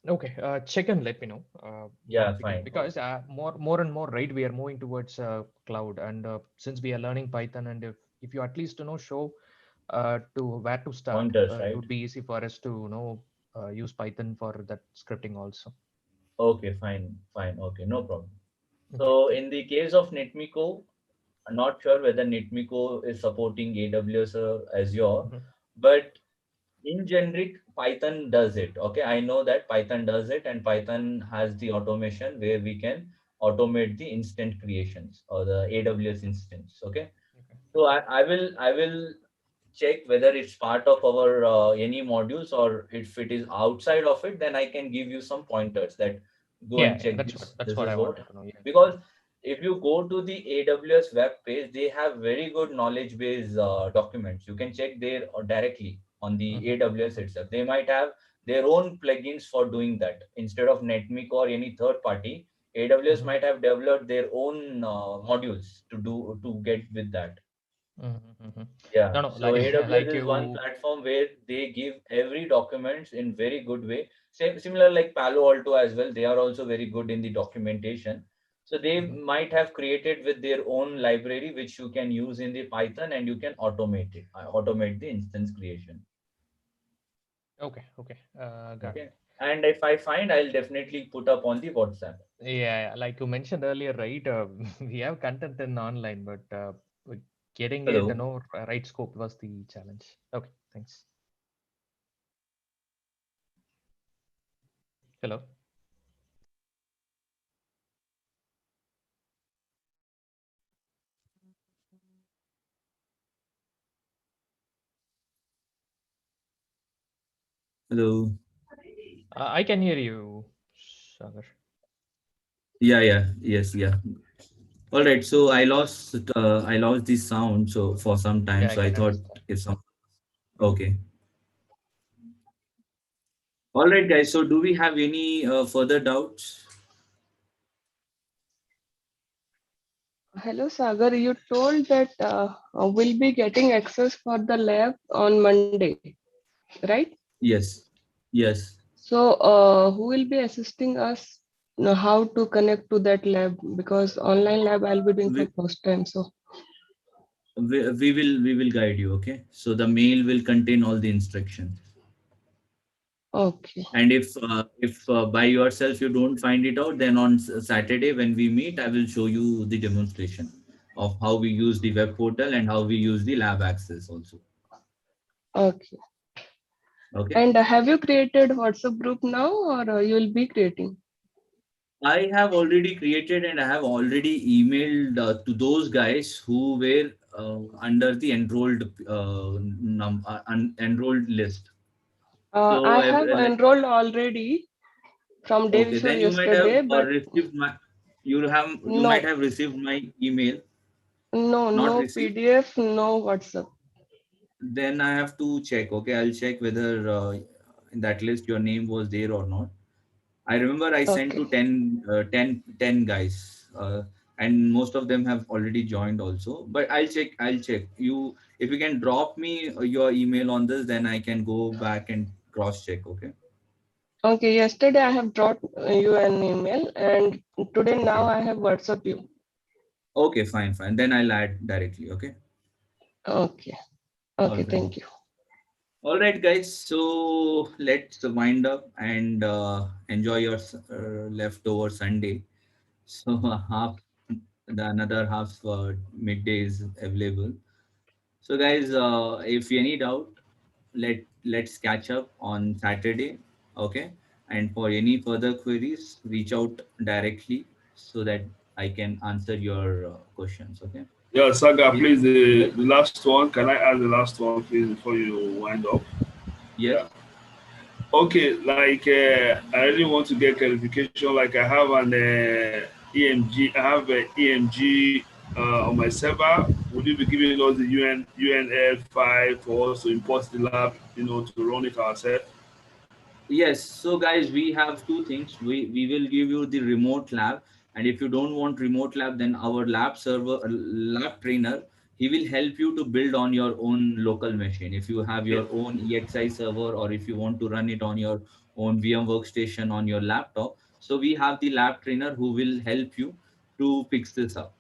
Okay, check and let me know what Yeah, we can, fine. because more and more, right, we are moving towards cloud, and since we are learning Python, and if you at least show to where to start, Pointers, it right? would be easy for us to use Python for that scripting also. Okay, fine, fine. Okay, no problem. So in the case of netmiko, I'm not sure whether netmiko is supporting AWS or Azure, but in generic, Python does it. Okay, I know that Python does it, and Python has the automation where we can automate the instant creations or the AWS instance. Okay, so I will check whether it's part of our any modules, or if it is outside of it, then I can give you some pointers that go Yeah, and yeah, check this. that's This what is I what, wanted to know. Yeah. because if you go to the AWS web page, they have very good knowledge base documents. You can check there or directly on the AWS itself. They might have their own plugins for doing that instead of netmiko or any third party. AWS might have developed their own modules to get with that. Yeah, No, no, so like AWS like is one you. platform where they give every documents in very good way. Same similar like Palo Alto as well. They are also very good in the documentation. So they might have created with their own library which you can use in the Python, and you can automate it, automate the instance creation. Okay, okay, got it. Okay. And if I find, I'll definitely put up on the WhatsApp. Yeah, like you mentioned earlier, right? We have content in online, but getting it, Hello. right scope was the challenge. Okay, thanks. Hello. Hello. I can hear you, Sagar. Yeah, yeah, yes, yeah. All right, so I lost the sound so for some time. Yeah, I So I can thought understand. it's some okay. All right, guys. So do we have any further doubts? Hello, Sagar. You told that we'll be getting access for the lab on Monday, right? Yes. Yes. So, who will be assisting us how to connect to that lab? Because online lab I'll be doing for We, first time. So, we will guide you. Okay. So the mail will contain all the instructions. okay. And if by yourself you don't find it out, then on Saturday when we meet, I will show you the demonstration of how we use the web portal and how we use the lab access also. Okay. Okay. And have you created WhatsApp group now, or you will be creating? I have already created and I have already emailed to those guys who were under the enrolled list. So I have enrolled already from day okay, before then you might have yesterday, but received my you might no, have received my email. Not no received. PDF, no WhatsApp. Then I have to check. Okay, I'll check whether in that list your name was there or not. I remember I sent Okay. to 10 guys, and most of them have already joined also. But I'll check. I'll check. If you can drop me your email on this, then I can go back and cross check. Okay. Okay, yesterday I have dropped you an email, and today now Okay. I have WhatsApp you. Okay. Fine. Fine. Then I'll add directly. Okay. Okay. All Okay, right. thank you. All right, guys. So let's wind up and enjoy your leftover Sunday. So another half midday is available. So guys, if any doubt, let's catch up on Saturday, okay? And for any further queries, reach out directly so that I can answer your questions, okay? Yeah, Saga, You, please, yes, the last one. Can I ask the last one, please, before you wind up? yes, Yeah. Okay, like I really want to get clarification. Like I have an EMG, I have an EMG on my server. Would you be giving us the UNL file for us to import the lab, to run it ourselves? yes. So guys, we have two things. We will give you the remote lab, and if you don't want remote lab, then our lab trainer, he will help you to build on your own local machine. If you have Yeah. your own EXI server, or if you want to run it on your own VM workstation on your laptop, so we have the lab trainer who will help you to fix this up.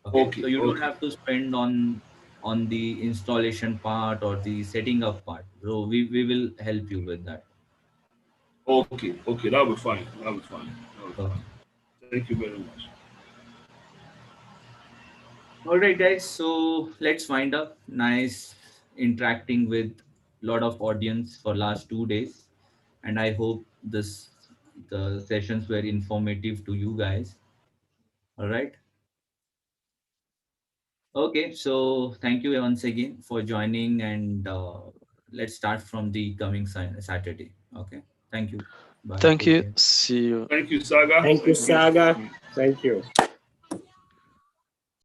Okay, Okay, so you don't okay, have to spend on the installation part or the setting up part. So we will help you with that. okay, okay. That'll be fine. That'll be fine. Okay. Thank you very much. All right, guys. So let's wind up. Nice interacting with a lot of audience for last 2 days, and I hope the sessions were informative to you guys. All right. Okay. So thank you once again for joining, and let's start from the coming Saturday. Okay. Thank you. Bye. Thank Take you. care. See you. Thank you, Saga. Thank you, Saga. Thank you.